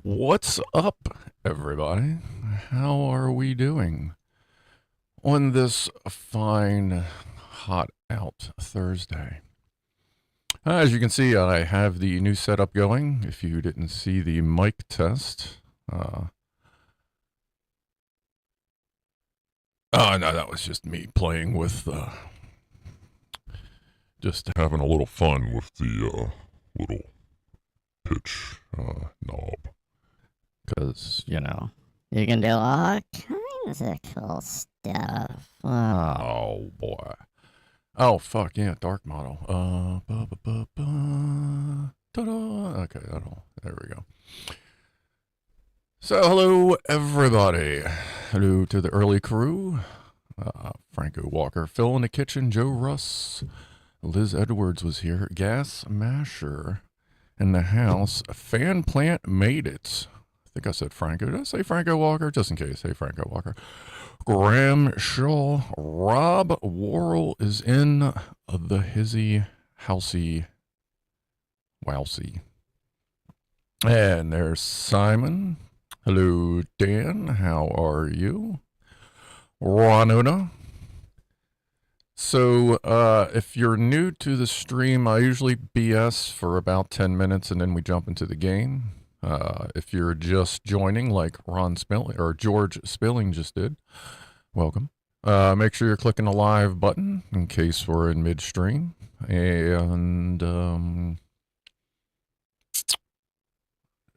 What's up, everybody? How are we doing on this fine, hot out Thursday? As you can see, I have the new setup going. If you didn't see the mic test, oh no, that was just me playing with, just having a little fun with the little pitch knob. Because, you know, you can do all kinds of cool stuff. Oh, boy. Oh, fuck, yeah, dark model. Okay, there we go. So, hello, everybody. Hello to the early crew. Franco Walker, Phil in the kitchen, Joe Russ, Liz Edwards was here, Gas Masher in the house, Fan Plant made it. I think I said Franco. Did I say Franco Walker? Just in case, say Franco Walker. Graham Shaw, Rob Worrell is in the hizzy, housey, wowsy. And there's Simon. Hello, Dan. How are you? Ronuna. So, if you're new to the stream, I usually BS for about 10 minutes and then we jump into the game. If you're just joining, like Ron Spilling or George Spilling just did, welcome. Make sure you're clicking the live button in case we're in midstream. And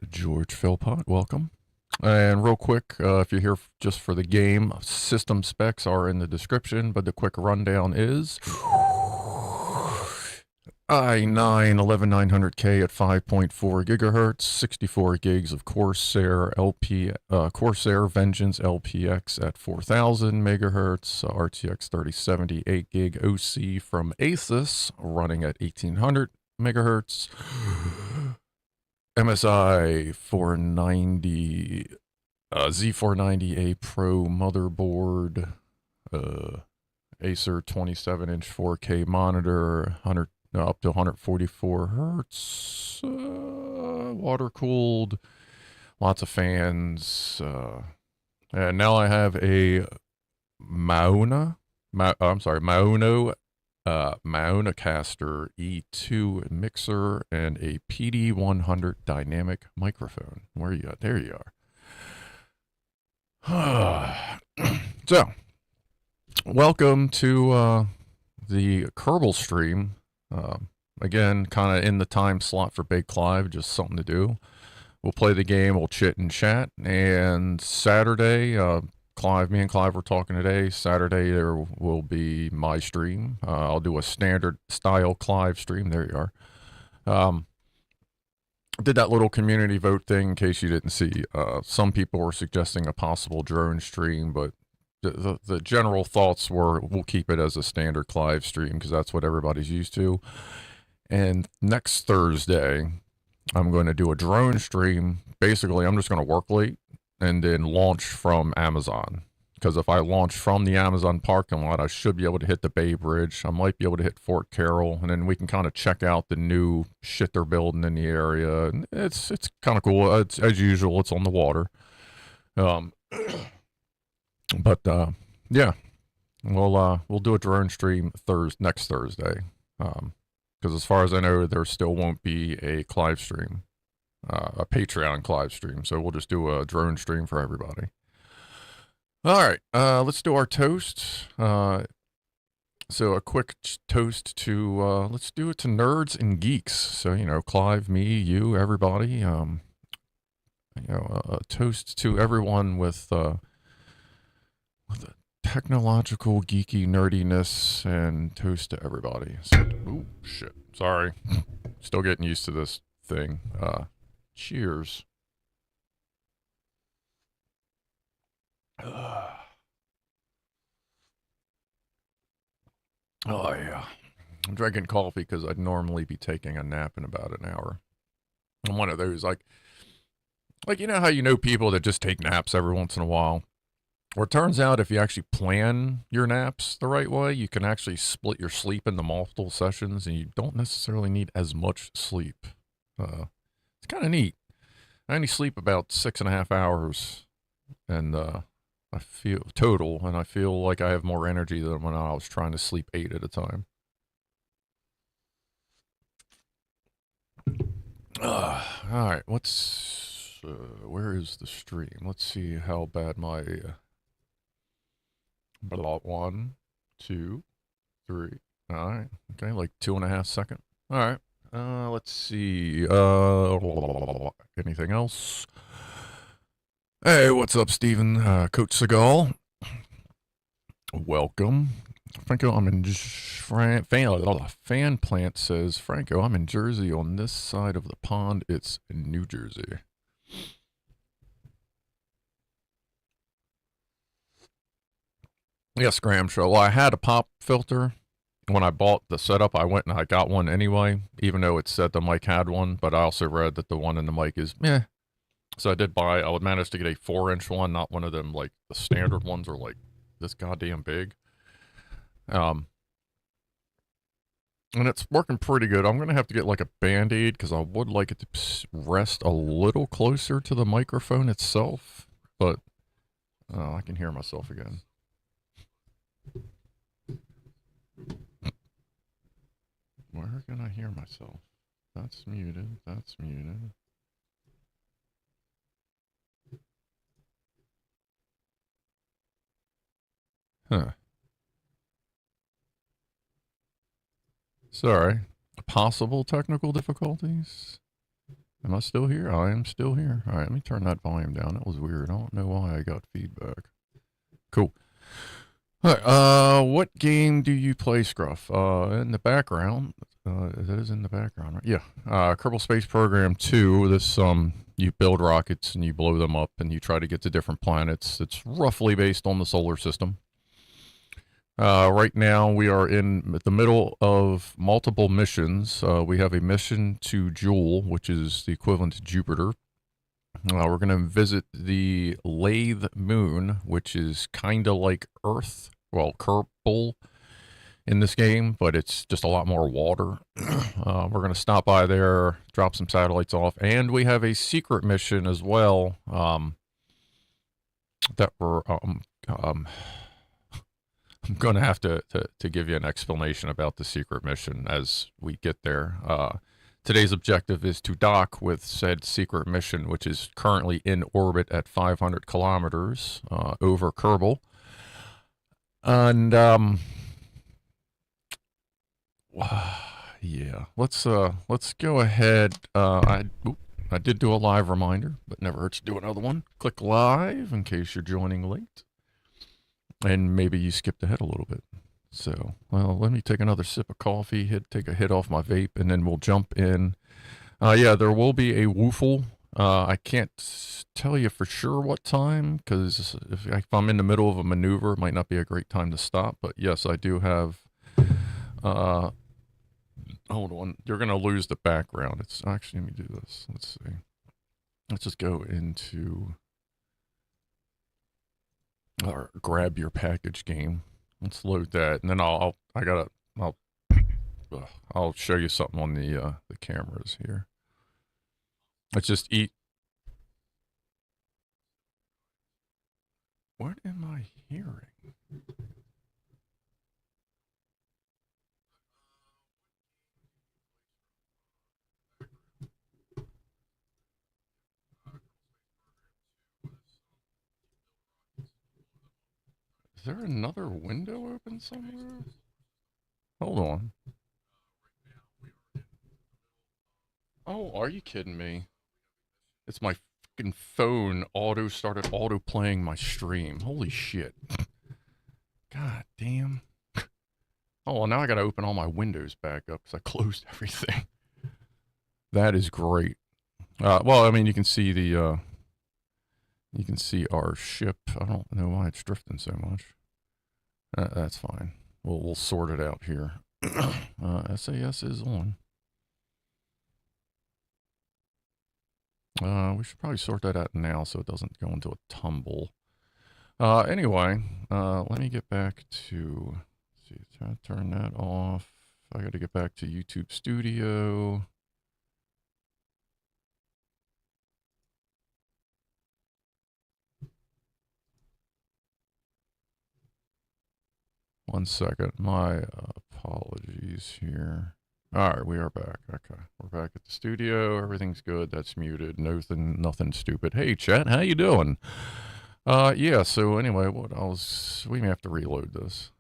George Philpott, welcome. And real quick, if you're here just for the game, system specs are in the description, but the quick rundown is i9-11900K at 5.4 gigahertz, 64 gigs of Corsair Vengeance LPX at 4000 megahertz, RTX 3070 8 gig OC from Asus running at 1800 megahertz, MSI Z490-A Pro Motherboard, Acer 27-inch 4K monitor, up to 144 hertz, water-cooled, lots of fans, and now I have a Maonocaster E2 mixer and a PD100 dynamic microphone. Where are you at? There you are. So, welcome to the Kerbal stream. Again, kind of in the time slot for BigClive, just something to do. We'll play the game, we'll chit and chat, and Saturday, me and Clive were talking today. Saturday there will be my stream. I'll do a standard style Clive stream. There you are. Did that little community vote thing in case you didn't see. Some people were suggesting a possible drone stream, but the general thoughts were we'll keep it as a standard Clive stream because that's what everybody's used to. And next Thursday, I'm going to do a drone stream. Basically, I'm just going to work late and then launch from Amazon. Because if I launch from the Amazon parking lot, I should be able to hit the Bay Bridge. I might be able to hit Fort Carroll, and then we can kind of check out the new shit they're building in the area. And it's kind of cool. It's, as usual, it's on the water. But yeah, we'll do a drone stream next Thursday. Because as far as I know, there still won't be a Clive stream, a Patreon Clive stream. So we'll just do a drone stream for everybody. All right, let's do our toast. So a quick toast to, let's do it to nerds and geeks. So, you know, Clive, me, you, everybody. A toast to everyone with a technological, geeky nerdiness, and toast to everybody. So, ooh, shit. Sorry. Still getting used to this thing. Cheers. Oh, yeah. I'm drinking coffee because I'd normally be taking a nap in about an hour. I'm one of those, like, you know how you know people that just take naps every once in a while? Well, it turns out if you actually plan your naps the right way, you can actually split your sleep into multiple sessions and you don't necessarily need as much sleep. It's kind of neat. I only sleep about 6.5 hours and I feel total, and I feel like I have more energy than when I was trying to sleep 8 at a time. All right, where is the stream? Let's see how bad my, one, two, three. All right, okay, like 2.5 seconds. All right, let's see, anything else? Hey, what's up, Steven? Coach Seagal. Welcome. Franco, I'm in fan plant says, Franco, I'm in Jersey. On this side of the pond, it's New Jersey. Yes, Graham Show. Well, I had a pop filter. When I bought the setup, I went and I got one anyway, even though it said the mic had one, but I also read that the one in the mic is meh. So I would manage to get a 4-inch one, not one of them, like, the standard ones are, like, this goddamn big. And it's working pretty good. I'm going to have to get like a Band-Aid because I would like it to rest a little closer to the microphone itself. But I can hear myself again. Where can I hear myself? That's muted. That's muted. Huh. Sorry. Possible technical difficulties? Am I still here? I am still here. All right, let me turn that volume down. That was weird. I don't know why I got feedback. Cool. All right, what game do you play, Scruff? In the background. That is in the background, right? Yeah. Kerbal Space Program 2. This, you build rockets and you blow them up and you try to get to different planets. It's roughly based on the solar system. Right now, we are in the middle of multiple missions. We have a mission to Jool, which is the equivalent to Jupiter. We're going to visit the Lathe Moon, which is kind of like Earth. Well, Kerbal in this game, but it's just a lot more water. We're going to stop by there, drop some satellites off, and we have a secret mission as well that we're I'm going to have to give you an explanation about the secret mission as we get there. Today's objective is to dock with said secret mission, which is currently in orbit at 500 kilometers over Kerbal. And, yeah, let's go ahead. I did do a live reminder, but never hurts to do another one. Click live in case you're joining late. And maybe you skipped ahead a little bit. So, well, let me take another sip of coffee, take a hit off my vape, and then we'll jump in. Yeah, there will be a woofle. I can't tell you for sure what time, because if I'm in the middle of a maneuver, it might not be a great time to stop. But yes, I do have... hold on. You're going to lose the background. It's actually, let me do this. Let's see. Let's just go into... or grab your package game. Let's load that, and then I'll show you something on the cameras here. Let's just eat. What am I hearing? Is there another window open somewhere? Hold on. Oh, are you kidding me? It's my fucking phone started auto playing my stream. Holy shit. God damn. Oh, well, now I gotta open all my windows back up because I closed everything. That is great. Well, I mean, you can see the, you can see our ship. I don't know why it's drifting so much. That's fine. We'll sort it out here. SAS is on. We should probably sort that out now so it doesn't go into a tumble. Anyway, let me get back to, let's see, try to turn that off. I got to get back to YouTube Studio. One second, my apologies here. All right, we are back. Okay, we're back at the studio. Everything's good. That's muted. Nothing stupid. Hey, chat, how you doing? Yeah. So anyway, we may have to reload this.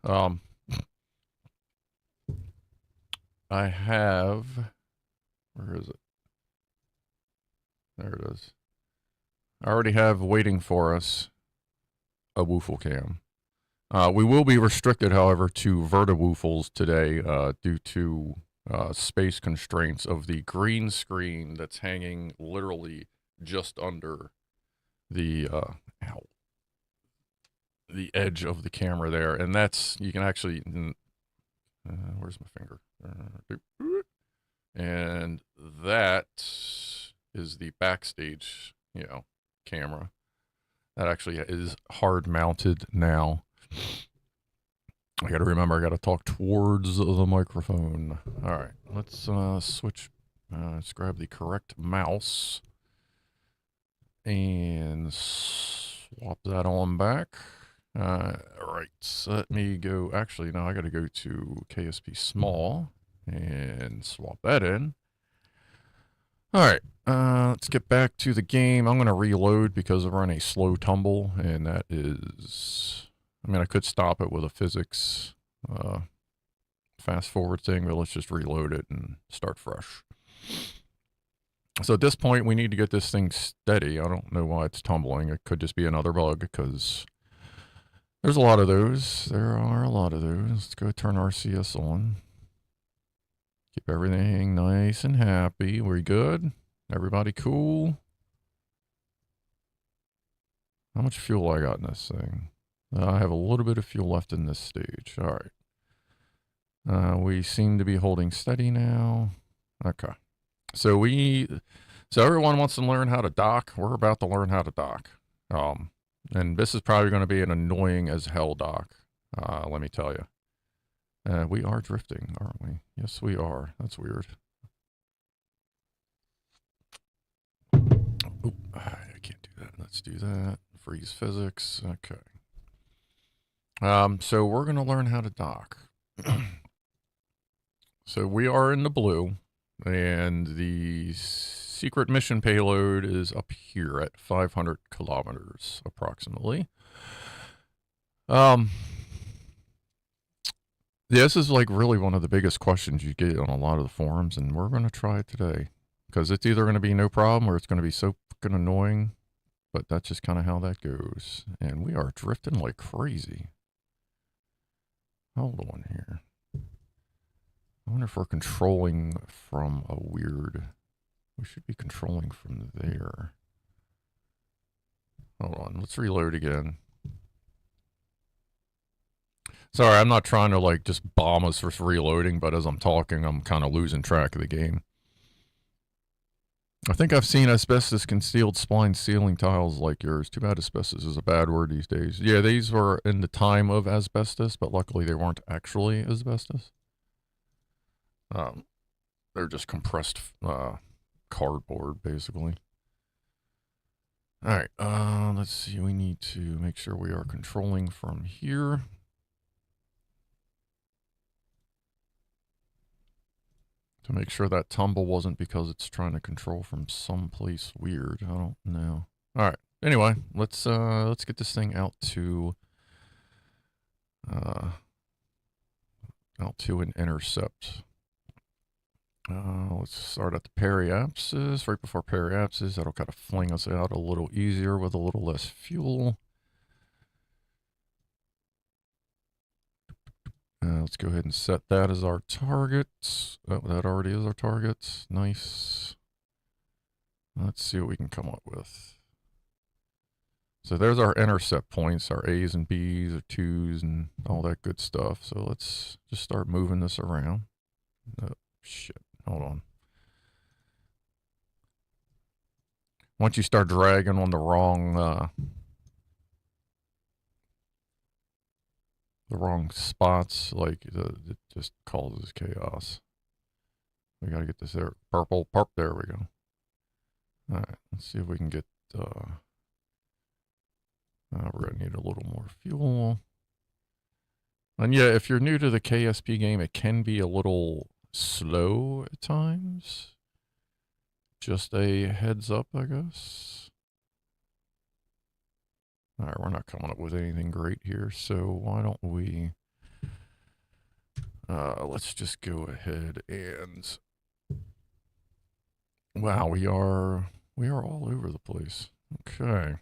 I have. Where is it? There it is. I already have waiting for us a woofle cam. We will be restricted, however, to vertiwoofles today due to space constraints of the green screen that's hanging literally just under the the edge of the camera there, and that's, you can actually, where's my finger? And that is the backstage, camera. That actually is hard mounted now. I gotta remember, I gotta talk towards the microphone. All right, let's switch. Let's grab the correct mouse and swap that on back. All right, so let me go. Actually, no, I gotta go to KSP small and swap that in. All right, let's get back to the game. I'm gonna reload because we're on a slow tumble, and that is, I mean, I could stop it with a physics fast forward thing, but let's just reload it and start fresh. So at this point, we need to get this thing steady. I don't know why it's tumbling. It could just be another bug because there's a lot of those. There are a lot of those. Let's go turn RCS on. Keep everything nice and happy. We good? Everybody cool? How much fuel I got in this thing? I have a little bit of fuel left in this stage. All right. We seem to be holding steady now. Okay. So everyone wants to learn how to dock. We're about to learn how to dock. And this is probably going to be an annoying as hell dock. Let me tell you. We are drifting, aren't we? Yes, we are. That's weird. Oop, I can't do that. Let's do that. Freeze physics. Okay. So we're going to learn how to dock. So we are in the blue, and the secret mission payload is up here at 500 kilometers, approximately. This is like really one of the biggest questions you get on a lot of the forums, and we're going to try it today. Because it's either going to be no problem or it's going to be so fucking annoying. But that's just kind of how that goes. And we are drifting like crazy. Hold on here. I wonder if we're controlling from a weird... We should be controlling from there. Hold on. Let's reload again. Sorry, I'm not trying to like just bomb us for reloading, but as I'm talking, I'm kind of losing track of the game. I think I've seen asbestos concealed spline ceiling tiles like yours. Too bad asbestos is a bad word these days. Yeah, these were in the time of asbestos, but luckily they weren't actually asbestos. They're just compressed cardboard, basically. All right, let's see. We need to make sure we are controlling from here. To make sure that tumble wasn't because it's trying to control from someplace weird. I don't know. All right. Anyway, let's get this thing out to L2 and intercept. Let's start at the periapsis. Right before periapsis, that'll kind of fling us out a little easier with a little less fuel. Let's go ahead and set that as our target. Oh, that already is our target. Nice. Let's see what we can come up with. So there's our intercept points, our A's and B's, our 2's, and all that good stuff. So let's just start moving this around. Oh, shit. Hold on. Once you start dragging on the wrong spots, like it just causes chaos. We gotta get this there. Purple. There we go. Alright, let's see if we can get, we're gonna need a little more fuel. And yeah, if you're new to the KSP game, it can be a little slow at times. Just a heads up, I guess. Alright, we're not coming up with anything great here, so why don't we, let's just go ahead and, wow, we are all over the place. Okay.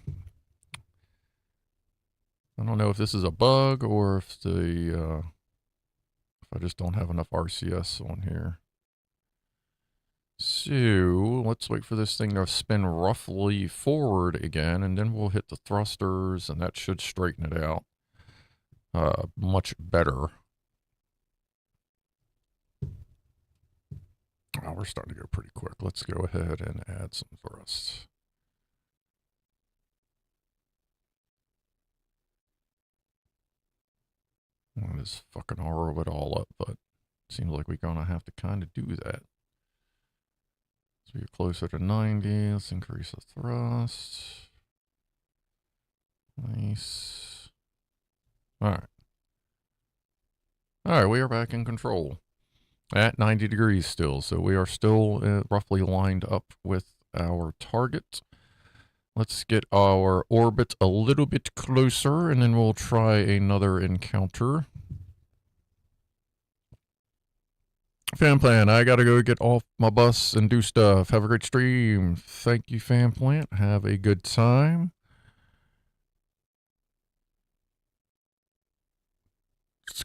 I don't know if this is a bug or if if I just don't have enough RCS on here. So let's wait for this thing to spin roughly forward again, and then we'll hit the thrusters, and that should straighten it out much better. Oh, we're starting to go pretty quick. Let's go ahead and add some thrusts. I'll just fucking RO it all up, but it seems like we're gonna have to kind of do that. So we're closer to 90. Let's increase the thrust. Nice. Alright. Alright, we are back in control. At 90 degrees still, so we are still roughly lined up with our target. Let's get our orbit a little bit closer, and then we'll try another encounter. Fan Plant, I gotta go get off my bus and do stuff. Have a great stream. Thank you, Fan Plant. Have a good time.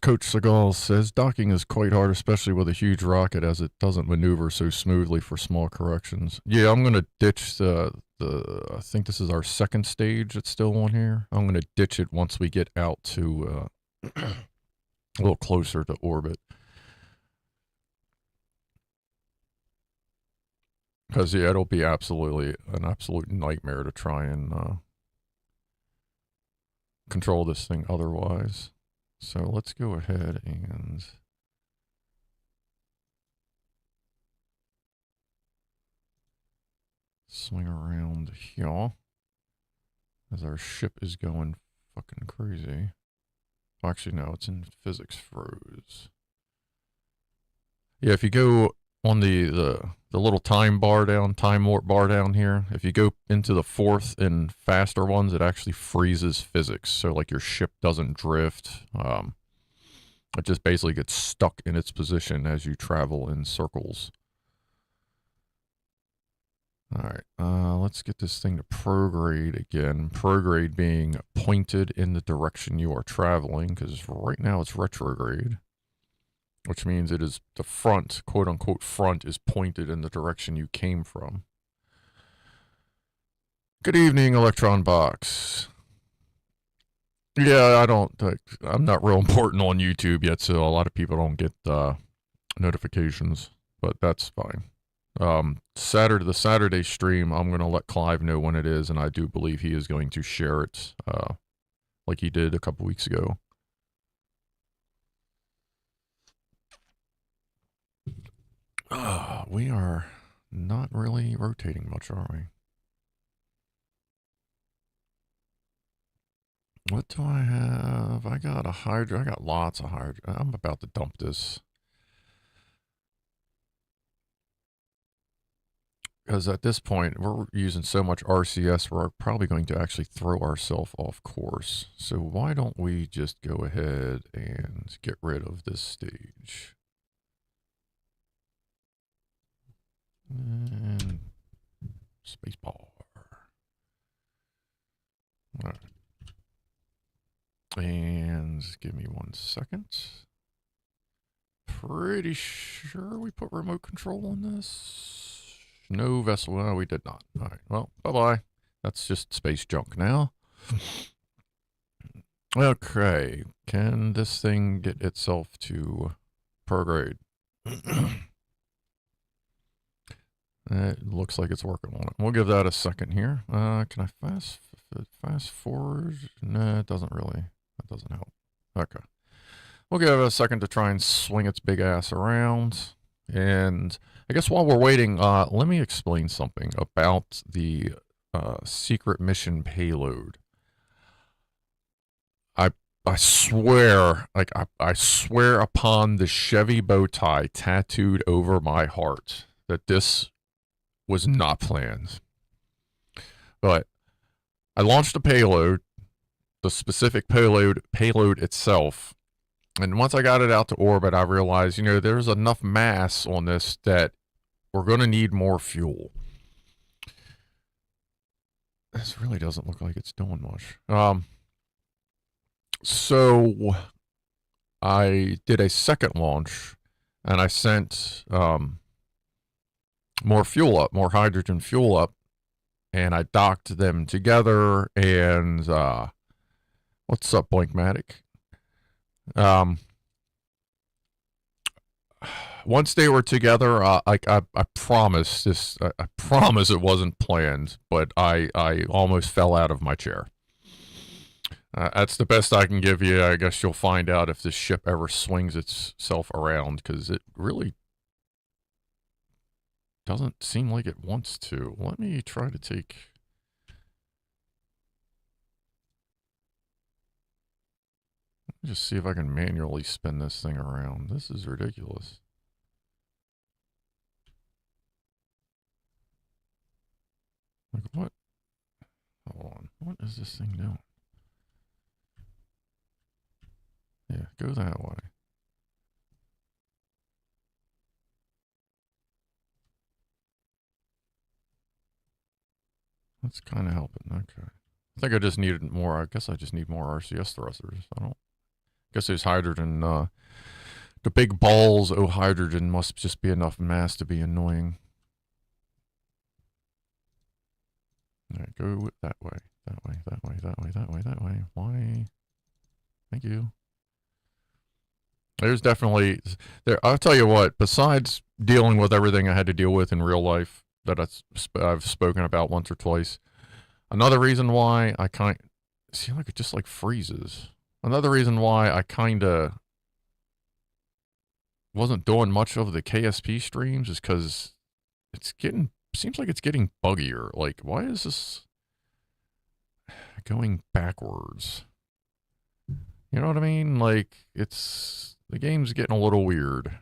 Coach Seagal says, docking is quite hard, especially with a huge rocket, as it doesn't maneuver so smoothly for small corrections. Yeah, I'm going to ditch I think this is our second stage that's still on here. I'm going to ditch it once we get out to a little closer to orbit. Because, yeah, it'll be absolutely an absolute nightmare to try and control this thing otherwise. So let's go ahead and swing around here as our ship is going fucking crazy. Well, actually, no, it's in physics froze. Yeah, if you go on the little time warp bar down here, if you go into the fourth and faster ones, it actually freezes physics. So like your ship doesn't drift. It just basically gets stuck in its position as you travel in circles. Alright, let's get this thing to prograde again. Prograde being pointed in the direction you are traveling, because right now it's retrograde. Which means it is the front, quote unquote front, is pointed in the direction you came from. Good evening, Electron Box. Yeah, I'm not real important on YouTube yet, so a lot of people don't get notifications, but that's fine. The Saturday stream, I'm going to let Clive know when it is, and I do believe he is going to share it, like he did a couple weeks ago. We are not really rotating much, are we? What do I have? I got a hydro. I got lots of hydro. I'm about to dump this. because at this point we're using so much RCS, we're probably going to actually throw ourselves off course. So why don't we just go ahead and get rid of this stage? And spacebar. All right. And give me 1 second. Pretty sure we put remote control on this. No vessel. No, we did not. All right. Well, bye-bye. That's just space junk now. Okay. Can this thing get itself to prograde? It looks like it's working on it. We'll give that a second here. Can I fast forward? No, it doesn't really. That doesn't help. Okay. We'll give it a second to try and swing its big ass around. And I guess while we're waiting, let me explain something about the secret mission payload. I swear, like I swear upon the Chevy bow tie tattooed over my heart that this was not planned. But I launched a payload, the specific payload itself. And once I got it out to orbit, I realized, you know, there's enough mass on this that we're going to need more fuel. This really doesn't look like it's doing much. So I did a second launch, and I sent more fuel up, more hydrogen fuel up, and I docked them together. And what's up, Blinkmatic? Once they were together, I promise this. I promise it wasn't planned, but I almost fell out of my chair. That's the best I can give you. I guess you'll find out if this ship ever swings itself around, because it really doesn't seem like it wants to. Let me try to take... Let me just see if I can manually spin this thing around. This is ridiculous. Like, what? Hold on. What is this thing doing? Yeah, go that way. That's kind of helping. Okay. I think I just needed more. I guess I just need more RCS thrusters. I don't... guess there's hydrogen. The big balls of hydrogen must just be enough mass to be annoying. All right, go that way. That way, that way, that way, that way, that way. Why? Thank you. There's definitely... I'll tell you what, besides dealing with everything I had to deal with in real life that I've spoken about once or twice, another reason why I see, like, it just like freezes. Another reason why I kind of wasn't doing much of the KSP streams is because seems like it's getting buggier. Like, why is this going backwards? You know what I mean? Like, the game's getting a little weird.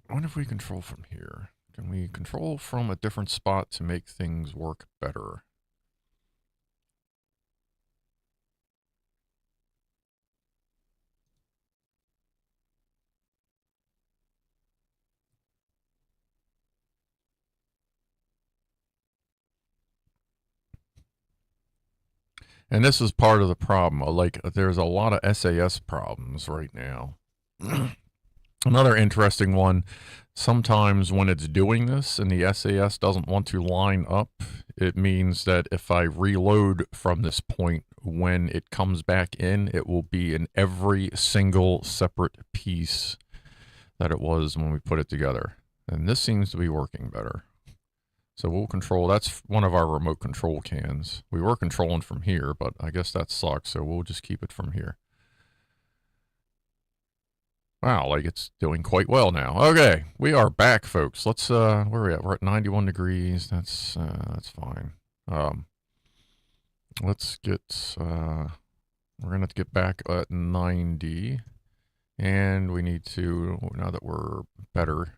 I wonder if we control from here. Can we control from a different spot to make things work better? And this is part of the problem. Like, there's a lot of SAS problems right now. Another interesting one, sometimes when it's doing this and the SAS doesn't want to line up, it means that if I reload from this point, when it comes back in, it will be in every single separate piece that it was when we put it together. And this seems to be working better. So we'll control, that's one of our remote control cans. We were controlling from here, but I guess that sucks, so we'll just keep it from here. Wow, like it's doing quite well now. Okay, we are back, folks. Let's, where are we at? We're at 91 degrees. That's fine. Let's get, we're gonna have to get back at 90. And we need to, now that we're better,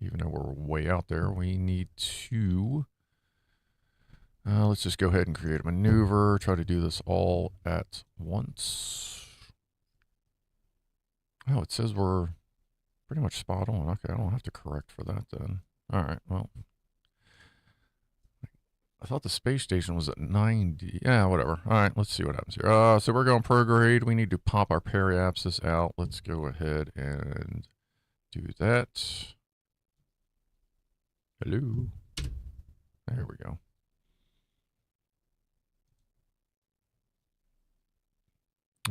even though we're way out there, we need to, let's just go ahead and create a maneuver, try to do this all at once. Oh, it says we're pretty much spot on. Okay, I don't have to correct for that then. All right, well. I thought the space station was at 90. Yeah, whatever. All right, let's see what happens here. So we're going prograde. We need to pop our periapsis out. Let's go ahead and do that. Hello. There we go.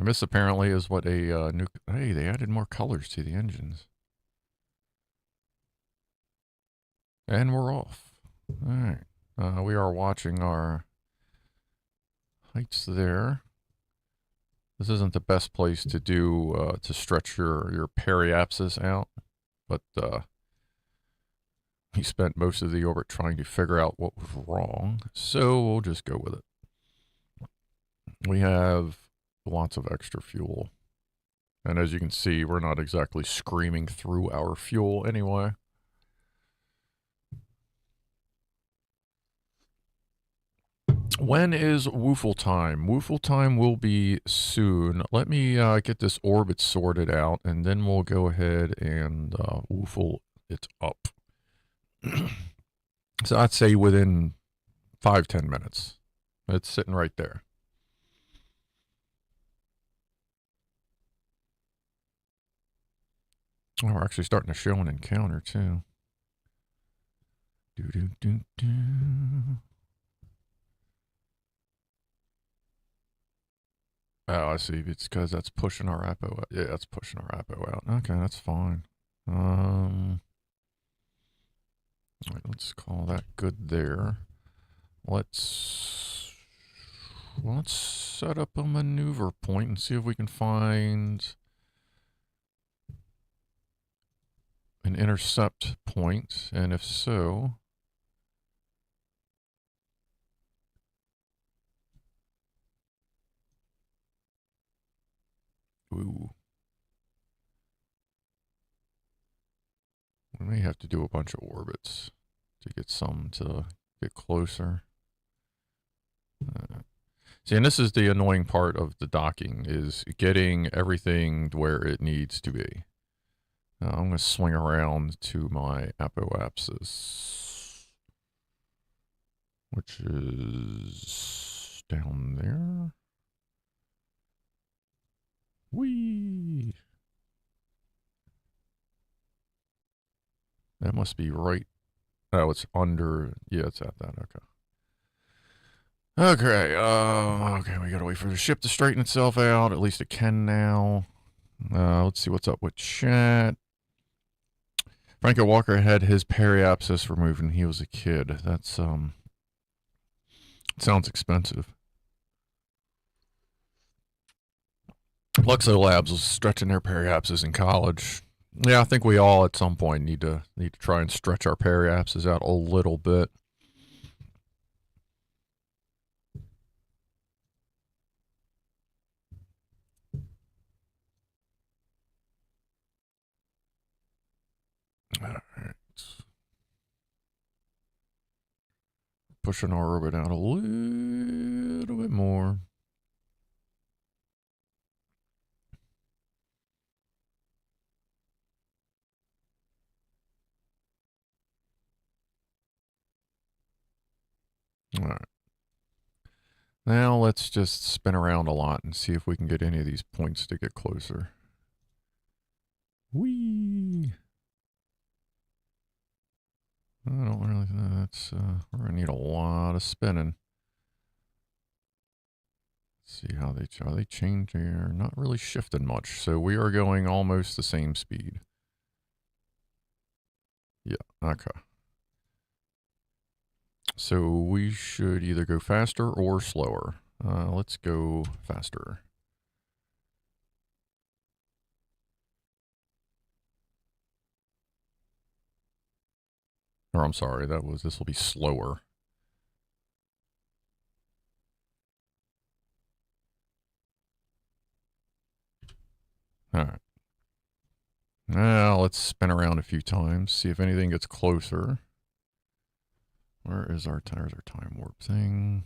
And this apparently is what a new... Hey, they added more colors to the engines. And we're off. All right. We are watching our heights there. This isn't the best place to do, to stretch your periapsis out, but he spent most of the orbit trying to figure out what was wrong, so we'll just go with it. We have lots of extra fuel, and as you can see, we're not exactly screaming through our fuel anyway. When is woofle time? Woofle time will be soon. Let me get this orbit sorted out, and then we'll go ahead and woofle it up. So I'd say within 5-10 minutes. It's sitting right there. Oh, we're actually starting to show an encounter too. Do. Oh, I see. It's because that's pushing our APO out. Yeah, that's pushing our APO out. Okay, that's fine. All right, let's call that good there. Let's set up a maneuver point and see if we can find an intercept point, and if so, ooh, we may have to do a bunch of orbits to get some to get closer. See, and this is the annoying part of the docking, is getting everything where it needs to be. I'm going to swing around to my apoapsis, which is down there. Whee! That must be right. Oh, it's under. Yeah, it's at that. Okay. Okay, we gotta wait for the ship to straighten itself out. At least it can now. Let's see what's up with chat. Franco Walker had his periapsis removed when he was a kid. That's, sounds expensive. Luxo Labs was stretching their periapsis in college. Yeah, I think we all at some point need to try and stretch our periapsis out a little bit. All right. Pushing our orbit out a little bit more. All right. Now let's just spin around a lot and see if we can get any of these points to get closer. Whee! I don't really think that's, we're gonna need a lot of spinning. Let's see how they change here. Not really shifting much, so we are going almost the same speed. Yeah, okay. So we should either go faster or slower. Let's go faster. Or I'm sorry, this will be slower. All right. Now let's spin around a few times, see if anything gets closer. Where is our time warp thing?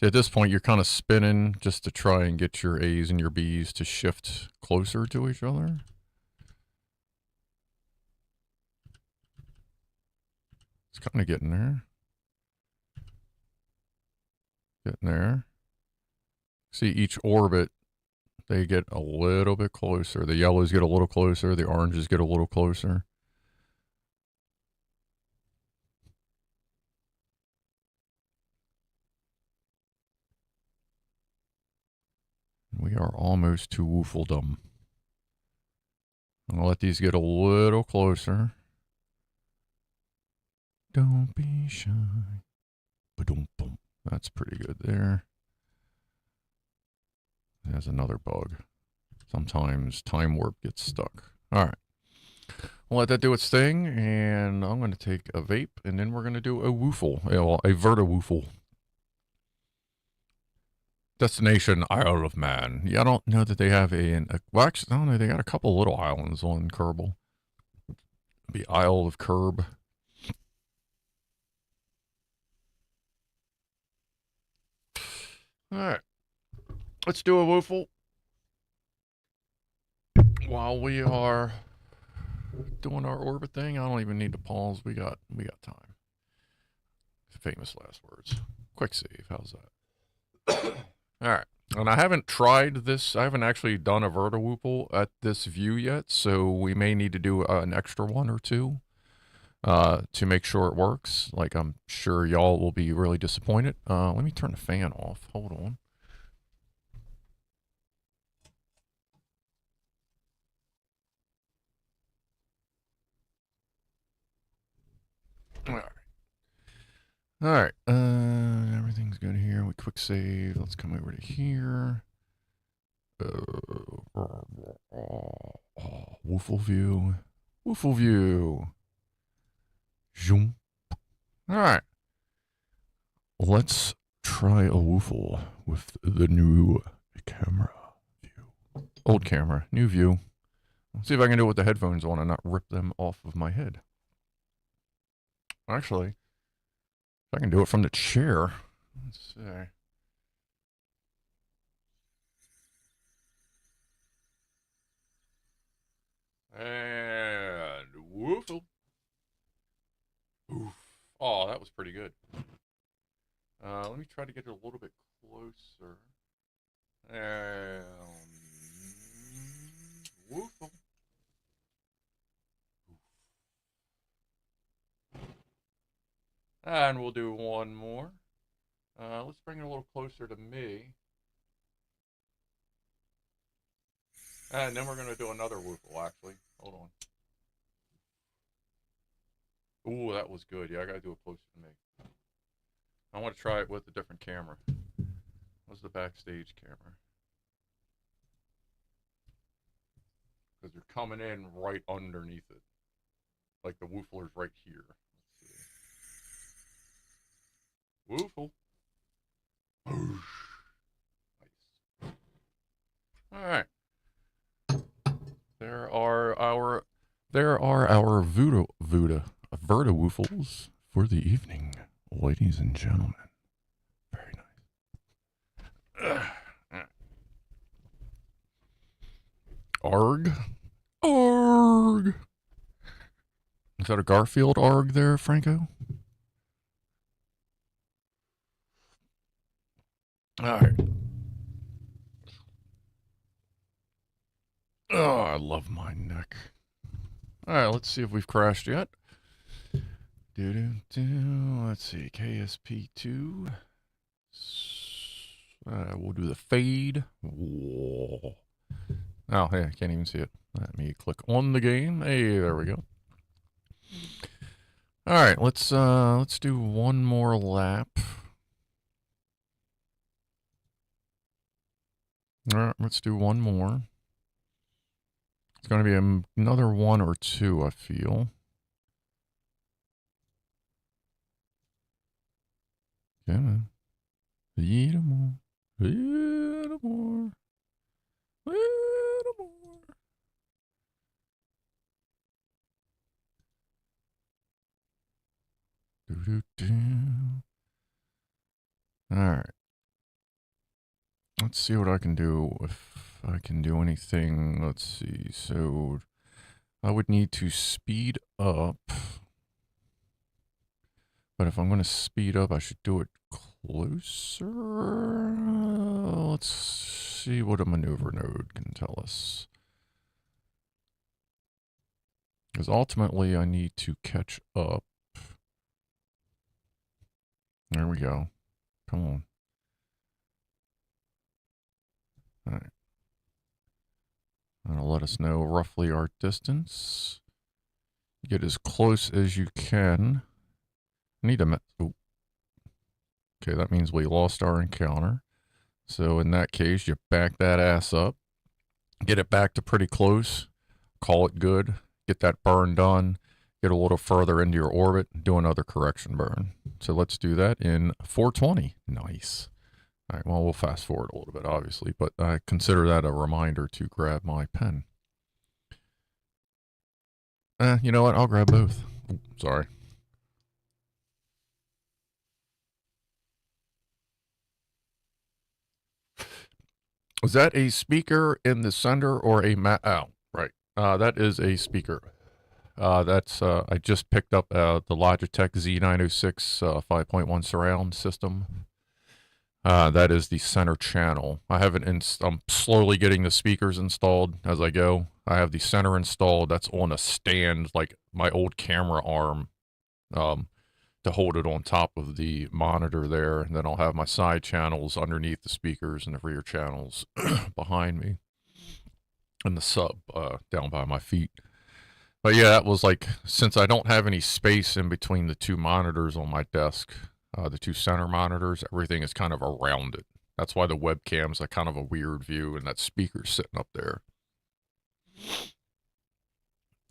See, at this point, you're kind of spinning just to try and get your A's and your B's to shift closer to each other. It's kind of getting there. Getting there. See, each orbit, they get a little bit closer. The yellows get a little closer. The oranges get a little closer. We are almost to woofledom. I'm going to let these get a little closer. Don't be shy. Ba-dum-bum. That's pretty good there. There's another bug. Sometimes time warp gets stuck. All right. We'll let that do its thing, and I'm going to take a vape, and then we're going to do a woofle, a verta-woofle. Destination Isle of Man. Yeah, I don't know that they have well, actually, I don't know. They got a couple little islands on Kerbal. The Isle of Curb. All right. Let's do a woofle. While we are doing our orbit thing, I don't even need to pause. We got time. Famous last words. Quick save. How's that? All right. And I haven't tried this. I haven't actually done a verta-woofle at this view yet, so we may need to do an extra one or two to make sure it works. Like, I'm sure y'all will be really disappointed. Let me turn the fan off. Hold on. All right. All right. Everything's good here. We quick save. Let's come over to here. Woofle view. Woofle view. Zoom. All right. Let's try a woofle with the new camera view. Old camera, new view. Let's see if I can do it with the headphones on and not rip them off of my head. Actually, if I can do it from the chair. Let's see. And woofle. Oof. Oh, that was pretty good. Let me try to get it a little bit closer. And woofle. And we'll do one more. Let's bring it a little closer to me. And then we're going to do another woofle, actually. Hold on. Ooh, that was good. Yeah, I got to do it closer to me. I want to try it with a different camera. What's the backstage camera? Because they're coming in right underneath it. Like the woofler's right here. Let's see. Woofle. Nice. All right. There are our verta woofles for the evening, ladies and gentlemen. Very nice. Arg. Arg. Is that a Garfield arg there, Franco? All right. Oh, I love my neck. All right, let's see if we've crashed yet. Let's see, KSP2. We'll do the fade. Whoa. Oh, hey, I can't even see it. Let me click on the game. Hey, there we go. All right, let's do one more lap. All right, let's do one more. It's going to be another one or two, I feel. Yeah, man. A little more. A little more. A little more. Alright. Let's see what I can do, if I can do anything. Let's see. So I would need to speed up. But if I'm going to speed up, I should do it closer. Let's see what a maneuver node can tell us. Because ultimately I need to catch up. There we go. Come on. All right. That'll let us know roughly our distance. Get as close as you can. I need to... Oh. Okay, that means we lost our encounter. So in that case, you back that ass up. Get it back to pretty close. Call it good. Get that burn done. Get a little further into your orbit. Do another correction burn. So let's do that in 420. Nice. All right, well, we'll fast forward a little bit, obviously, but I consider that a reminder to grab my pen. You know what? I'll grab both. Ooh, sorry. Was that a speaker in the center or a oh, right. That is a speaker. I just picked up the Logitech Z906 5.1 surround system. That is the center channel. I'm slowly getting the speakers installed as I go. I have the center installed. That's on a stand, like my old camera arm, to hold it on top of the monitor there. And then I'll have my side channels underneath the speakers and the rear channels behind me. And the sub down by my feet. But yeah, that was like, since I don't have any space in between the two monitors on my desk, the two center monitors, everything is kind of around it. That's why the webcam's like kind of a weird view and that speaker's sitting up there.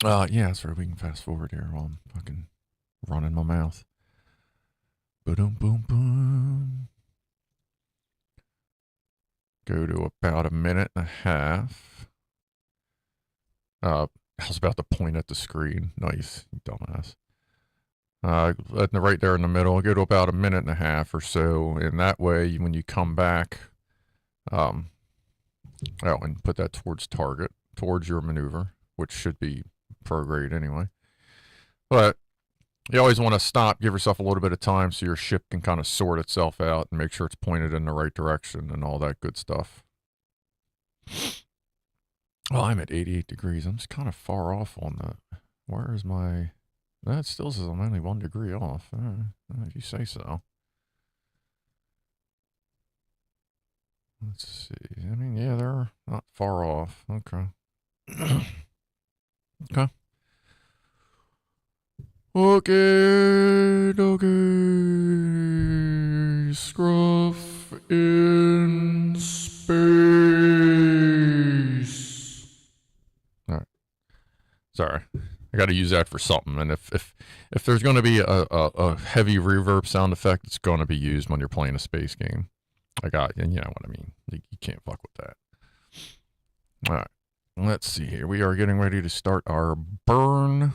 Yeah, sorry, we can fast forward here while I'm fucking running my mouth. Boom, boom, boom. Go to about 1.5 minutes. I was about to point at the screen. Nice, dumbass. Right there in the middle, go to about 1.5 minutes or so, and that way, when you come back, and put that towards target, towards your maneuver, which should be pro-grade anyway. But you always want to stop, give yourself a little bit of time so your ship can kind of sort itself out and make sure it's pointed in the right direction and all that good stuff. Well, I'm at 88 degrees. I'm just kind of far off on that. Where is my... That still says I'm only 1 degree off. If you say so. Let's see. I mean, yeah, they're not far off. Okay. Okay. Okay. Scruff in space. All right. Sorry. I got to use that for something, and if there's going to be a heavy reverb sound effect, it's going to be used when you're playing a space game. And you know what I mean. You can't fuck with that. All right, let's see here. We are getting ready to start our burn.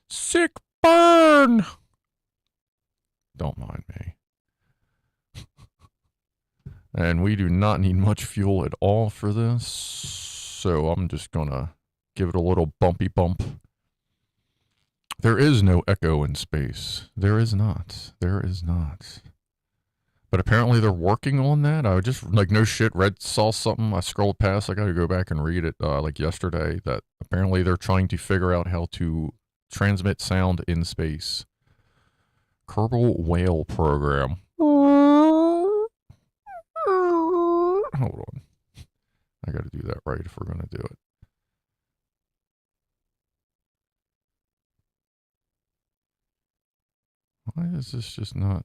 Sick burn. Don't mind me. And we do not need much fuel at all for this, so I'm just gonna give it a little bumpy bump. There is no echo in space. There is not. There is not. But apparently they're working on that. I just, like, no shit, saw something. I scrolled past. I got to go back and read it, like yesterday, that apparently they're trying to figure out how to transmit sound in space. Kerbal Whale Program. Hold on. I got to do that right if we're going to do it. Why is this just not?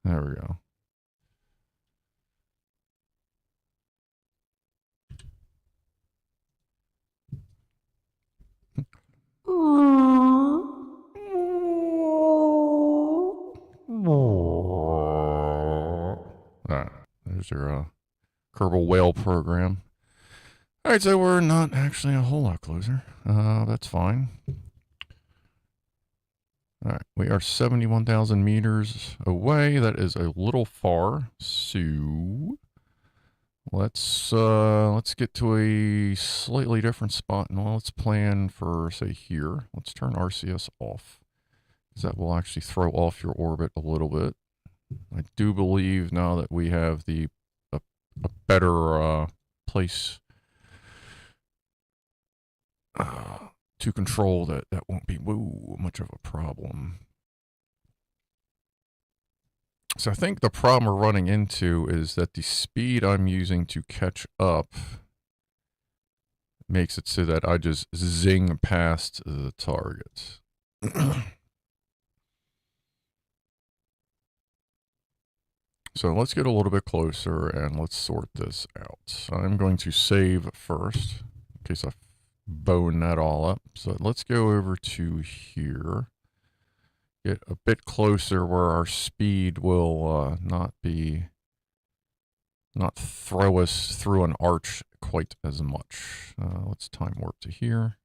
There we go. Alright, there's your Kerbal Whale program. Alright, so we're not actually a whole lot closer. That's fine. All right, we are 71,000 meters away. That is a little far. So let's get to a slightly different spot, and let's plan for, say, here. Let's turn RCS off, because that will actually throw off your orbit a little bit. I do believe now that we have a better place to control that won't be much of a problem. So I think the problem we're running into is that the speed I'm using to catch up makes it so that I just zing past the target. So let's get a little bit closer and let's sort this out. I'm going to save first in case I bone that all up. So let's go over to here. Get a bit closer where our speed will not throw us through an arch quite as much. Let's time warp to here.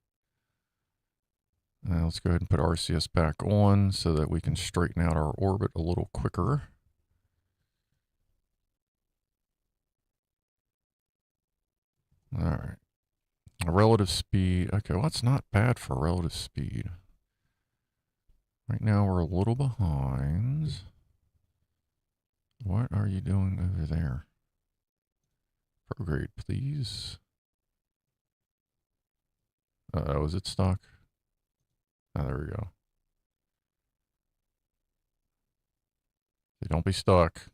Let's go ahead and put RCS back on so that we can straighten out our orbit a little quicker. All right. A relative speed. Okay, well, that's not bad for relative speed. Right now, we're a little behind. What are you doing over there? Prograde, please. Is it stuck? Oh, there we go. Don't be stuck.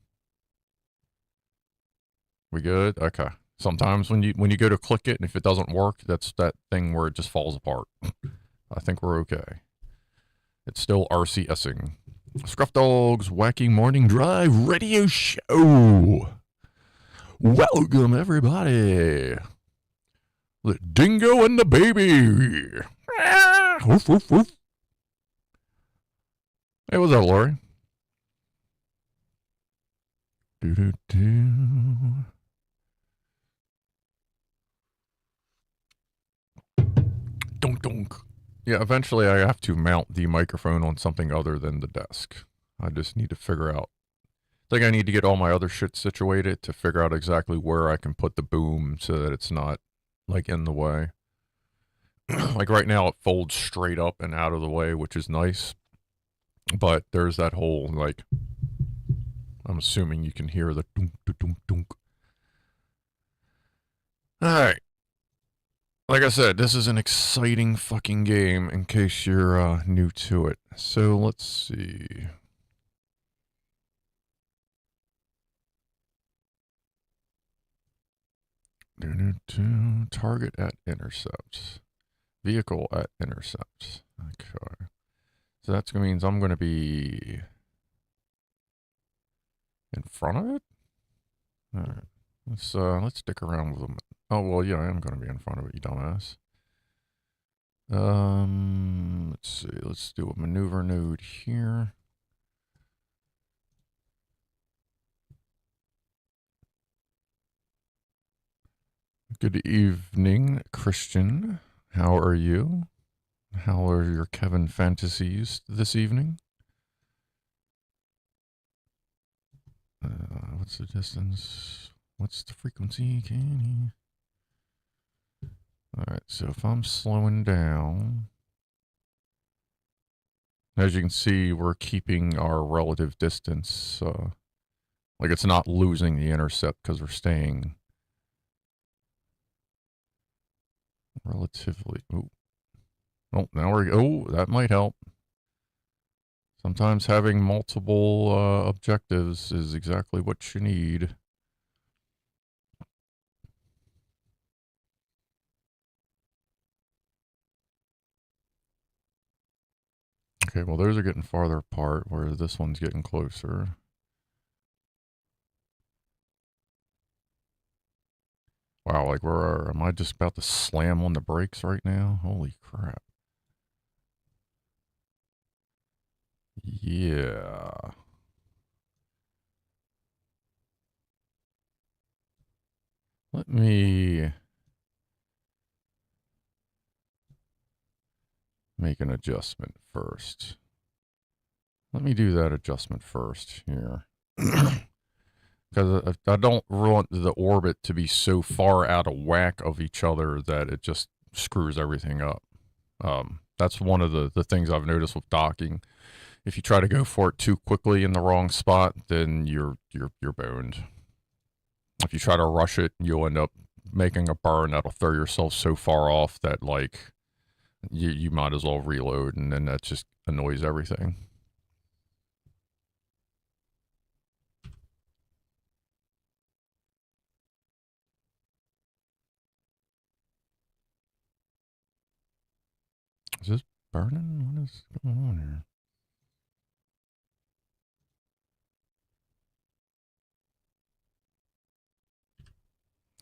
We good? Okay. Sometimes when you go to click it and if it doesn't work, that's that thing where it just falls apart. I think we're okay. It's still RCSing. Scruff Dog's Wacky Morning Drive Radio Show. Welcome everybody. The dingo and the baby. Ah, woof, woof, woof. Hey, what's up, Lori? Do-do-do. Dunk, dunk. Yeah, eventually I have to mount the microphone on something other than the desk. I just need to figure out. I think I need to get all my other shit situated to figure out exactly where I can put the boom so that it's not, like, in the way. Like, right now it folds straight up and out of the way, which is nice. But there's that whole, like, I'm assuming you can hear the dunk, dunk, dunk, dunk. Alright. Like I said, this is an exciting fucking game in case you're new to it. So let's see. Target at intercepts. Vehicle at intercepts. Okay. So that means I'm going to be in front of it? Alright. Let's stick around with them. Oh, well, yeah, I am going to be in front of it, you dumbass. Let's see. Let's do a maneuver node here. Good evening, Christian. How are you? How are your Kevin fantasies this evening? What's the distance? What's the frequency? Alright, so if I'm slowing down, as you can see, we're keeping our relative distance, like it's not losing the intercept because we're staying relatively, oh, now that might help. Sometimes having multiple objectives is exactly what you need. Okay, well, those are getting farther apart, whereas this one's getting closer. Wow, like am I just about to slam on the brakes right now? Holy crap. Yeah. Let me make an adjustment first. Let me do that adjustment first here. Because I don't want the orbit to be so far out of whack of each other that it just screws everything up. That's one of the things I've noticed with docking. If you try to go for it too quickly in the wrong spot, then you're boned. If you try to rush it, you'll end up making a burn that'll throw yourself so far off that like you might as well reload, and then that just annoys everything. Is this burning? What is going on here?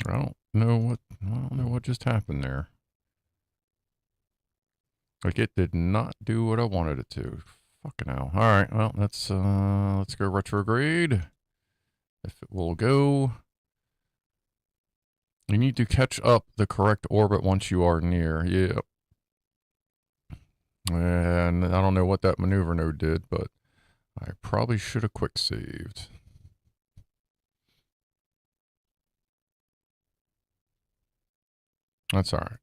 I don't know what just happened there. Like, it did not do what I wanted it to. Fucking hell. Alright, well, let's go retrograde. If it will go. You need to catch up the correct orbit once you are near. Yep. And I don't know what that maneuver node did, but I probably should have quick saved. That's alright.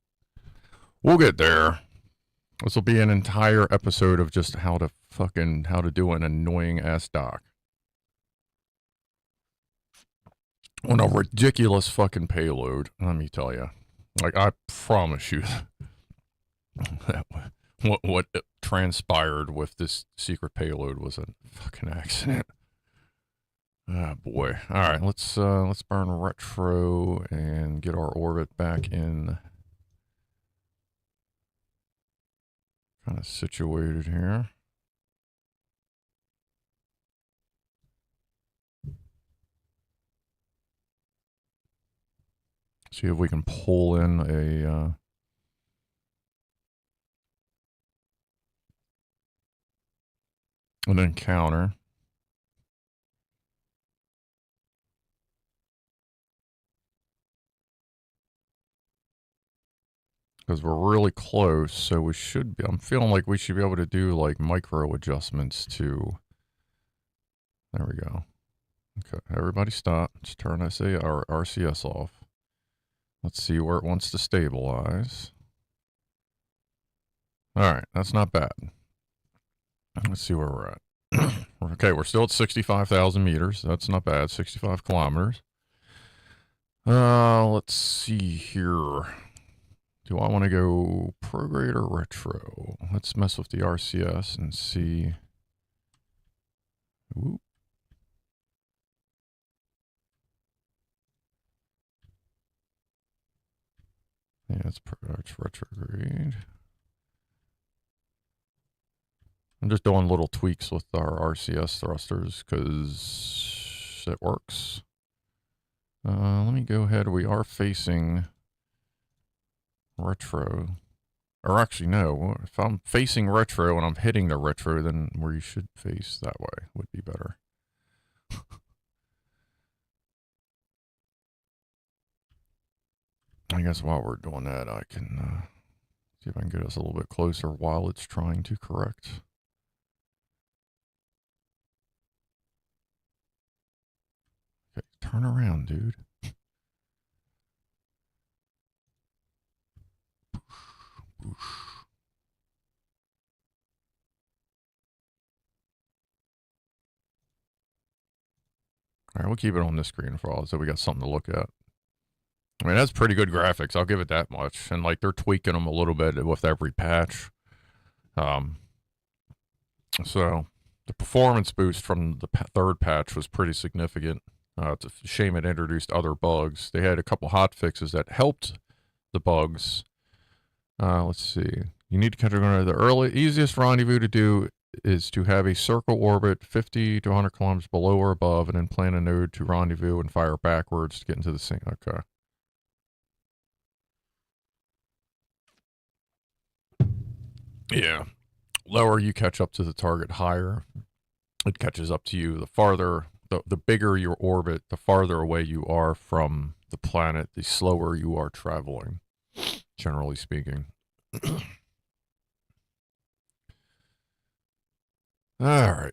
We'll get there. This will be an entire episode of just how to do an annoying ass dock. On a ridiculous fucking payload, let me tell you. Like, I promise you that what transpired with this secret payload was a fucking accident. Ah, boy. All right, let's burn retro and get our orbit back in kind of situated here. See if we can pull in an encounter. Because we're really close, so we should be, I'm feeling like we should be able to do like micro adjustments to, there we go. Okay, everybody stop. Just turn our RCS off. Let's see where it wants to stabilize. Alright, that's not bad. Let's see where we're at. Okay, we're still at 65,000 meters. That's not bad. 65 kilometers. Let's see here. Do I want to go prograde or retro? Let's mess with the RCS and see. Ooh. Yeah, it's retrograde. I'm just doing little tweaks with our RCS thrusters because it works. Let me go ahead. We are facing retro. Or actually, no. If I'm facing retro and I'm hitting the retro, then where you should face that way would be better. I guess while we're doing that, I can see if I can get us a little bit closer while it's trying to correct. Okay, turn around, dude. All right, we'll keep it on this screen for all, so we got something to look at. I mean, that's pretty good graphics. I'll give it that much. And like, they're tweaking them a little bit with every patch. So the performance boost from the third patch was pretty significant. It's a shame it introduced other bugs. They had a couple hot fixes that helped the bugs. Let's see. You need to categorize the easiest rendezvous to do is to have a circle orbit 50 to 100 kilometers below or above, and then plan a node to rendezvous and fire backwards to get into the same. Okay. Yeah. Lower you catch up to the target, higher it catches up to you. The farther, the bigger your orbit, the farther away you are from the planet, the slower you are traveling, generally speaking. All right.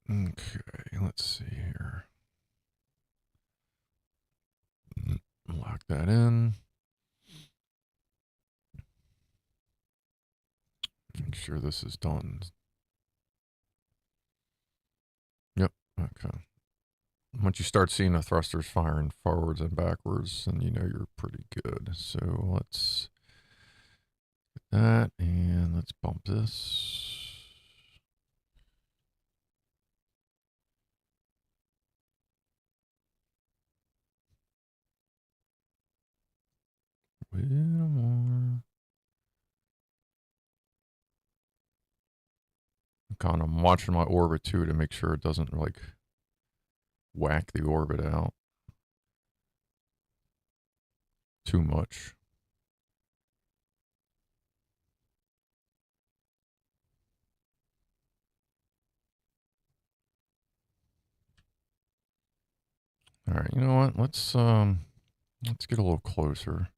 Okay, let's see here. Lock that in. Make sure this is done. Yep, okay. Once you start seeing the thrusters firing forwards and backwards, then you know you're pretty good. So let's get that, and let's bump this. A little more. I'm watching my orbit too to make sure it doesn't like whack the orbit out too much. All right, you know what? Let's get a little closer.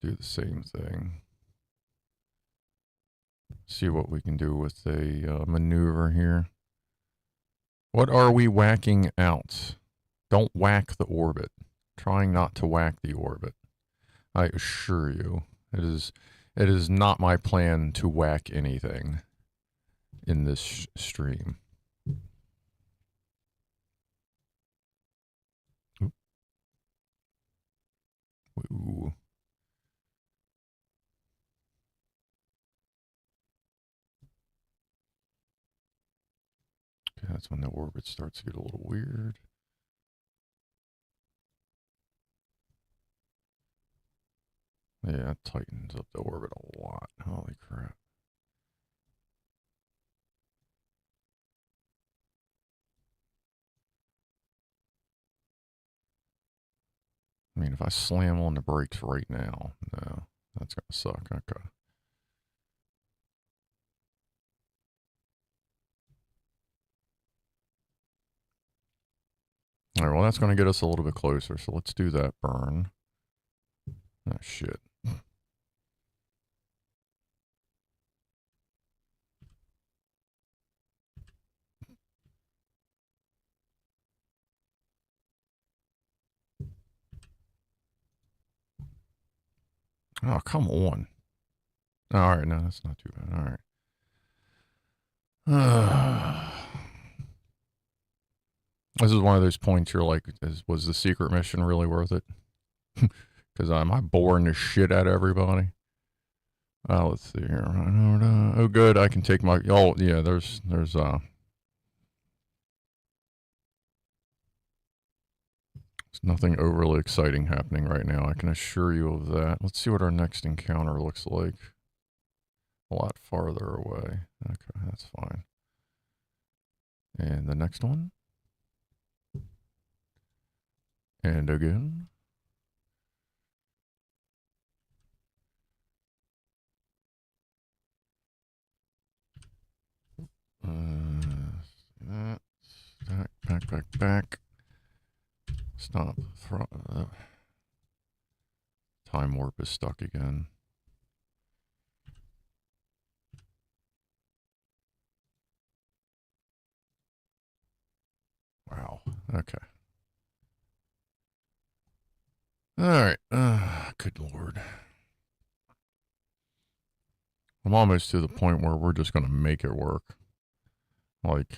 Do the same thing. See what we can do with a maneuver here. What are we whacking out? Don't whack the orbit. Trying not to whack the orbit. I assure you, it is not my plan to whack anything in this stream. Ooh. Okay, that's when the orbit starts to get a little weird. Yeah, it tightens up the orbit a lot. Holy crap. I mean, if I slam on the brakes right now, no, that's going to suck. Okay. All right, well, that's going to get us a little bit closer, so let's do that burn. Oh, shit. Oh, come on. All right, no, that's not too bad. All right. This is one of those points you're like, was the secret mission really worth it? Because am I boring the shit out of everybody? Let's see here. Oh, good. I can take my. Oh, yeah. There's nothing overly exciting happening right now. I can assure you of that. Let's see what our next encounter looks like. A lot farther away. Okay, that's fine. And the next one. And again. That. Back. Stop. Time warp is stuck again. Wow. Okay. All right. Good Lord. I'm almost to the point where we're just going to make it work. Like,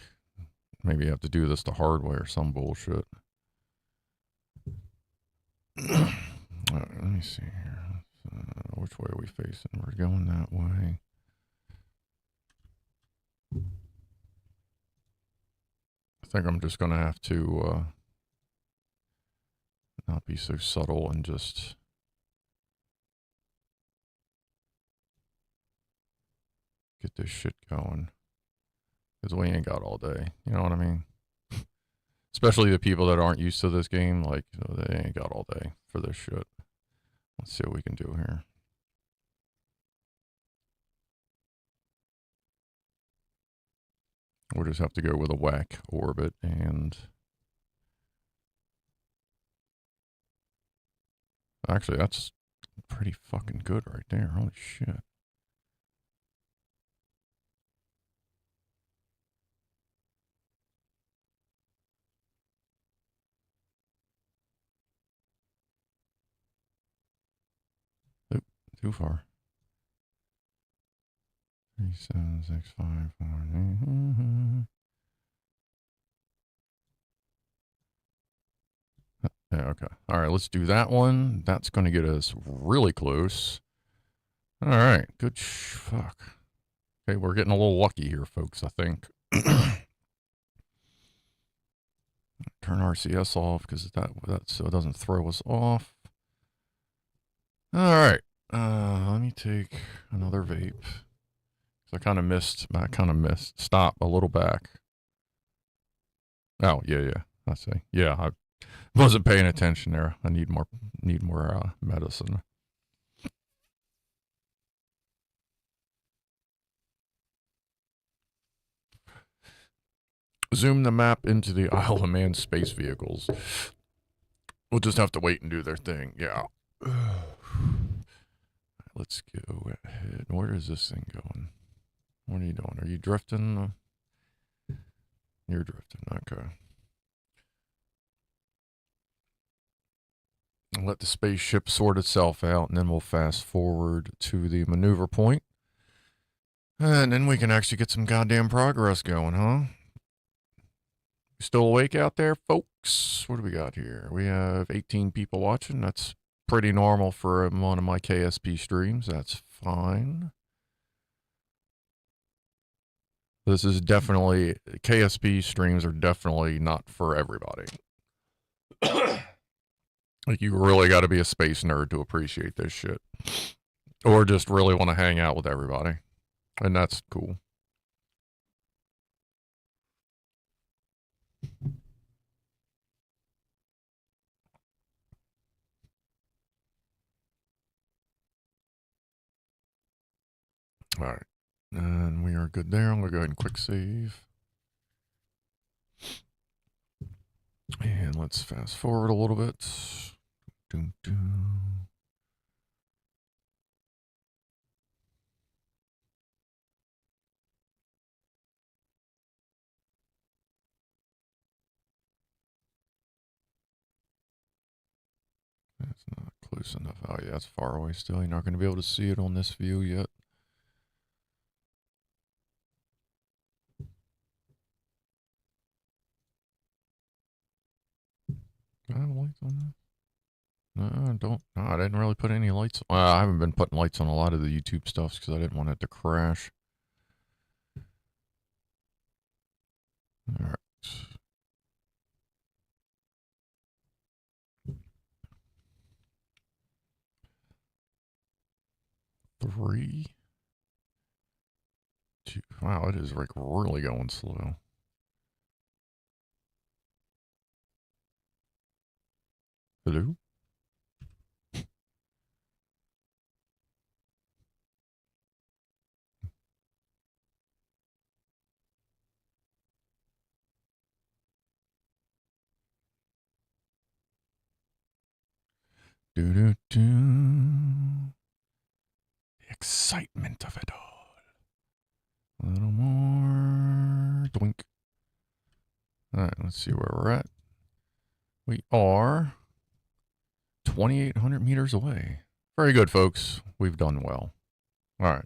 maybe you have to do this the hard way or some bullshit. All right, let me see here. Which way are we facing? We're going that way. I think I'm just going to have to not be so subtle and just get this shit going. Because we ain't got all day. You know what I mean? Especially the people that aren't used to this game. Like, they ain't got all day for this shit. Let's see what we can do here. We'll just have to go with a whack orbit and Actually, that's pretty fucking good right there. Holy shit. Oop, too far. 37654. Yeah, okay. All right, let's do that one. That's going to get us really close. All right, good fuck. Okay, we're getting a little lucky here, folks, I think. Turn RCS off because that so it doesn't throw us off. All right. Let me take another vape. I kind of missed. Stop a little back. Oh yeah. I see. Yeah, I wasn't paying attention there. I need more medicine. Zoom the map into the Isle of Man space vehicles. We'll just have to wait and do their thing. Yeah. Let's go ahead. Where is this thing going? What are you doing? Are you drifting? You're drifting. Okay. Let the spaceship sort itself out, and then we'll fast forward to the maneuver point. And then we can actually get some goddamn progress going, huh? You still awake out there, folks? What do we got here? We have 18 people watching. That's pretty normal for one of my KSP streams. That's fine. This is definitely, KSP streams are definitely not for everybody. Like, you really got to be a space nerd to appreciate this shit. Or just really want to hang out with everybody. And that's cool. All right. And we are good there. I'm going to go ahead and quick save. And let's fast forward a little bit. Doom, doom. That's not close enough. Oh, yeah, that's far away still. You're not going to be able to see it on this view yet. Do I have lights on that? No, I don't. No, I didn't really put any lights. I haven't been putting lights on a lot of the YouTube stuff because I didn't want it to crash. All right. 3, 2. Wow, it is like really going slow. Hello? Do do do. The excitement of it all. A little more. Doink. All right, let's see where we're at. We are 2,800 meters away. Very good, folks. We've done well. All right.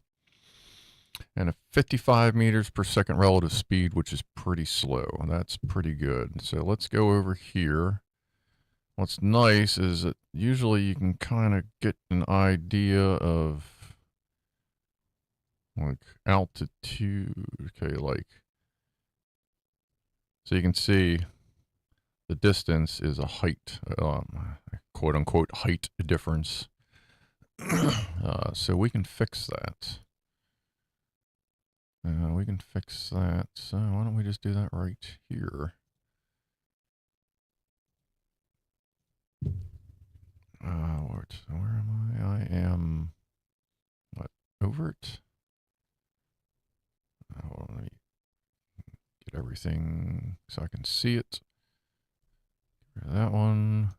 And a 55 meters per second relative speed, which is pretty slow. That's pretty good. So let's go over here. What's nice is that usually you can kind of get an idea of like altitude. Okay, like, so you can see the distance is a height, quote unquote height difference. So we can fix that. We can fix that. So why don't we just do that right here? Where am I? I am, what, over it? Let me get everything so I can see it. That one.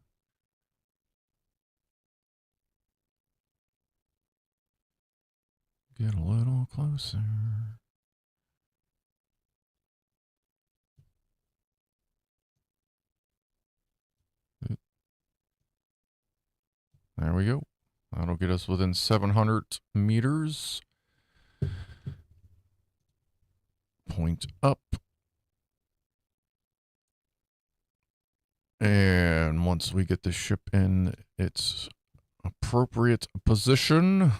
Get a little closer. There we go. That'll get us within 700 meters. Point up. And once we get the ship in its appropriate position,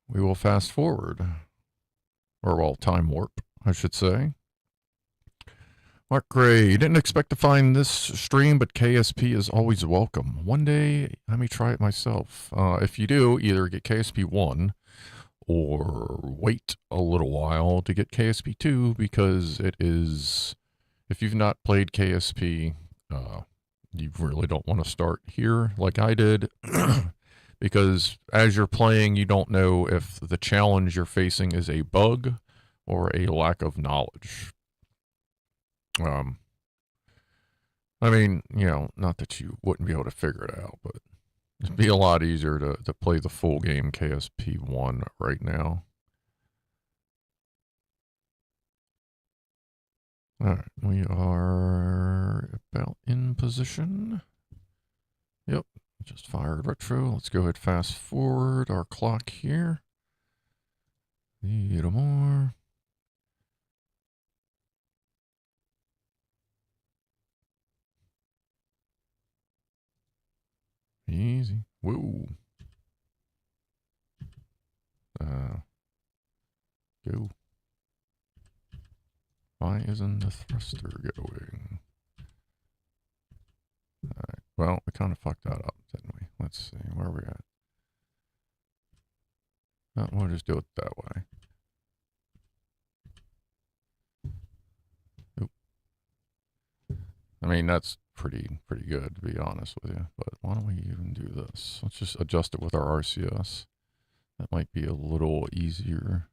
we will fast forward. Or, well, time warp, I should say. Mark Gray, didn't expect to find this stream, but KSP is always welcome. One day, I may try it myself. If you do, either get KSP1 or wait a little while to get KSP2, because it is, if you've not played KSP, you really don't want to start here like I did, because as you're playing, you don't know if the challenge you're facing is a bug or a lack of knowledge. I mean, you know, not that you wouldn't be able to figure it out, but it'd be a lot easier to play the full game KSP1 right now. Alright, we are about in position. Yep, just fired retro. Let's go ahead fast forward our clock here. A little more. Easy. Whoa. Go. Why isn't the thruster going? Alright, well, we kind of fucked that up, didn't we? Let's see, where are we at? Oh, we'll just do it that way. Oop. I mean, that's pretty good, to be honest with you. But why don't we even do this? Let's just adjust it with our RCS. That might be a little easier.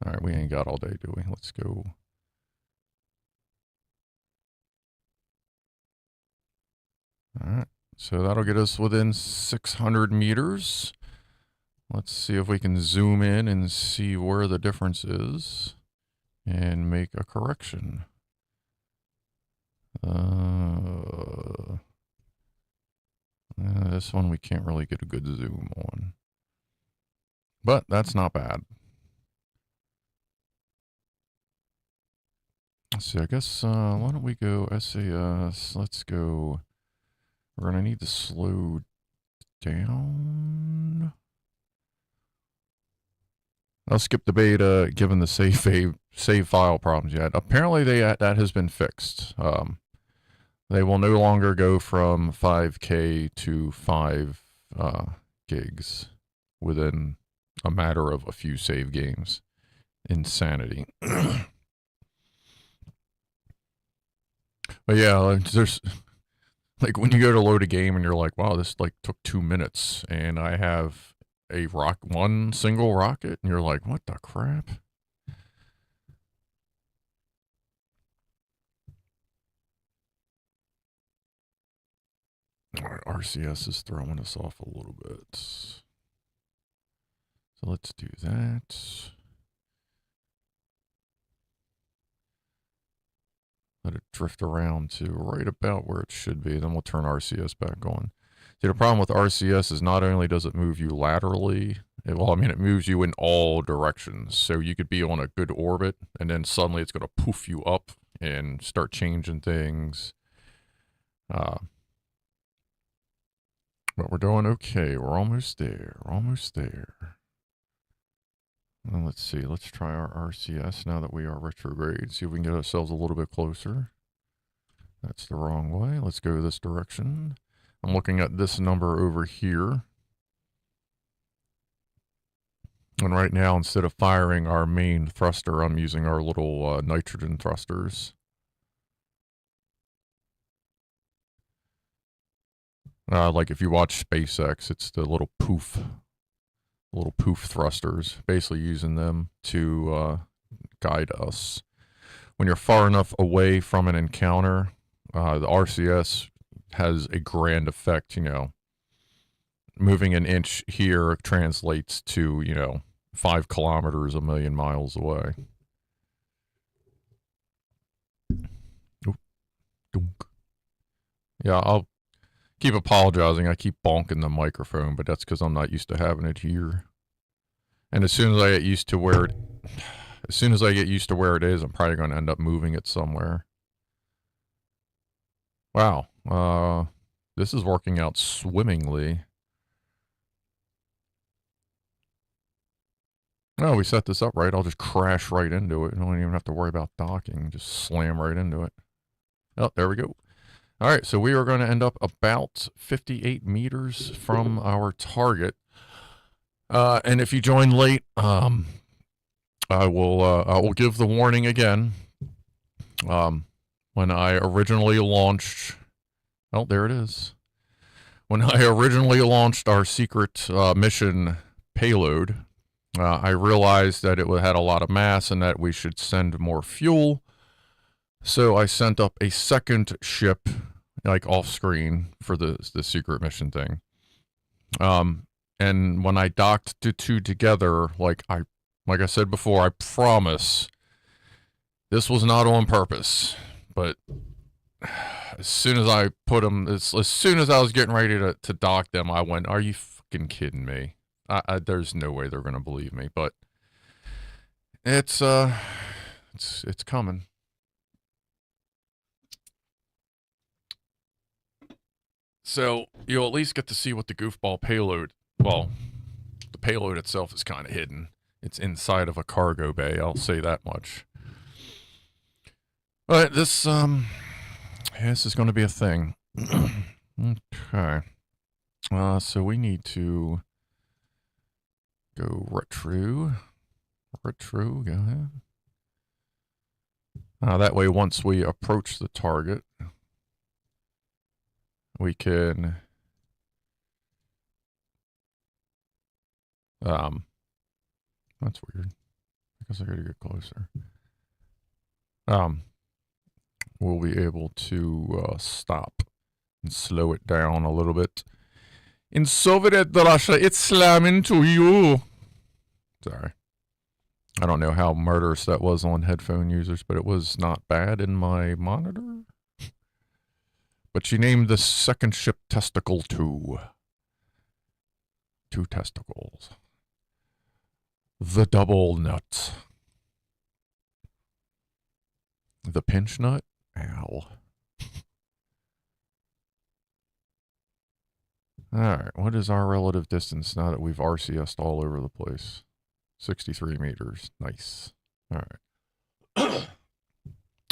Alright, we ain't got all day, do we? Let's go. Alright, so that'll get us within 600 meters. Let's see if we can zoom in and see where the difference is and make a correction. This one we can't really get a good zoom on. But that's not bad. Let's see, I guess, why don't we go SAS, let's go, we're gonna need to slow down. I'll skip the beta, given the save file problems yet. Apparently that has been fixed. They will no longer go from 5K to 5 gigs within a matter of a few save games. Insanity. But yeah, there's like when you go to load a game and you're like, wow, this like took 2 minutes and I have a one single rocket, and you're like, what the crap? All right, RCS is throwing us off a little bit. So let's do that. Let it drift around to right about where it should be. Then we'll turn RCS back on. See, the problem with RCS is not only does it move you laterally, it moves you in all directions. So you could be on a good orbit, and then suddenly it's going to poof you up and start changing things. But we're doing okay. We're almost there. We're almost there. Well, let's see. Let's try our RCS now that we are retrograde. See if we can get ourselves a little bit closer. That's the wrong way. Let's go this direction. I'm looking at this number over here. And right now, instead of firing our main thruster, I'm using our little nitrogen thrusters. Like if you watch SpaceX, it's the little poof thrusters, basically using them to guide us. When you're far enough away from an encounter, The RCS has a grand effect, you know. Moving an inch here translates to, you know, 5 kilometers a million miles away. Oop, dunk. Yeah, I'll keep apologizing. I keep bonking the microphone, but that's because I'm not used to having it here. And as soon as I get used to where it, is, I'm probably going to end up moving it somewhere. Wow. This is working out swimmingly. Oh, we set this up right. I'll just crash right into it. I don't even have to worry about docking. Just slam right into it. Oh, there we go. All right, so we are going to end up about 58 meters from our target. And if you join late, I will give the warning again. When I originally launched, oh, there it is. When I originally launched our secret mission payload, I realized that it had a lot of mass and that we should send more fuel. So I sent up a second ship, like off screen, for the secret mission thing. And when I docked the two together, like I said before, I promise this was not on purpose. But as soon as I put them, as soon as I was getting ready to dock them, I went, "Are you fucking kidding me?" There's no way they're gonna believe me, but it's coming. So you'll at least get to see what the goofball payload. Well, the payload itself is kind of hidden. It's inside of a cargo bay. I'll say that much. But this is going to be a thing. Okay. So we need to go retro. Go ahead. That way, once we approach the target, we can that's weird. I guess I gotta get closer. We'll be able to stop and slow it down a little bit. In Soviet Russia, it's slamming to you. Sorry. I don't know how murderous that was on headphone users, but it was not bad in my monitor. But she named the second ship Testicle 2. 2 testicles. The double nut. The pinch nut? Ow. Alright, what is our relative distance now that we've RCS'd all over the place? 63 meters. Nice. Alright.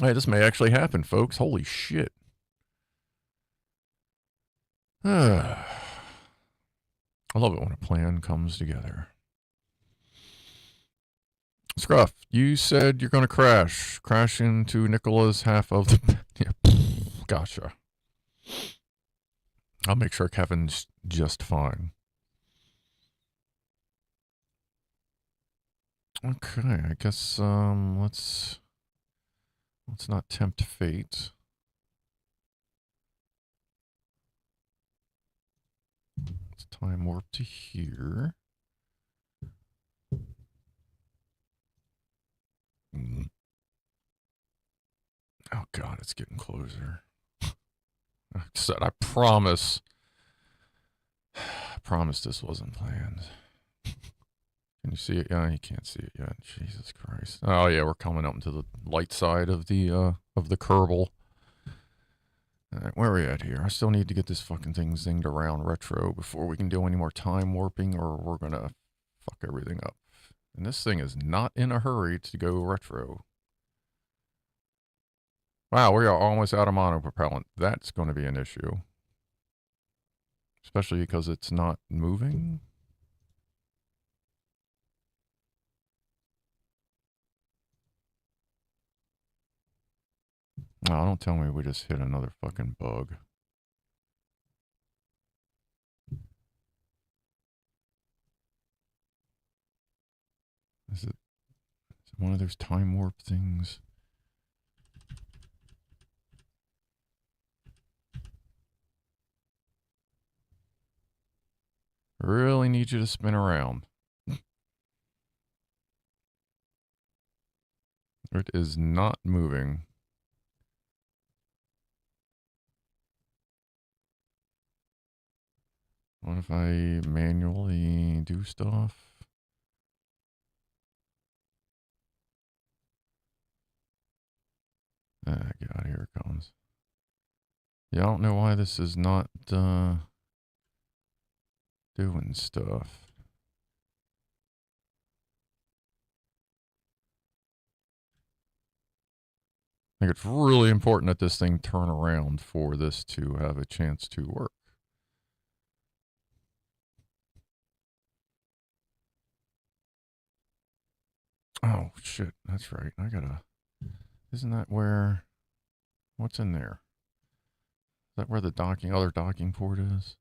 Hey, this may actually happen, folks. Holy shit. I love it when a plan comes together. Scruff, you said you're going to crash. Crash into Nicola's half of the... Yeah, gotcha. I'll make sure Kevin's just fine. Okay, I guess let's not tempt fate. Let's time warp to here. Oh god, it's getting closer. I said I promise. I promise this wasn't planned. Can you see it? Yeah, you can't see it yet. Jesus Christ. Oh yeah, we're coming up into the light side of the Kerbal. Alright, where are we at here? I still need to get this fucking thing zinged around retro before we can do any more time warping, or we're gonna fuck everything up. And this thing is not in a hurry to go retro. Wow, we are almost out of monopropellant. That's going to be an issue. Especially because it's not moving. Oh, don't tell me we just hit another fucking bug. Is it one of those time warp things? Really need you to spin around. It is not moving. What if I manually do stuff? Ah, God, here it comes. Yeah, I don't know why this is not doing stuff. I think it's really important that this thing turn around for this to have a chance to work. Oh, shit. That's right. I gotta... Isn't that where... What's in there? Is that where the other docking port is?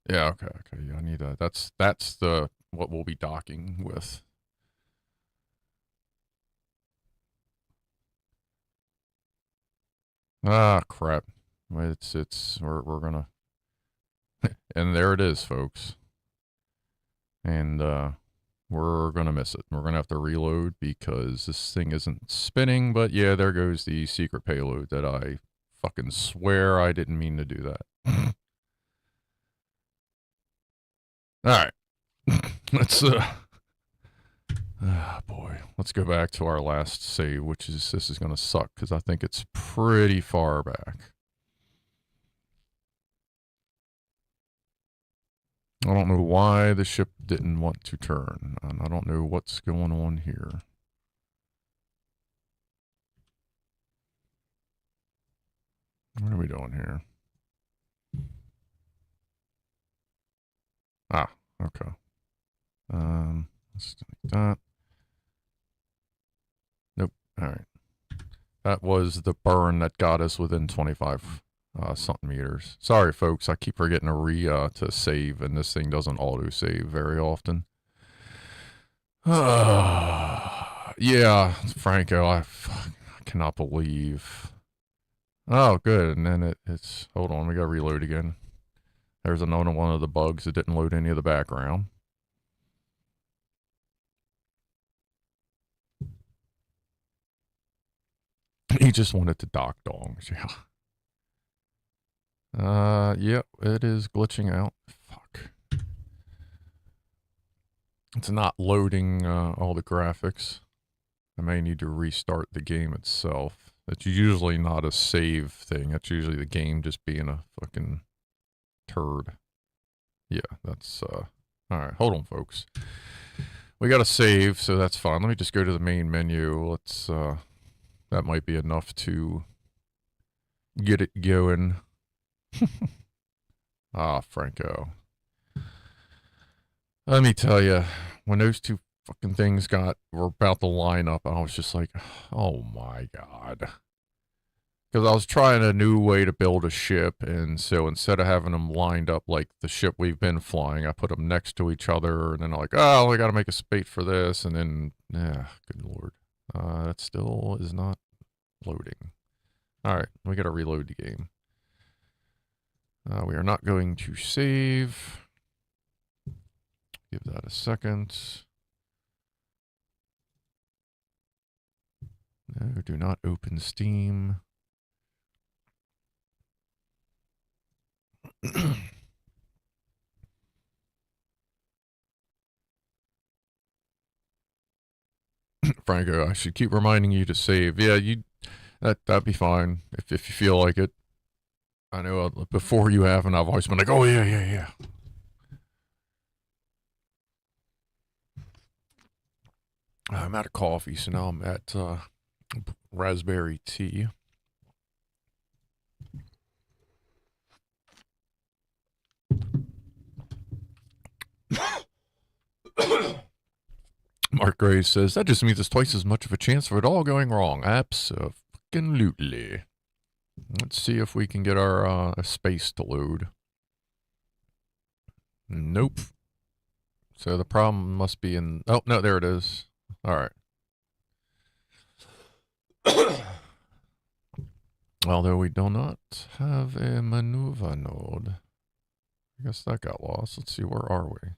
Yeah, okay. Yeah, I need that. That's the... what we'll be docking with. Ah, crap. We're gonna... and there it is, folks. And, we're gonna miss it. We're gonna have to reload because this thing isn't spinning, but yeah, there goes the secret payload that I fucking swear I didn't mean to do that. Alright. Let's, boy. Let's go back to our last save, which is, this is gonna suck, because I think it's pretty far back. I don't know why the ship didn't want to turn, and I don't know what's going on here. What are we doing here? Ah, okay. Let's do that. Nope. All right. That was the burn that got us within 25 something meters. Sorry, folks. I keep forgetting to save, and this thing doesn't auto save very often. Yeah, Franco. I cannot believe. Oh, good. And then it's... Hold on. We got to reload again. There's another one of the bugs that didn't load any of the background. He just wanted to dock dongs, yeah. Yep, it is glitching out. Fuck. It's not loading all the graphics. I may need to restart the game itself. It's usually not a save thing. That's usually the game just being a fucking turd. Yeah, that's, alright, hold on, folks. We got a save, so that's fine. Let me just go to the main menu. Let's, that might be enough to get it going. Ah, Franco. Let me tell you, when those two fucking things were about to line up, I was just like, oh my God. Because I was trying a new way to build a ship, and so instead of having them lined up like the ship we've been flying, I put them next to each other, and then I'm like, oh, we got to make a space for this, and then, yeah, good Lord. That still is not loading. Alright, we got to reload the game. We are not going to save. Give that a second. No, do not open Steam. Franco, I should keep reminding you to save. Yeah, that'd be fine if you feel like it. I know before you haven't, I've always been like, oh yeah. I'm out of coffee, so now I'm at raspberry tea. Mark Graves says, that just means it's twice as much of a chance of it all going wrong. Absolutely. Let's see if we can get our space to load. Nope. So the problem must be in... Oh, no, there it is. Alright. Although we do not have a maneuver node. I guess that got lost. Let's see, where are we?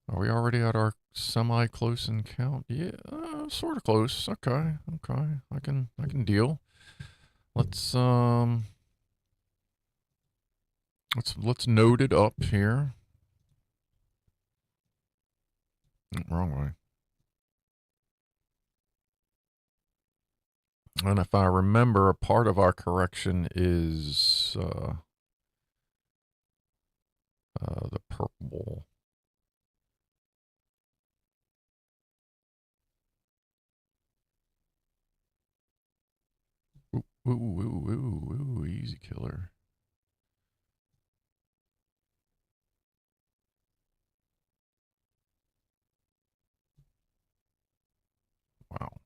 Are we already at our semi-close in count? Yeah, sort of close. Okay, okay. I can deal. Let's note it up here. Wrong way. And if I remember, a part of our correction is the purple. Ooh, easy killer. Wow.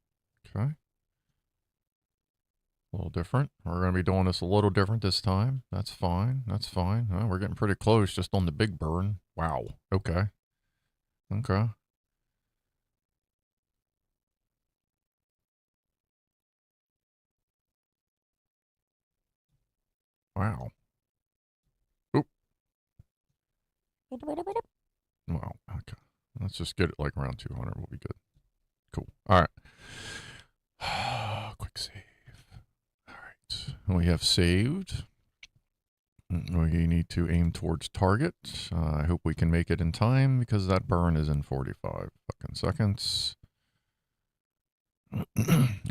Okay. A little different. We're going to be doing this a little different this time. That's fine. That's fine. We're getting pretty close just on the big burn. Wow. Okay. Okay. Wow. Oop. Wow. Okay. Let's just get it like around 200. We'll be good. Cool. All right. Quick save. All right. We have saved. We need to aim towards target. I hope we can make it in time because that burn is in 45 fucking seconds.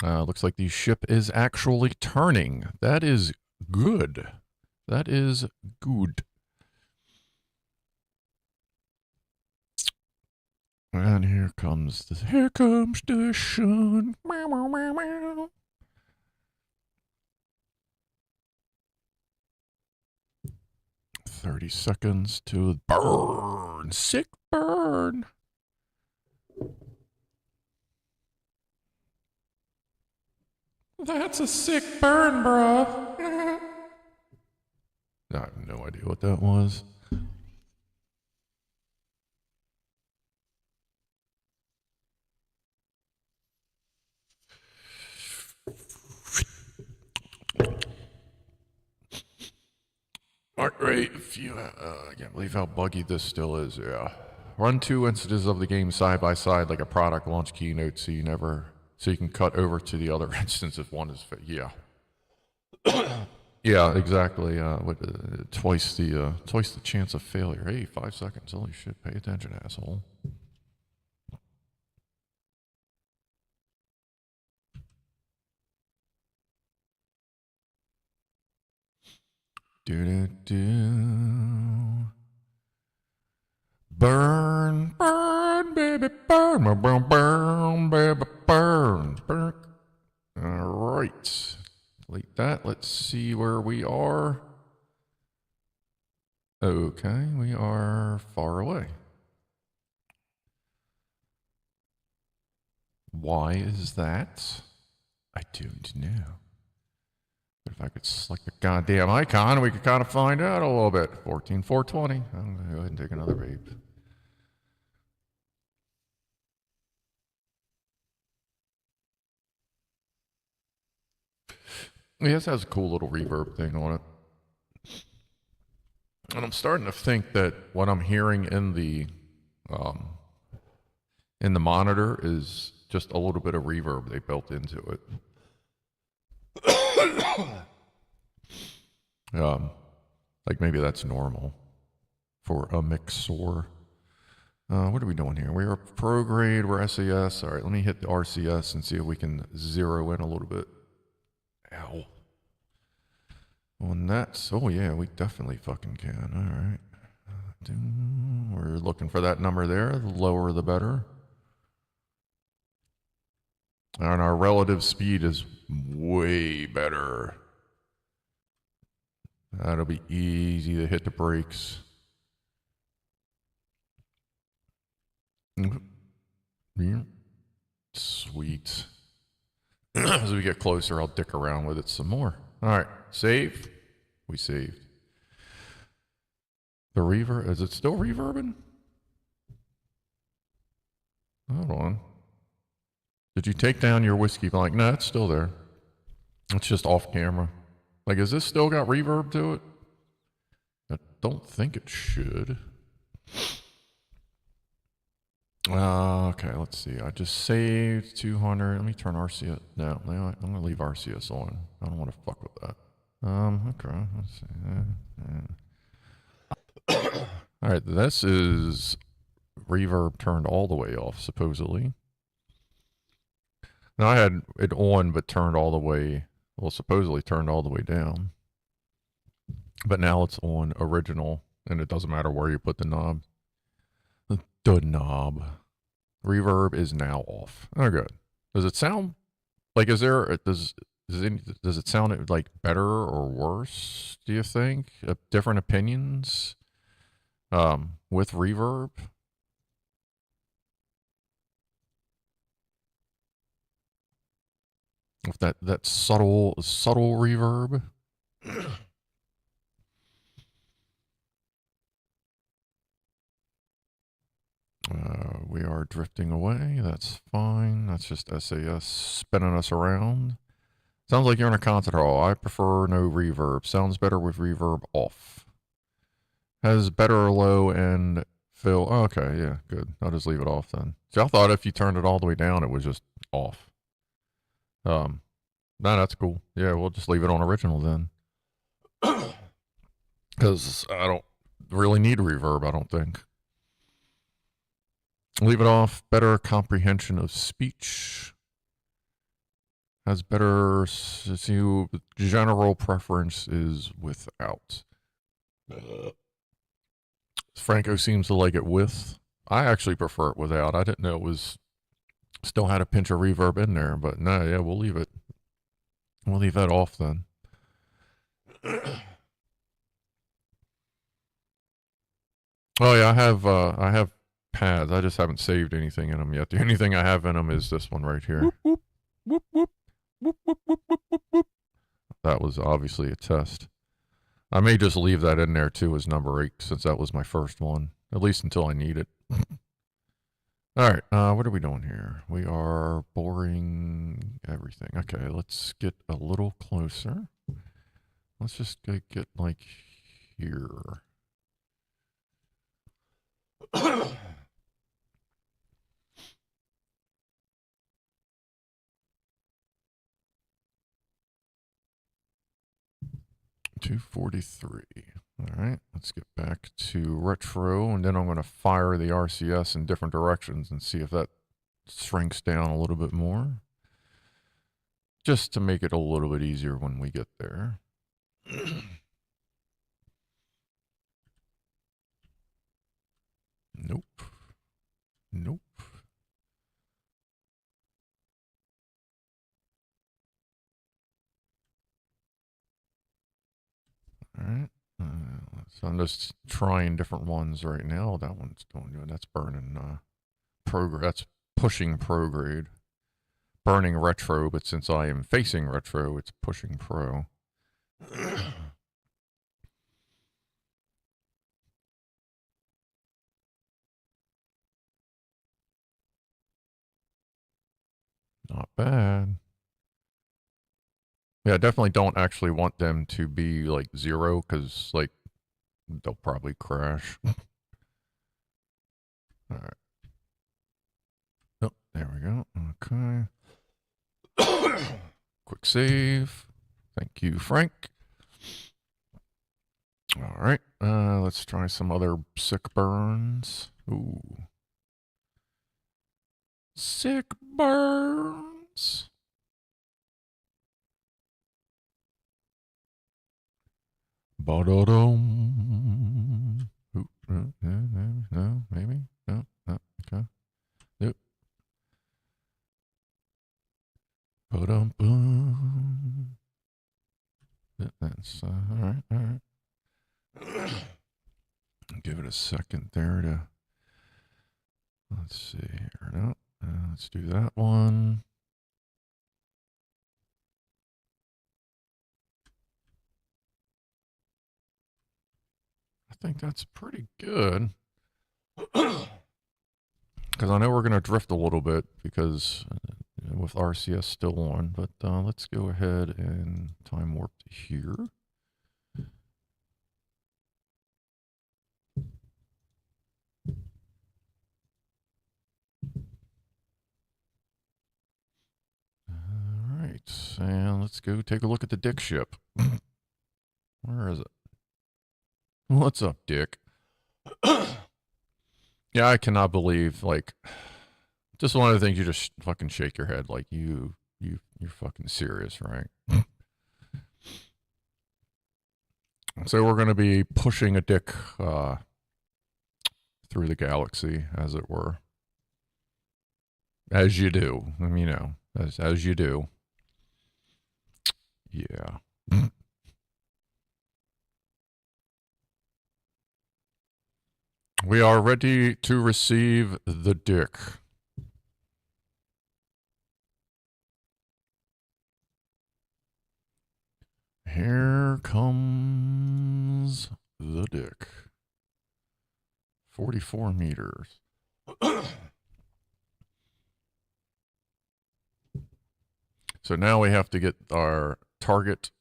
Looks like the ship is actually turning. That is good. That is good. And here comes the sun. Meow, meow, meow, meow. 30 seconds to burn. Sick burn. That's a sick burn, bro. I have no idea what that was. Alright, if you, I can't believe how buggy this still is, yeah. Run 2 instances of the game side by side like a product launch keynote so you can cut over to the other instance if one is, yeah. Yeah, exactly, twice the chance of failure. Hey, 5 seconds, holy shit, pay attention, asshole. Do-do-do. Burn, burn, baby, burn, burn, burn, baby, burn, burn. All right, delete that. Let's see where we are. Okay, we are far away. Why is that? I don't know. But if I could select the goddamn icon, we could kind of find out a little bit. 14420. I'm going to go ahead and take another vape. Yeah, this has a cool little reverb thing on it. And I'm starting to think that what I'm hearing in the monitor is just a little bit of reverb they built into it. Like maybe that's normal for a mixer. What are we doing here? We're pro grade, we're SAS. All right, let me hit the RCS and see if we can zero in a little bit. Ow. On that, oh yeah, we definitely fucking can. All right. We're looking for that number there. The lower the better. And our relative speed is way better. That'll be easy to hit the brakes. Sweet. As we get closer, I'll dick around with it some more. All right, save. We saved. The reverb, is it still reverbing? Hold on. Did you take down your whiskey blank? No, it's still there. It's just off camera. Like, has this still got reverb to it? don't think it should. Okay, let's see. I just saved 200. Let me turn RCS. No, I'm going to leave RCS on. I don't want to fuck with that. Okay, let's see. All right, this is reverb turned all the way off, supposedly. Now I had it on, but turned all the way, well, supposedly turned all the way down. But now it's on original, and it doesn't matter where you put the knob. The knob. Reverb is now off. Oh, good. Does it sound like, does it sound like better or worse, do you think? Different opinions with reverb? With that subtle reverb? We are drifting away. That's fine. That's just SAS spinning us around. Sounds like you're in a concert hall. I prefer no reverb. Sounds better with reverb off. Has better low end fill. Oh, okay, yeah, good. I'll just leave it off then. See, I thought if you turned it all the way down, it was just off. No, that's cool. Yeah, we'll just leave it on original then. Because I don't really need reverb, I don't think. Leave it off. Better comprehension of speech. Has better. General preference is without. Franco seems to like it with. I actually prefer it without. I didn't know it was. Still had a pinch of reverb in there, but no, yeah, we'll leave it. We'll leave that off then. Oh yeah, I have pads. I just haven't saved anything in them yet. The only thing I have in them is this one right here. Whoop, whoop, whoop, whoop, whoop, whoop, whoop, whoop, whoop. That was obviously a test. I may just leave that in there too as number 8 since that was my first one, at least until I need it. All right, what are we doing here? We are boring everything. Okay, let's get a little closer. Let's just get like here. 243. All right, let's get back to retro, and then I'm going to fire the RCS in different directions and see if that shrinks down a little bit more. Just to make it a little bit easier when we get there. Nope. Nope. All right. So I'm just trying different ones right now. That one's doing good. That's burning that's pushing prograde. Burning retro, but since I am facing retro, it's pushing pro. Not bad. Yeah, I definitely don't actually want them to be like 0 because like they'll probably crash. All right. Oh, there we go. Okay. Quick save. Thank you, Frank. All right. Let's try some other sick burns. Ooh. Sick burns. Ba-da-dum. No, maybe? No, okay. Nope. Ba-dum-bum. That's, all right. Give it a second there to, let's see here. No, let's do that one. I think that's pretty good. Because I know we're going to drift a little bit because with RCS still on, but let's go ahead and time warp to here. and let's go take a look at the Dick ship. Where is it? What's up, Dick? Yeah, I cannot believe, like, just one of the things you just fucking shake your head, like, you're fucking serious, right? So we're going to be pushing a Dick through the galaxy, as it were. As you do. I mean, you know, as you do. Yeah. We are ready to receive the Dick. Here comes the Dick. 44 meters. So now we have to get our target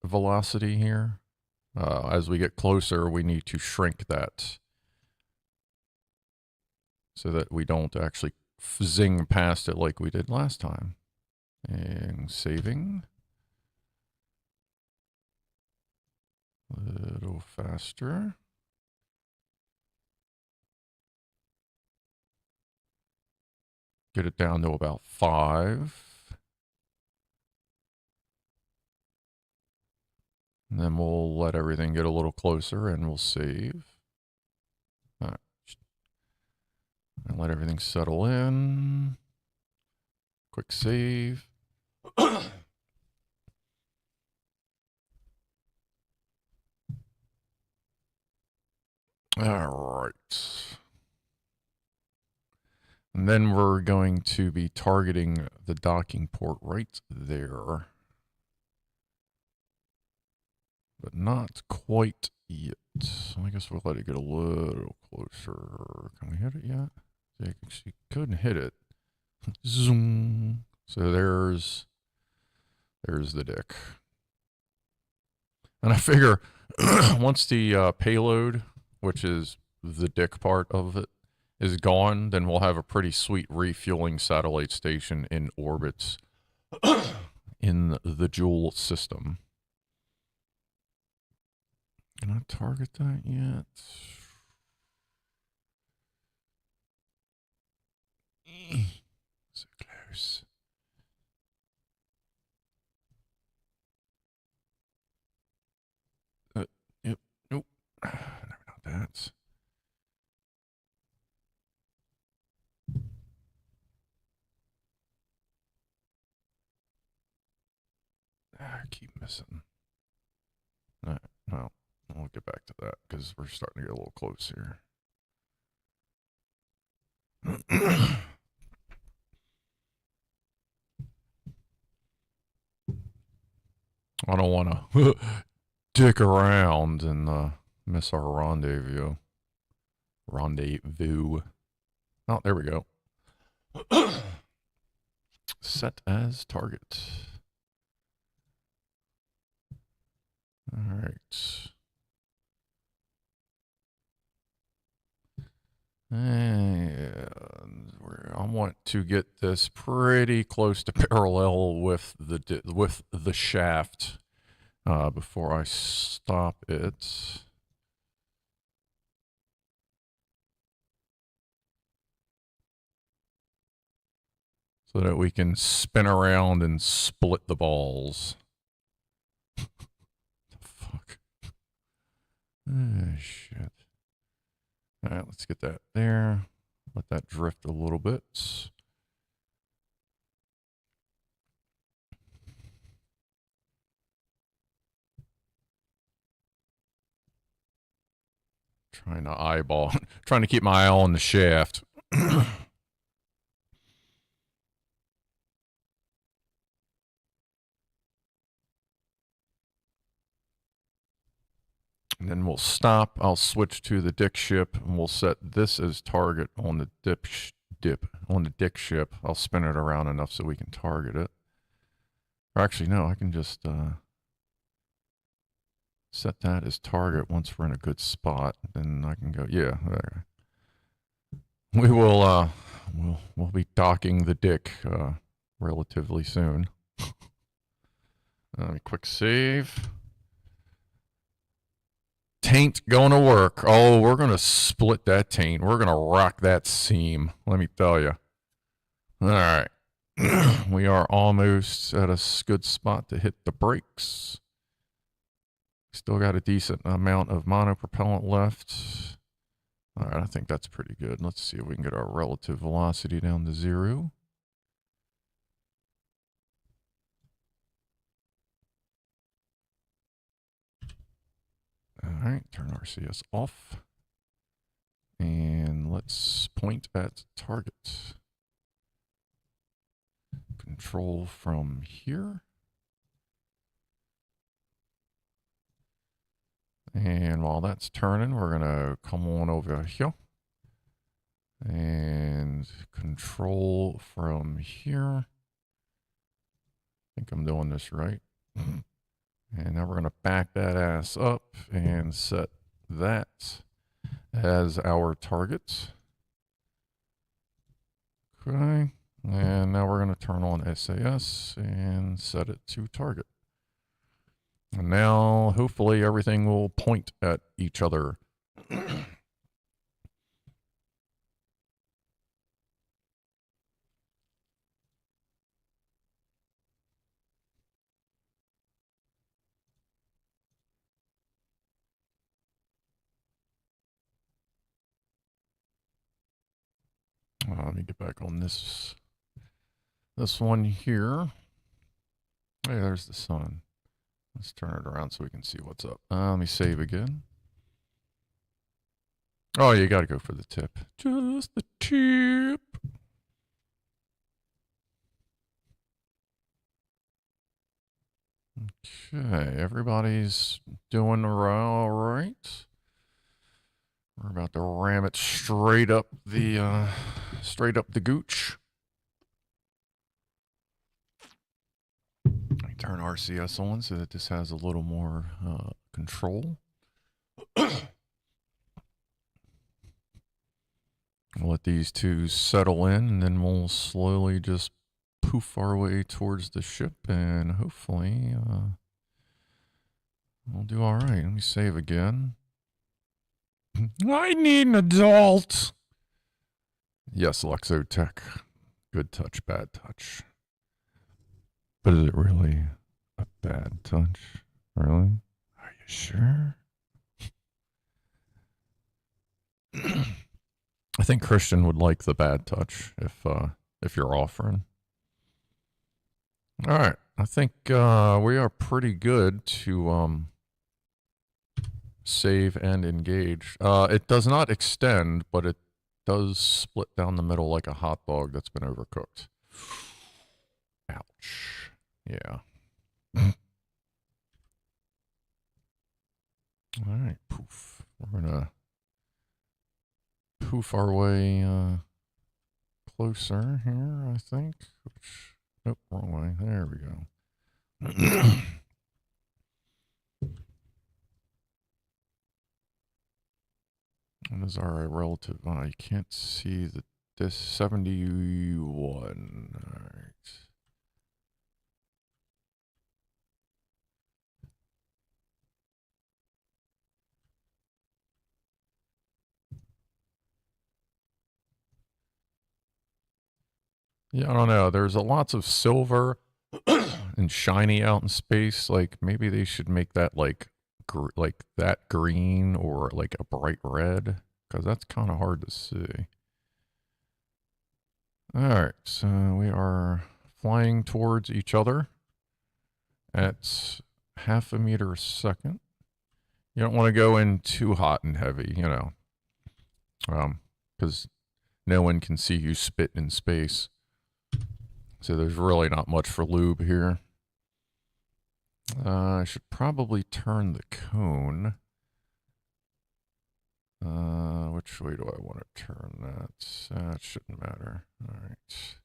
velocity here. As we get closer, we need to shrink that so that we don't actually zing past it like we did last time. And saving. A little faster. Get it down to about 5. And then we'll let everything get a little closer and we'll save. And let everything settle in. Quick save. All right. And then we're going to be targeting the docking port right there. But not quite yet. So I guess we'll let it get a little closer. Can we hit it yet? She couldn't hit it. Zoom. So there's the Dick. And I figure once the payload, which is the Dick part of it, is gone, then we'll have a pretty sweet refueling satellite station in orbit in the Jool system. Can I target that yet? So close. Yep. Nope. Never know that. I keep missing. No, no. We'll get back to that because we're starting to get a little close here. I don't want to dick around and miss our rendezvous. Rendezvous. Oh, there we go. Set as target. All right. And I want to get this pretty close to parallel with the shaft before I stop it. So that we can spin around and split the balls. The fuck? Oh, shit. All right, let's get that there. Let that drift a little bit. Trying to keep my eye on the shaft. And then we'll stop. I'll switch to the Dick ship, and we'll set this as target on the Dick ship. I'll spin it around enough so we can target it. Or actually, no, I can just set that as target once we're in a good spot. Then I can go, yeah, there. We will we'll be docking the Dick relatively soon. Let me quick save. Taint going to work. Oh, we're going to split that taint. We're going to rock that seam. Let me tell you. All right. We are almost at a good spot to hit the brakes. Still got a decent amount of monopropellant left. All right, I think that's pretty good. Let's see if we can get our relative velocity down to 0. All right, turn RCS off. And let's point at target. Control from here. And while that's turning, we're going to come on over here. And control from here. I think I'm doing this right. And now we're going to back that ass up and set that as our target. Okay. And now we're going to turn on SAS and set it to target. And now hopefully everything will point at each other. Let me get back on this one here. Hey, there's the sun. Let's turn it around so we can see what's up. Let me save again. Oh, you got to go for the tip. Just the tip. Okay, everybody's doing all right. We're about to ram it straight up the gooch. Turn RCS on so that this has a little more control. We'll let these two settle in, and then we'll slowly just poof our way towards the ship, and hopefully we'll do all right. Let me save again. I need an adult. Yes, Luxotech. Good touch, bad touch. But is it really a bad touch? Really? Are you sure? I think Christian would like the bad touch if you're offering. All right, I think we are pretty good to save and engage. It does not extend, but it does split down the middle like a hot dog that's been overcooked. Ouch. Yeah. All right, poof. We're gonna poof our way closer here, I think. Which, nope, wrong way. There we go. What is our relative? Oh, you can't see this 71. All right. Yeah, I don't know. There's lots of silver and shiny out in space. Like maybe they should make that like that green or like a bright red, because that's kind of hard to see. All right, so we are flying towards each other at 0.5 meters a second. You don't want to go in too hot and heavy, you know, because no one can see you spit in space. So there's really not much for lube here. I should probably turn the cone. Which way do I want to turn that? That shouldn't matter. All right.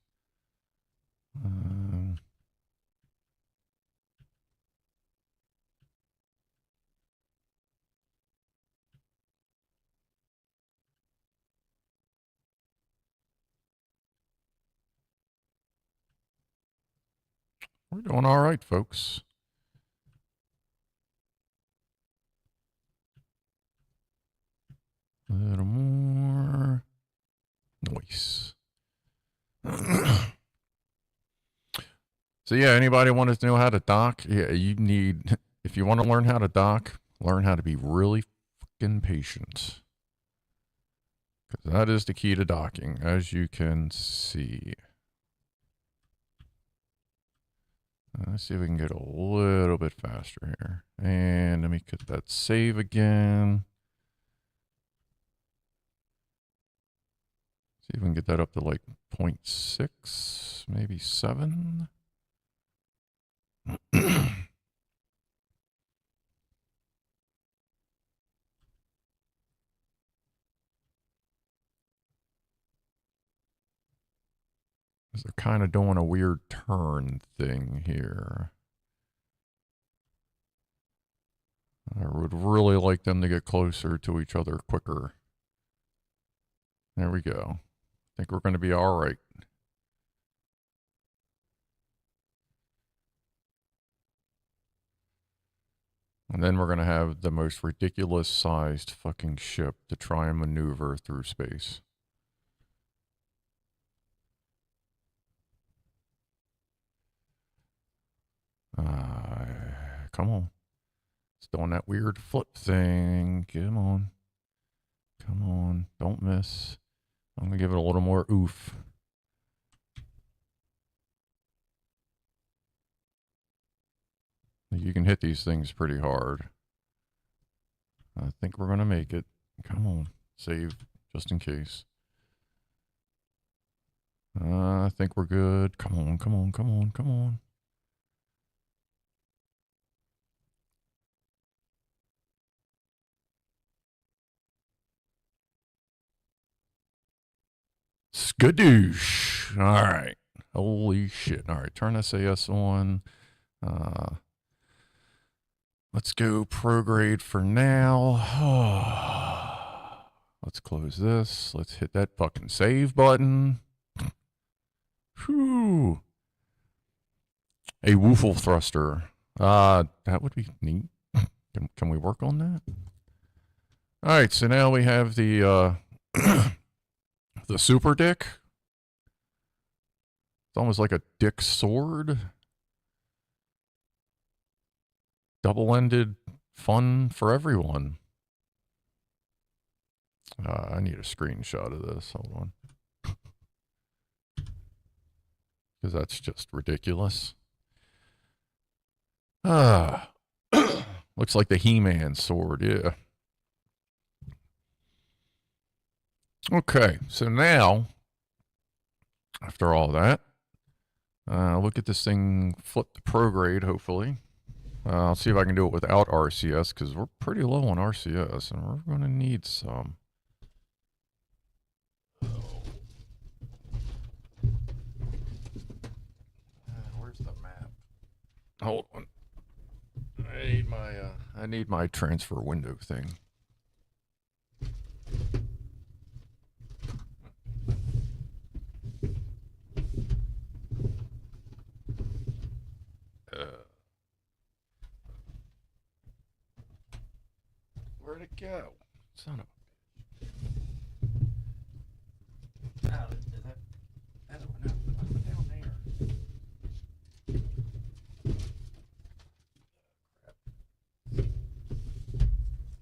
We're doing all right, folks. A little more. Nice. So yeah, anybody want to know how to dock? Yeah, you need, if you want to learn how to dock, learn how to be really fucking patient. Because that is the key to docking, as you can see. Let's see if we can get a little bit faster here. And let me get that save again. See if we can get that up to like 0.6, maybe 7. They're kind of doing a weird turn thing here. I would really like them to get closer to each other quicker. There we go. I think we're going to be all right. And then we're going to have the most ridiculous sized fucking ship to try and maneuver through space. Come on. It's doing that weird flip thing. Come on. Come on. Don't miss. I'm going to give it a little more oof. You can hit these things pretty hard. I think we're going to make it. Come on. Save just in case. I think we're good. Come on, come on, come on, come on. Skadoosh. All right. Holy shit. All right. Turn SAS on. Let's go prograde for now. Let's close this. Let's hit that fucking save button. Whew. A woofle thruster. That would be neat. Can we work on that? All right. So now we have the the super dick. It's almost like a dick sword. Double-ended fun for everyone. I need a screenshot of this. Hold on. Because that's just ridiculous. Looks like the He-Man sword, yeah. Okay, so now, after all that, look at this thing flip the prograde, hopefully. I'll see if I can do it without RCS, because we're pretty low on RCS, and we're going to need some. Where's the map? Hold on. I need my transfer window thing. Where'd it go? Son of a bitch. That one down there.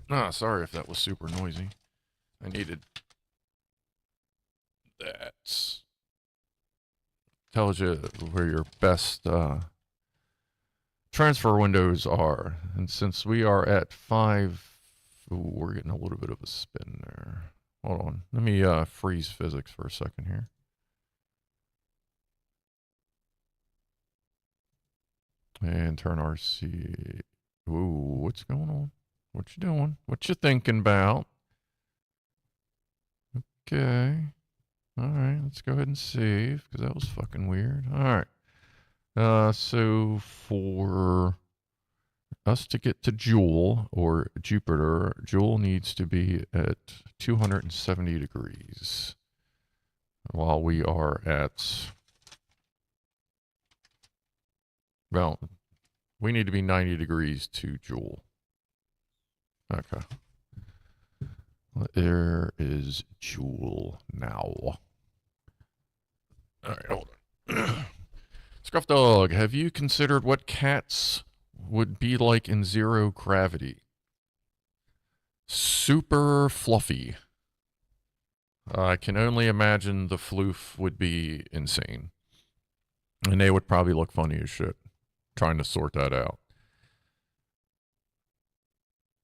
Ah, sorry if that was super noisy. I needed that. Tells you where your best transfer windows are. And since we are at 5, ooh, we're getting a little bit of a spin there. Hold on. Let me freeze physics for a second here. And turn RC. Ooh, what's going on? What you doing? What you thinking about? Okay. All right, let's go ahead and save, because that was fucking weird. All right. So for us to get to Jool, or Jupiter, Jool needs to be at 270 degrees. While we are at... Well, we need to be 90 degrees to Jool. Okay. There is Jool now. Alright, hold on. Scruff Dog, have you considered what cats would be like in zero gravity? Super fluffy. I can only imagine the floof would be insane. And they would probably look funny as shit. Trying to sort that out.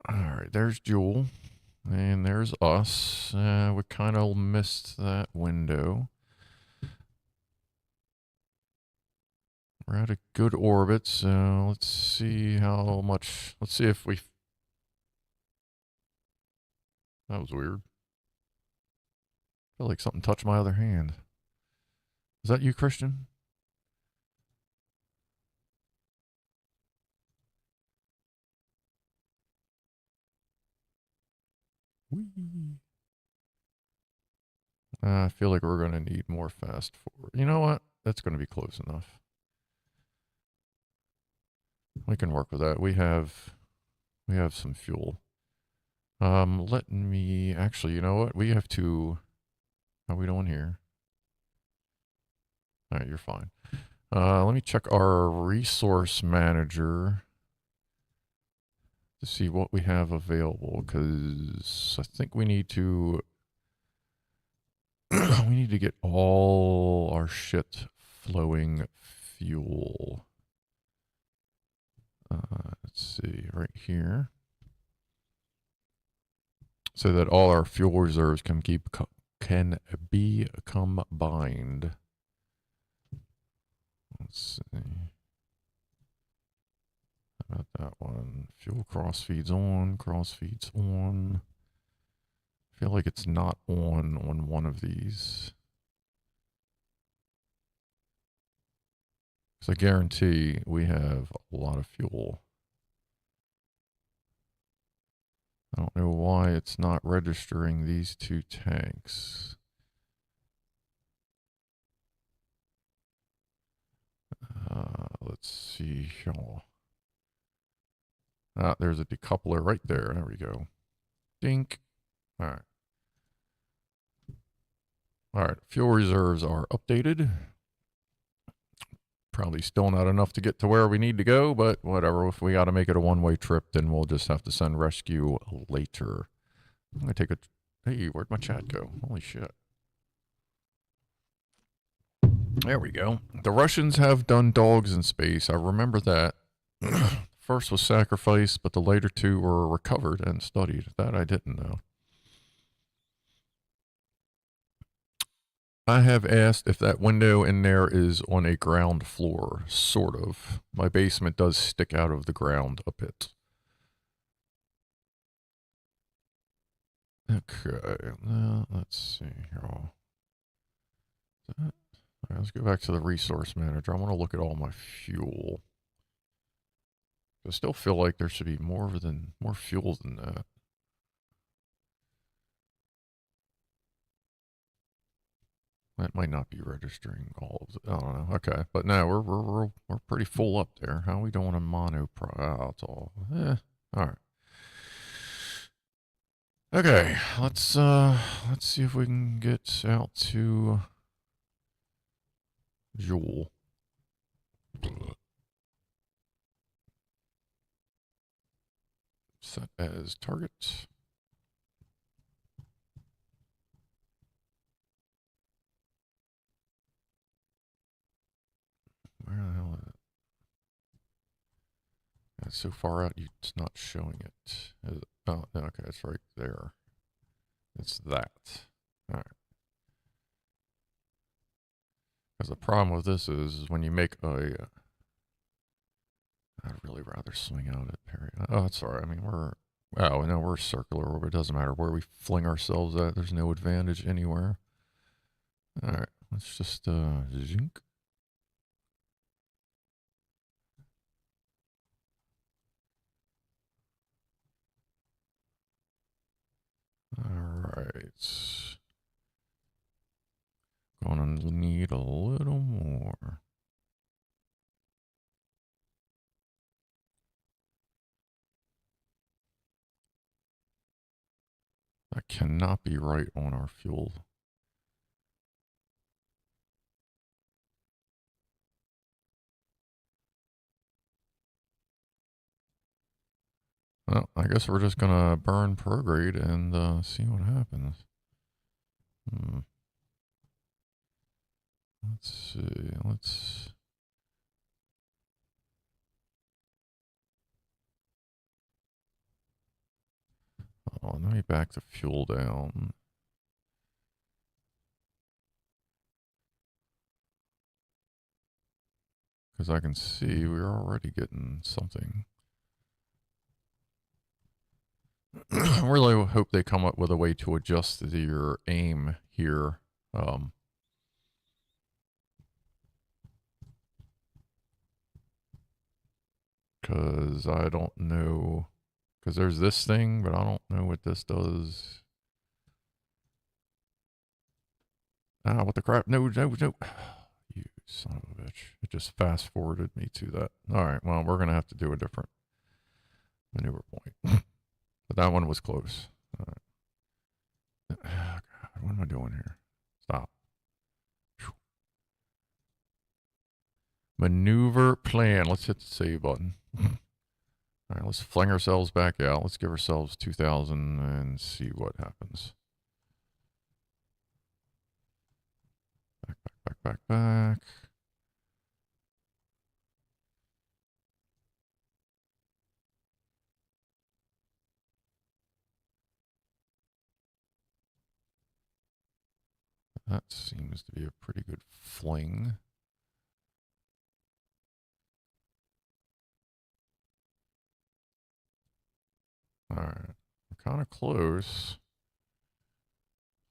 Alright, there's Jool. And there's us. We kind of missed that window. We're at a good orbit, so let's see how much... Let's see if we... That was weird. I feel like something touched my other hand. Is that you, Christian? Whee. I feel like we're going to need more fast forward. You know what? That's going to be close enough. We can work with that. We have some fuel. Let me... Actually, you know what? We have to... How are we doing here? Alright, you're fine. Let me check our resource manager to see what we have available, because I think we need to... we need to get all our shit flowing fuel. Let's see, right here. So that all our fuel reserves can be combined. Let's see. How about that one? Fuel cross feeds on, cross feeds on. I feel like it's not on one of these. So I guarantee we have a lot of fuel. I don't know why it's not registering these two tanks. Let's see here. Ah, there's a decoupler right there. There we go. Dink. All right. All right. Fuel reserves are updated. Probably still not enough to get to where we need to go, but whatever. If we got to make it a one-way trip, then we'll just have to send rescue later. I'm going to take a... Hey, where'd my chat go? Holy shit. There we go. The Russians have done dogs in space. I remember that. First was sacrificed, but the later two were recovered and studied. That I didn't know. I have asked if that window in there is on a ground floor. Sort of. My basement does stick out of the ground a bit. Okay. Now, let's see here. All right, let's go back to the resource manager. I want to look at all my fuel. I still feel like there should be more fuel than that. That might not be registering all of it. I don't know. Okay, but no, we're pretty full up there. How are we doing on mono it's all? All right. Okay, let's see if we can get out to Jool. Set as target. Where the hell is it? It's so far out, it's not showing it. Oh, no, okay, it's right there. It's that. All right. Because the problem with this is when you make a... I'd really rather swing out at Perry. Oh, it's alright. I mean, we're circular orbit. It doesn't matter where we fling ourselves at. There's no advantage anywhere. Alright, let's just, zink. Alright. Gonna need a little more. That cannot be right on our fuel. Well, I guess we're just gonna burn prograde and see what happens. Let's see. Oh, let me back the fuel down. Because I can see we're already getting something. I really hope they come up with a way to adjust your aim here. Because I don't know. Because there's this thing, but I don't know what this does. Ah, what the crap? No. You son of a bitch. It just fast forwarded me to that. All right, well, we're going to have to do a different maneuver point. But that one was close. All right. Oh, God, what am I doing here? Stop. Whew. Maneuver plan. Let's hit the save button. All right, let's fling ourselves back out. Let's give ourselves 2,000 and see what happens. Back. That seems to be a pretty good fling. Alright, we're kind of close.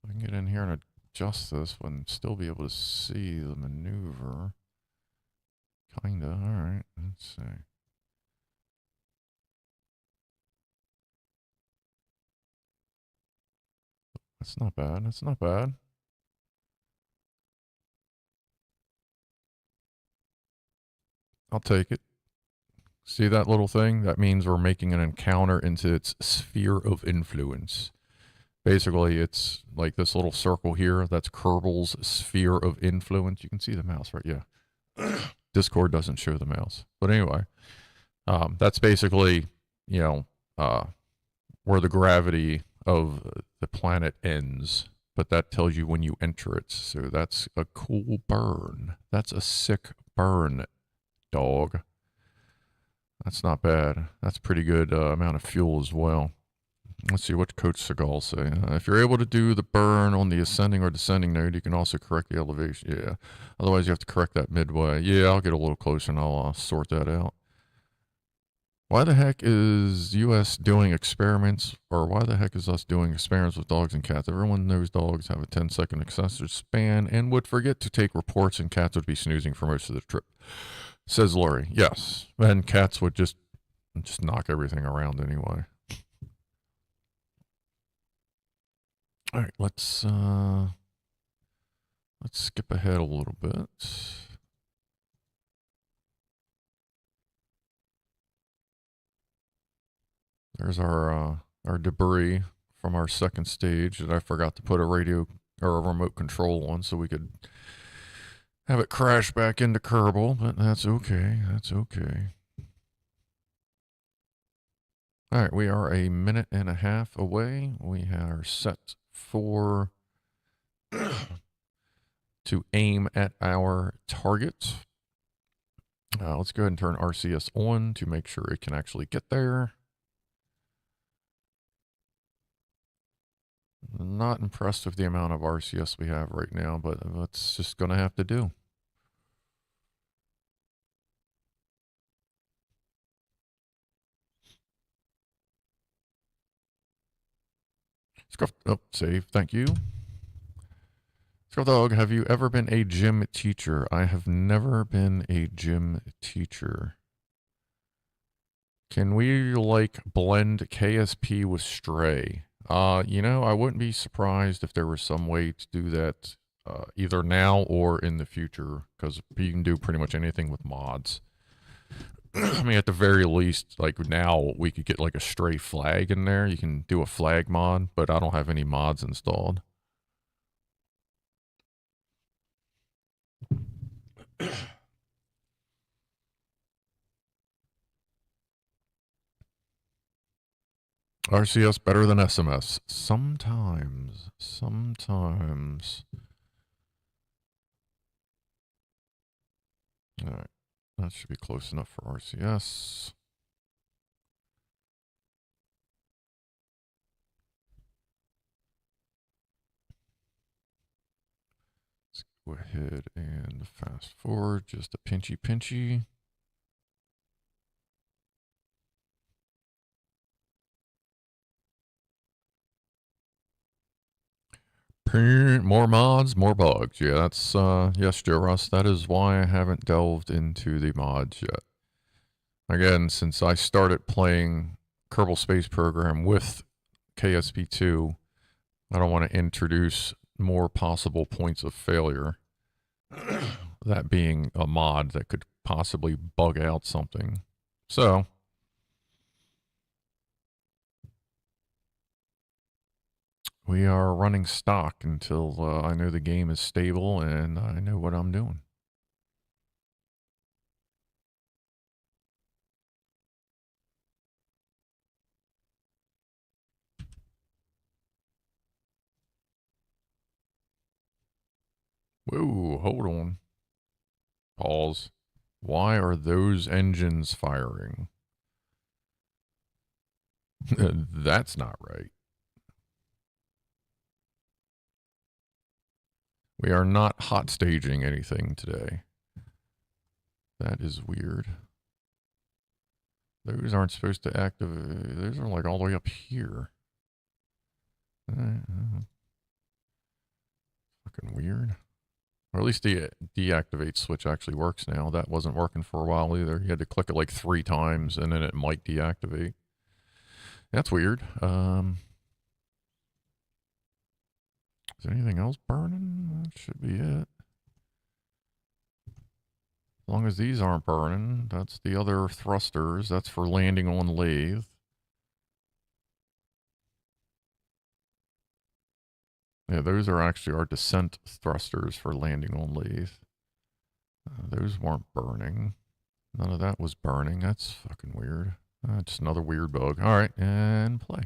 I can get in here and adjust this and still be able to see the maneuver. Kinda, alright, let's see. That's not bad. I'll take it. See that little thing? That means we're making an encounter into its sphere of influence. Basically, it's like this little circle here. That's Kerbal's sphere of influence. You can see the mouse, right? Yeah. Discord doesn't show the mouse. But anyway, that's basically, where the gravity of the planet ends. But that tells you when you enter it. So that's a cool burn. That's a sick burn, dog. That's not bad. That's pretty good amount of fuel as well. Let's see what Coach Seagal say. If you're able to do the burn on the ascending or descending node, you can also correct the elevation. Yeah. Otherwise, you have to correct that midway. Yeah, I'll get a little closer and I'll sort that out. Why the heck is US doing experiments, or why the heck is us doing experiments with dogs and cats? Everyone knows dogs have a 10-second attention span and would forget to take reports, and cats would be snoozing for most of the trip. Says Lori. Yes. And cats would just knock everything around anyway. All right, let's skip ahead a little bit. There's our debris from our second stage that I forgot to put a radio or a remote control on so we could have it crash back into Kerbal, but that's okay. That's okay. All right, we are a minute and a half away. We are set for to aim at our target. Let's go ahead and turn RCS on to make sure it can actually get there. Not impressed with the amount of RCS we have right now, but that's just going to have to do. Scruff, oh, save, thank you. Scruff Dog, have you ever been a gym teacher? I have never been a gym teacher. Can we, like, blend KSP with Stray? I wouldn't be surprised if there was some way to do that either now or in the future, because you can do pretty much anything with mods. I mean, at the very least, like now we could get like a stray flag in there. You can do a flag mod, but I don't have any mods installed. RCS better than SMS. Sometimes. Sometimes. All right. That should be close enough for RCS. Let's go ahead and fast forward just a pinchy. More mods, more bugs. Yeah, that's, yes, Joe Russ, that is why I haven't delved into the mods yet. Again, since I started playing Kerbal Space Program with KSP2, I don't want to introduce more possible points of failure. That being a mod that could possibly bug out something. So, we are running stock until I know the game is stable and I know what I'm doing. Whoa, hold on. Pause. Why are those engines firing? That's not right. We are not hot staging anything today. That is weird. Those aren't supposed to activate. Those are like all the way up here. Fucking weird. Or at least the deactivate switch actually works now. That wasn't working for a while either. You had to click it like 3 times and then it might deactivate. That's weird. Is there anything else burning? That should be it. As long as these aren't burning, that's the other thrusters. That's for landing on lathe. Yeah, those are actually our descent thrusters for landing on lathe. Those weren't burning. None of that was burning. That's fucking weird. Just another weird bug. All right, and play.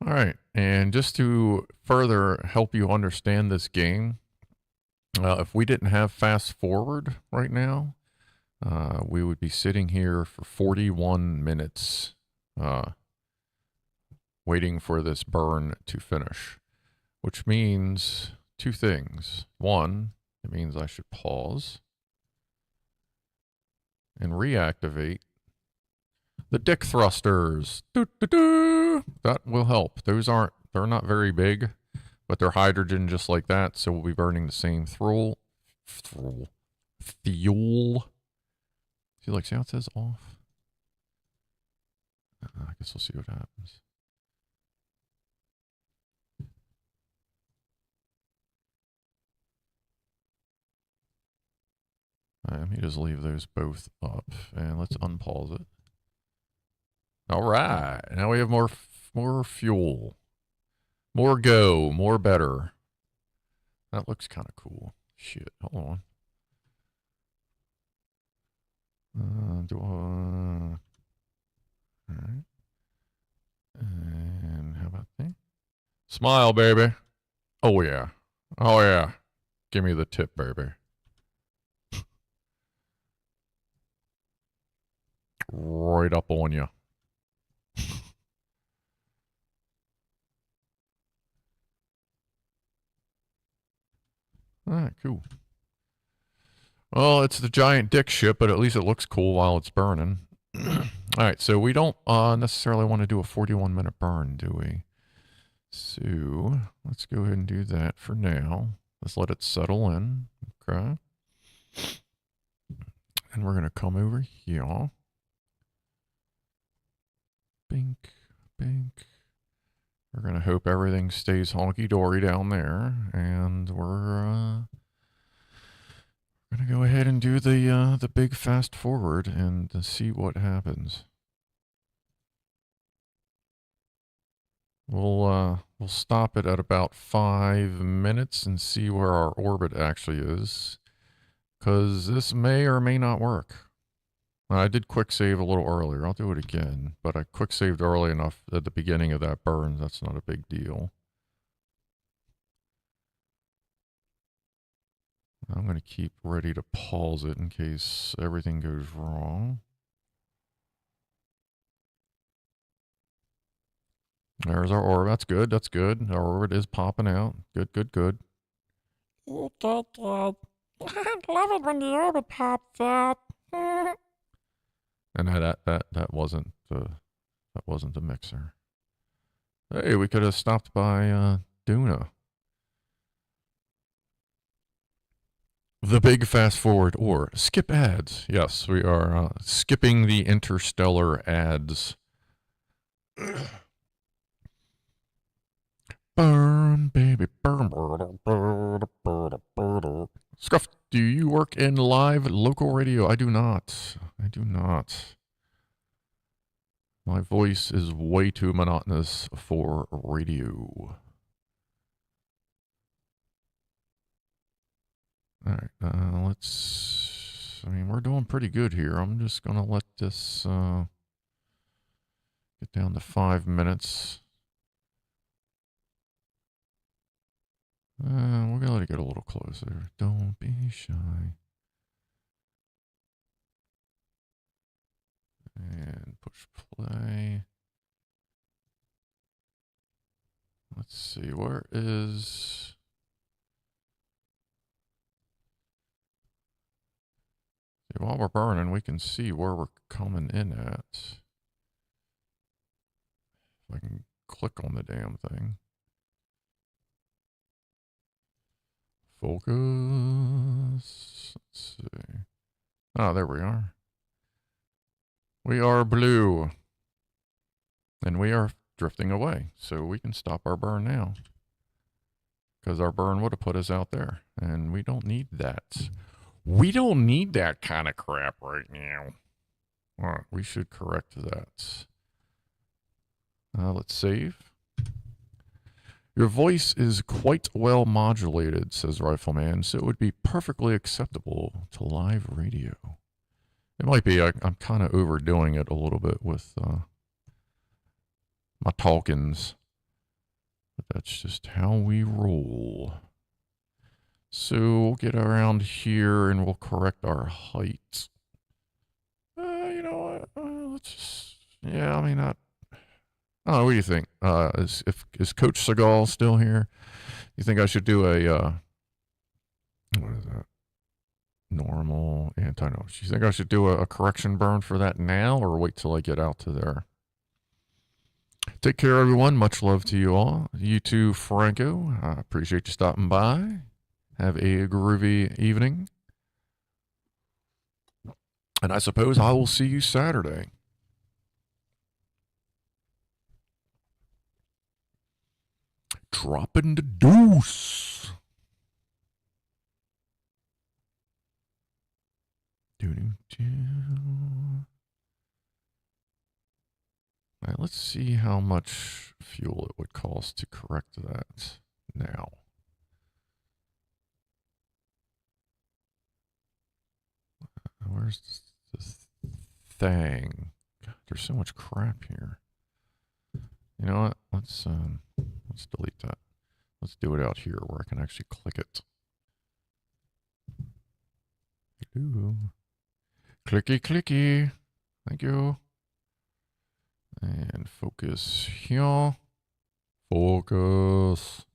All right, and just to further help you understand this game, if we didn't have fast forward right now, we would be sitting here for 41 minutes waiting for this burn to finish, which means 2 things. One, it means I should pause and reactivate the dick thrusters. That will help. They're not very big, but they're hydrogen just like that, so we'll be burning the same fuel. See, like, see how it says off? I guess we'll see what happens. Let me just leave those both up, and let's unpause it. All right, now we have more fuel, more go, more better. That looks kind of cool. Shit, hold on. All right. And how about that? Smile, baby. Oh yeah. Oh yeah. Give me the tip, baby. Right up on you. All right, cool. Well, it's the giant dick ship, but at least it looks cool while it's burning. All right, so we don't necessarily want to do a 41-minute burn, do we? So let's go ahead and do that for now. Let's let it settle in. Okay. And we're going to come over here. Bink, bink. We're going to hope everything stays honky-dory down there, and we're going to go ahead and do the big fast forward and see what happens. We'll stop it at about 5 minutes and see where our orbit actually is, because this may or may not work. I did quick save a little earlier. I'll do it again, but I quick saved early enough at the beginning of that burn. That's not a big deal. I'm going to keep ready to pause it in case everything goes wrong. There's our orbit. That's good. That's good. Our orbit is popping out. Good, good, good. Good, good. Love it when the orbit pops out. And that wasn't the mixer. Hey, we could have stopped by Duna. The big fast forward or skip ads. Yes, we are skipping the interstellar ads. Burn, baby, burn. Scruff, do you work in live local radio? I do not. I do not. My voice is way too monotonous for radio. All right, let's. I mean, we're doing pretty good here. I'm just gonna let this get down to 5 minutes. We're gonna let it get a little closer. Don't be shy. And push play. Let's see, where is... See, while we're burning, we can see where we're coming in at. If I can click on the damn thing. Focus. Let's see. Oh, there we are. We are blue. And we are drifting away. So we can stop our burn now. Because our burn would have put us out there. And we don't need that. We don't need that kind of crap right now. All right, we should correct that. Let's save. Your voice is quite well modulated, says Rifleman, so it would be perfectly acceptable to live radio. It might be. I'm kind of overdoing it a little bit with my talkings. But that's just how we roll. So we'll get around here and we'll correct our height. You know what? Let's just... Yeah, I mean, not... Oh, what do you think? Is Coach Seagal still here? You think I should do a what is that? Normal anti-nose. You think I should do a correction burn for that now, or wait till I get out to there? Take care, everyone. Much love to you all. You too, Franco. I appreciate you stopping by. Have a groovy evening. And I suppose I will see you Saturday. Dropping the deuce. All right, let's see how much fuel it would cost to correct that now. Where's this thing? God, there's so much crap here. You know what? Let's delete that. Let's do it out here where I can actually click it. Hello. Clicky, clicky. Thank you. And focus here. Focus.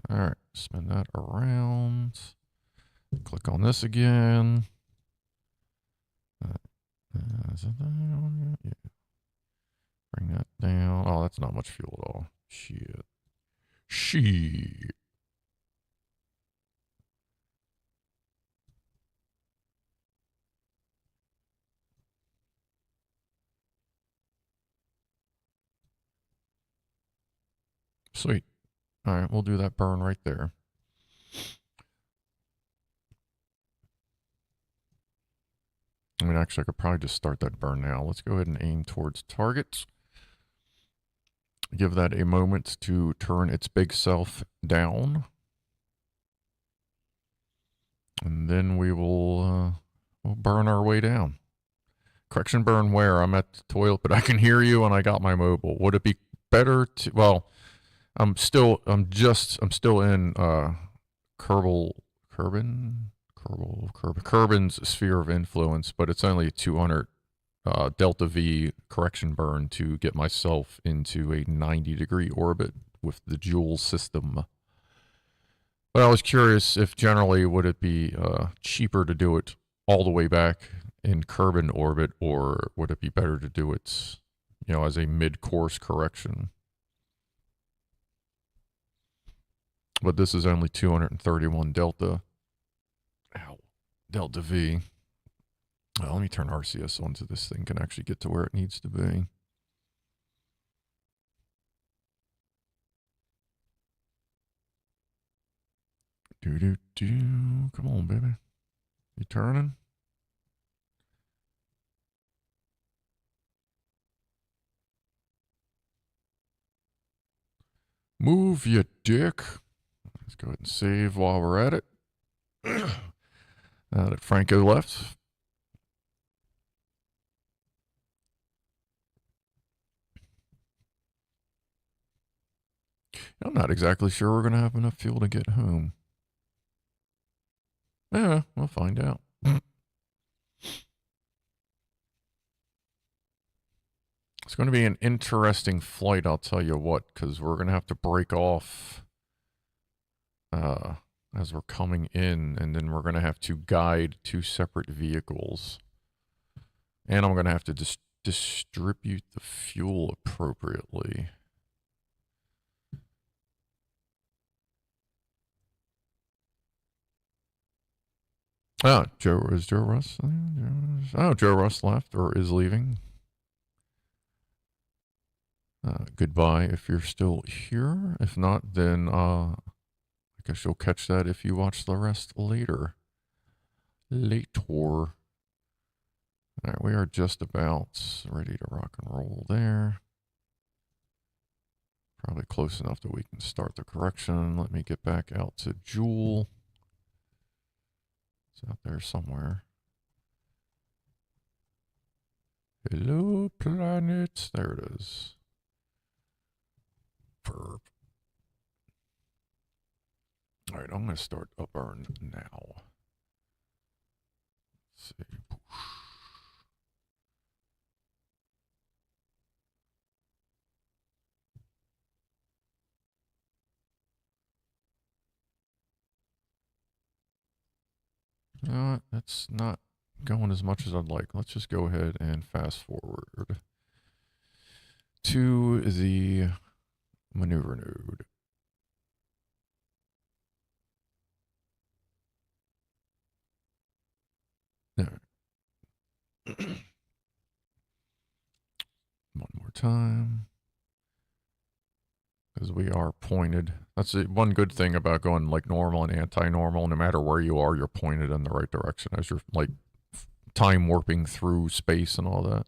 All right, spin that around. Click on this again. Is that on? Yeah. Bring that down. Oh, that's not much fuel at all. Shit. Shit. Sweet. All right, we'll do that burn right there. I mean, actually, I could probably just start that burn now. Let's go ahead and aim towards target. Give that a moment to turn its big self down. And then we will we'll burn our way down. Correction burn where? I'm at the toilet, but I can hear you and I got my mobile. Would it be better to, well, I'm still in Kerbin's sphere of influence, but it's only a 200 delta V correction burn to get myself into a 90-degree orbit with the Jool system. But I was curious if generally would it be cheaper to do it all the way back in Kerbin orbit, or would it be better to do it, you know, as a mid-course correction? But this is only 231 delta. Ow. Delta V. Well, let me turn RCS on so this thing can actually get to where it needs to be. Come on, baby. You turning? Move, you dick. Let's go ahead and save while we're at it. Now that Franco left. I'm not exactly sure we're going to have enough fuel to get home. Yeah, we'll find out. It's going to be an interesting flight, I'll tell you what, because we're going to have to break off as we're coming in, and then we're going to have to guide 2 separate vehicles. And I'm going to have to distribute the fuel appropriately. Oh, is Joe Russ? Oh, Joe Russ left or is leaving. Goodbye if you're still here. If not, then I guess you'll catch that if you watch the rest later. Later. All right, we are just about ready to rock and roll there. Probably close enough that we can start the correction. Let me get back out to Jool. It's out there somewhere. Hello, planets. There it is. Verb. All right, I'm going to start a burn now. Let's see. You know what? That's not going as much as I'd like. Let's just go ahead and fast forward to the maneuver node. One more time. Because we are pointed. That's the one good thing about going like normal and anti-normal. No matter where you are, you're pointed in the right direction as you're like time warping through space and all that.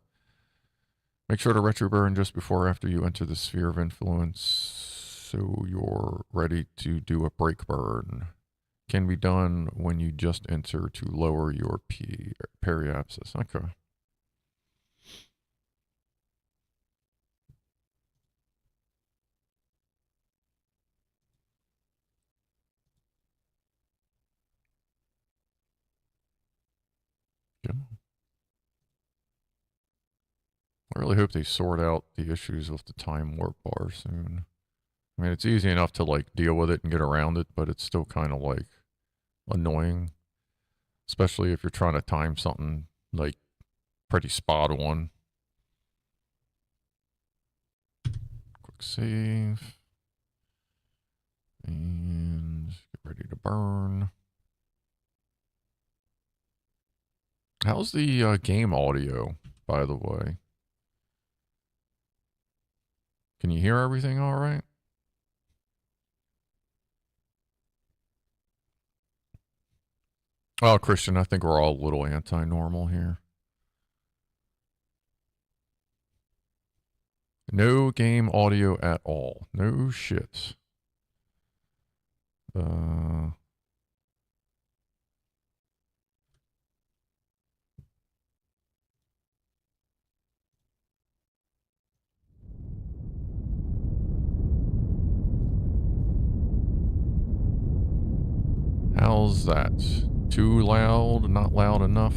Make sure to retro burn just before or after you enter the sphere of influence so you're ready to do a break burn. Can be done when you just enter to lower your periapsis. Okay. Come on. I really hope they sort out the issues with the time warp bar soon. I mean, it's easy enough to like deal with it and get around it, but it's still kind of like annoying, especially if you're trying to time something like pretty spot on. Quick save. And get ready to burn. How's the game audio, by the way? Can you hear everything all right? Oh, Christian, I think we're all a little anti-normal here. No game audio at all. No shit. How's that? Too loud? Not loud enough?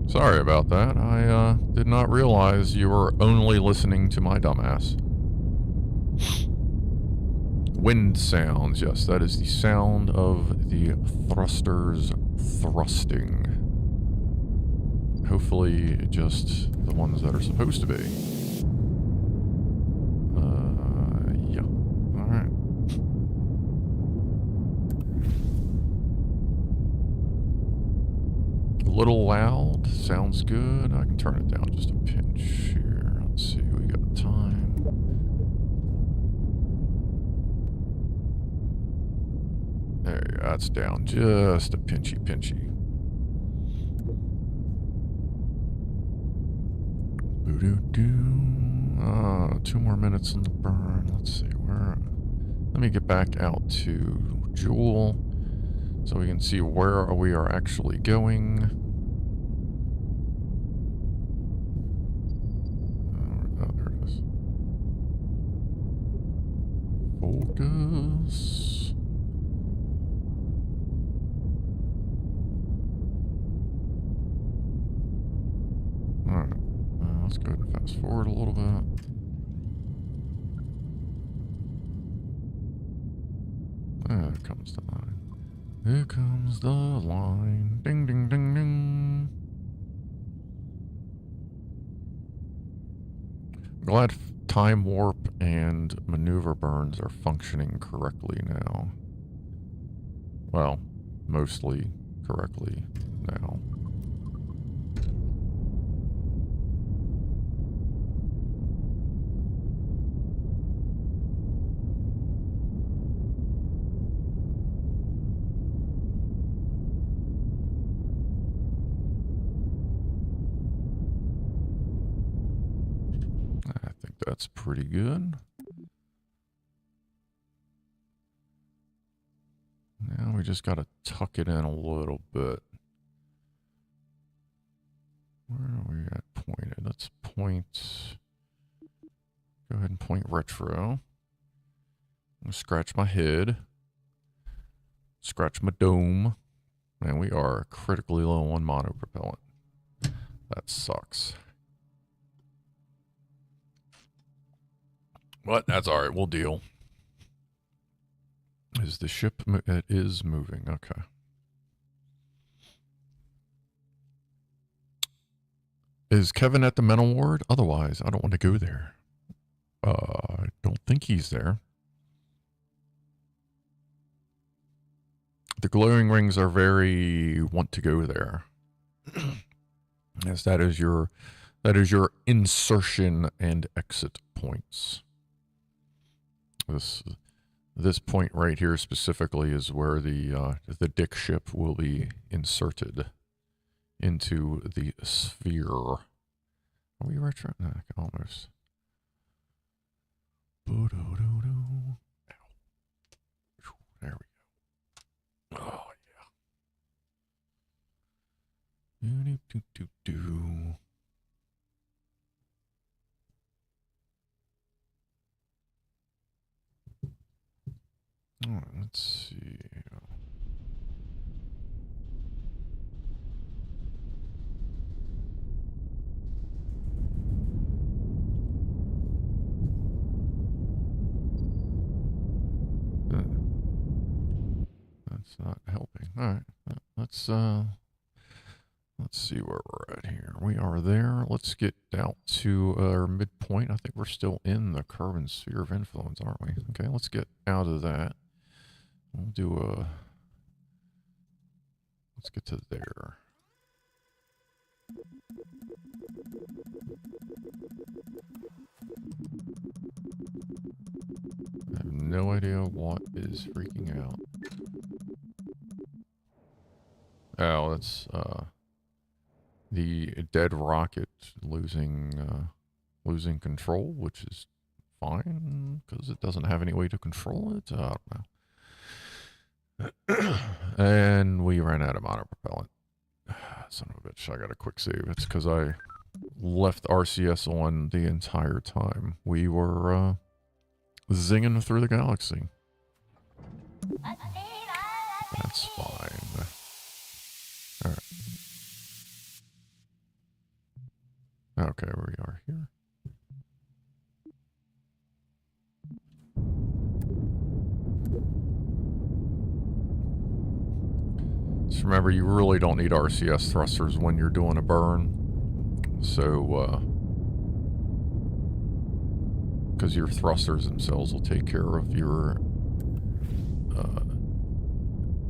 Sorry about that. I did not realize you were only listening to my dumbass. Wind sounds. Yes, that is the sound of the thrusters thrusting. Hopefully just the ones that are supposed to be. Yeah. Alright. A little loud. Sounds good. I can turn it down just a pinch here. Let's see, we got time. There you go. That's down just a pinchy. Boo-doo-doo. 2 more minutes on the burn. Let's see where. Let me get back out to Jool so we can see where we are actually going. Oh, there it is. Focus. Alright. Let's go ahead and fast forward a little bit. There comes the line. Here comes the line. Ding, ding, ding, ding. Glad time warp and maneuver burns are functioning correctly now. Well, mostly correctly now. That's pretty good. Now we just got to tuck it in a little bit. Where are we at pointed? Let's point. Go ahead and point retro. I'm going to scratch my head. Scratch my dome. Man, we are critically low on mono propellant. That sucks. But that's alright, we'll deal. Is the ship... It is moving, okay. Is Kevin at the mental ward? Otherwise, I don't want to go there. I don't think he's there. The glowing rings are very... want to go there. Yes, that is your insertion and exit points. This point right here specifically is where the dick ship will be inserted into the sphere. Are we retro? No, I can almost. Boo-doo-doo-doo. Ow. There we go. Oh yeah. Do-do-do-do-do. All right, let's see. That's not helping. All right, let's see where we're at here. We are there. Let's get out to our midpoint. I think we're still in the curve and sphere of influence, aren't we? Okay, let's get out of that. We'll do a... Let's get to there. I have no idea what is freaking out. Oh, that's the dead rocket losing control, which is fine because it doesn't have any way to control it. I don't know. And we ran out of monopropellant. Son of a bitch! I got a quick save. It's because I left RCS on the entire time. We were zinging through the galaxy. That's fine. All right. Okay, we are here. Just remember, you really don't need RCS thrusters when you're doing a burn. So, because your thrusters themselves will take care of your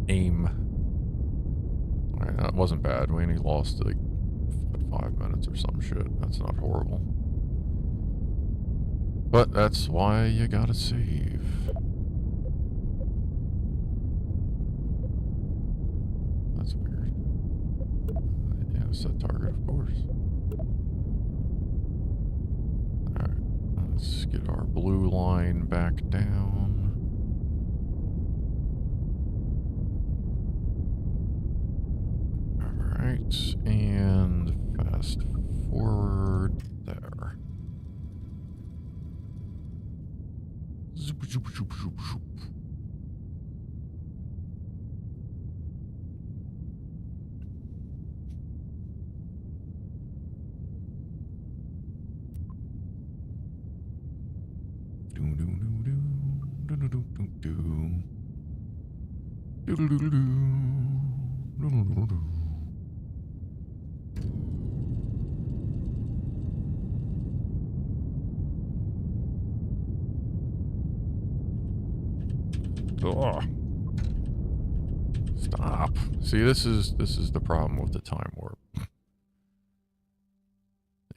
aim. Alright, that wasn't bad. We only lost like 5 minutes or some shit. That's not horrible. But that's why you gotta save. That's weird. Yeah, set target, of course. Alright, let's get our blue line back down. Alright, and fast forward there. Zoop, zoop, zoop, zoop, zoop. Ugh. Stop. See, this is the problem with the time warp.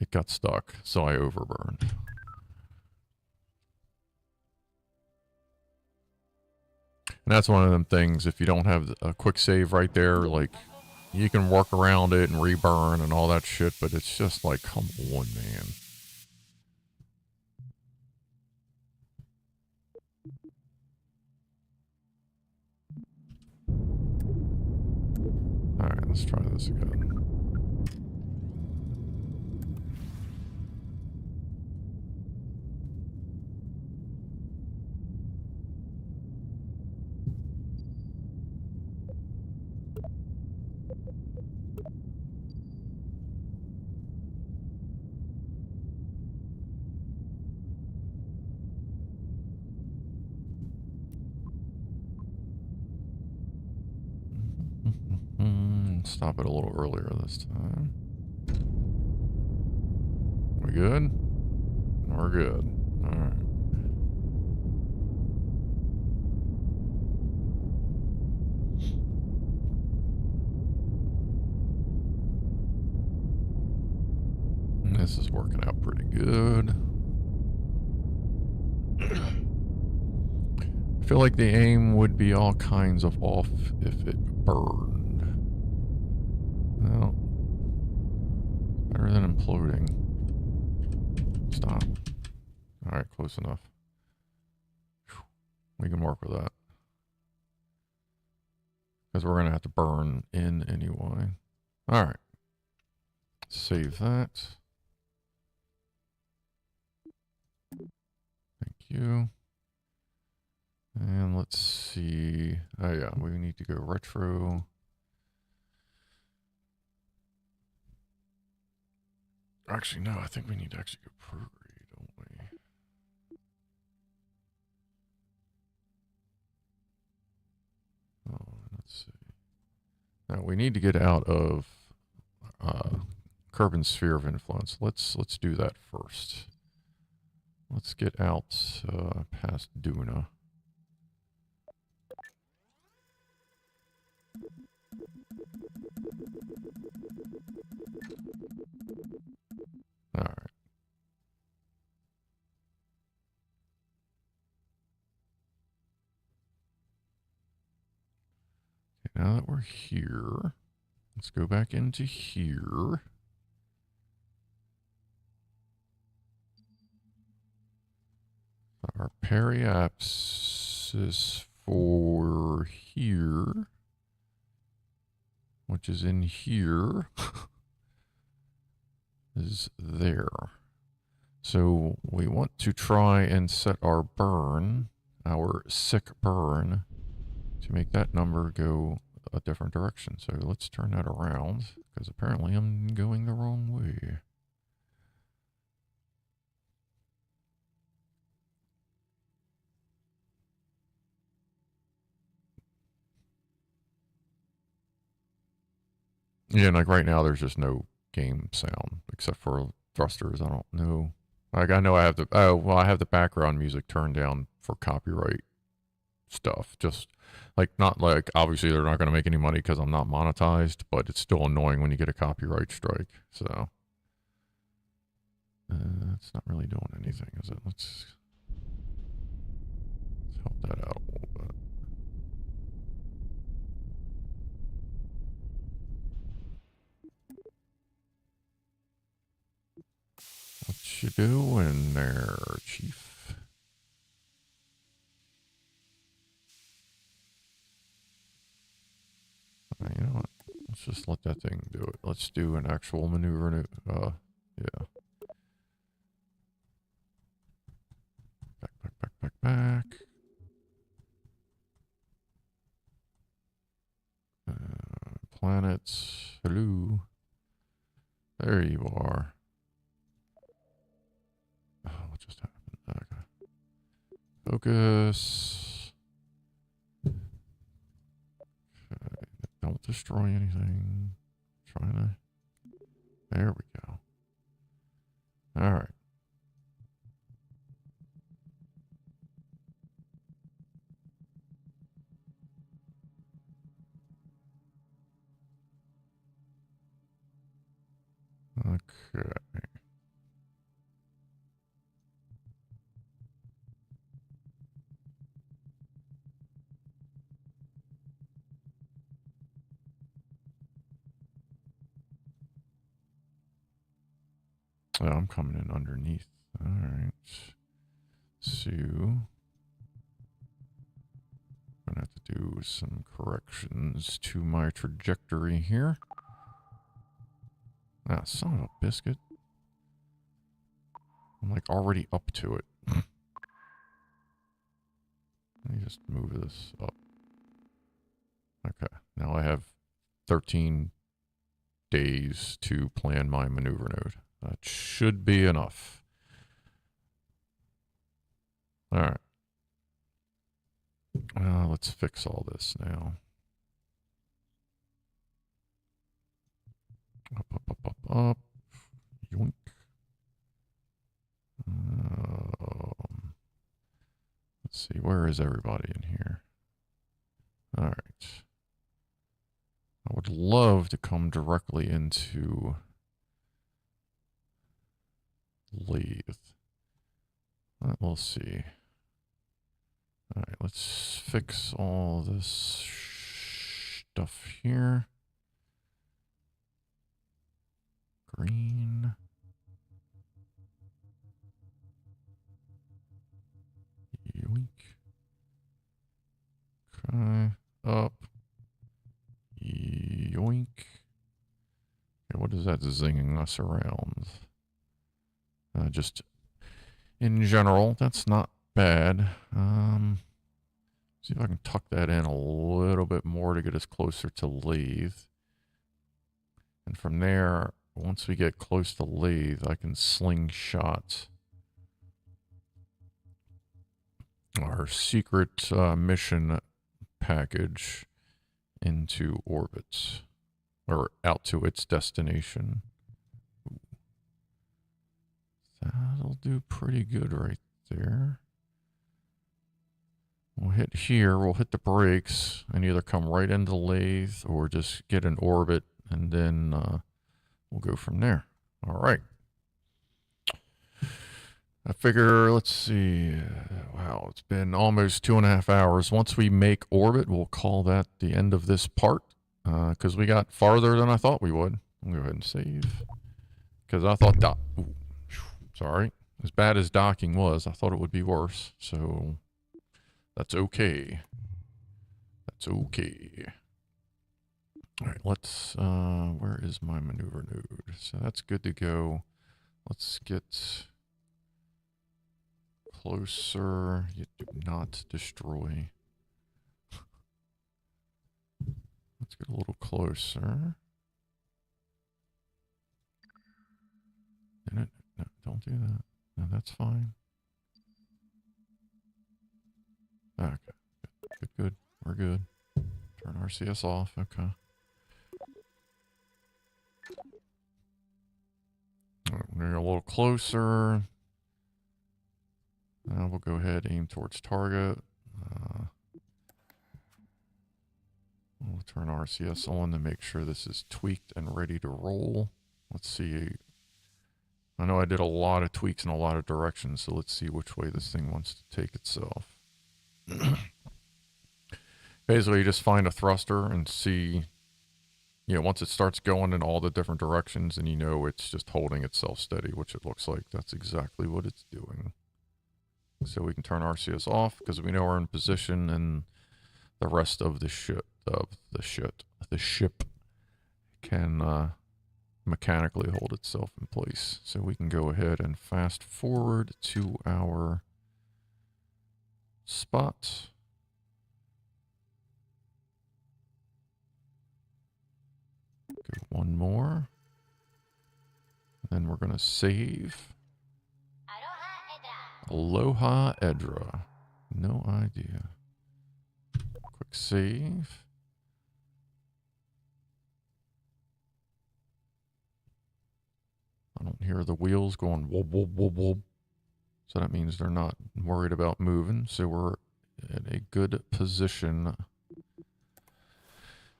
It got stuck, so I overburned. And that's one of them things, if you don't have a quick save right there, like, you can work around it and reburn and all that shit, but it's just like, come on, man. Alright, let's try this again. Stop it a little earlier this time. We good? We're good. Alright. This is working out pretty good. I feel like the aim would be all kinds of off if it burned. Well, better than imploding. Stop. Alright, close enough. We can work with that. Because we're going to have to burn in anyway. Alright. Save that. Thank you. And let's see. Oh yeah, we need to go retro. Actually, no, I think we need to actually go prograde, don't we? Oh, let's see. Now we need to get out of Kerbin's sphere of influence. Let's do that first. Let's get out past Duna. All right. Okay, now that we're here, let's go back into here. Our periapsis for here, which is in here, is there. So we want to try and set our burn, our sick burn, to make that number go a different direction. So let's turn that around, because apparently I'm going the wrong way. Yeah, like right now there's just no game sound except for thrusters. I don't know. Like I know I have the I have the background music turned down for copyright stuff. Just like not like obviously they're not going to make any money because I'm not monetized, but it's still annoying when you get a copyright strike. So it's not really doing anything, is it? Let's help that out a little bit. What you doing there, Chief? You know what? Let's just let that thing do it. Let's do an actual maneuver. Yeah. Back. Planets. Hello. There you are. Oh, what just happened? Okay. Focus. Okay. Don't destroy anything. Trying to. There we go. All right. Okay. Oh, I'm coming in underneath. All right. So, I'm gonna have to do some corrections to my trajectory here. Ah, son of a biscuit. I'm like already up to it. Let me just move this up. Okay, now I have 13 days to plan my maneuver node. That should be enough. Alright. Let's fix all this now. Up. Yoink. Let's see, where is everybody in here? Alright. I would love to come directly into lathe. We'll see. Alright, let's fix all this stuff here. Green. Yoink. Okay. Up. Yoink. Okay, what is that zinging us around? Just in general, that's not bad. See if I can tuck that in a little bit more to get us closer to lathe. And from there, once we get close to lathe, I can slingshot our secret mission package into orbit, or out to its destination. That'll do pretty good right there. We'll hit here, we'll hit the brakes, and either come right into the lathe or just get an orbit, and then we'll go from there. All right. I figure, let's see, wow, it's been almost 2.5 hours. Once we make orbit, we'll call that the end of this part, because we got farther than I thought we would. I'll go ahead and save, because I thought, sorry, as bad as docking was, I thought it would be worse, so that's okay. That's okay. All right, let's, where is my maneuver node? So that's good to go. Let's get closer. You do not destroy. Let's get a little closer. No, don't do that. No, that's fine. Okay. Good. We're good. Turn RCS off. Okay. All right, we're a little closer. Now we'll go ahead, aim towards target. We'll turn RCS on to make sure this is tweaked and ready to roll. Let's see. I know I did a lot of tweaks in a lot of directions, so let's see which way this thing wants to take itself. Basically, you just find a thruster and see, you know, once it starts going in all the different directions, and you know it's just holding itself steady, which it looks like that's exactly what it's doing. So we can turn RCS off because we know we're in position, and the rest of the ship can mechanically hold itself in place. So we can go ahead and fast forward to our spot. Go one more. Then we're going to save. Aloha Edra. No idea. Quick save. I don't hear the wheels going whoop, whoop, whoop, whoop. So that means they're not worried about moving. So we're in a good position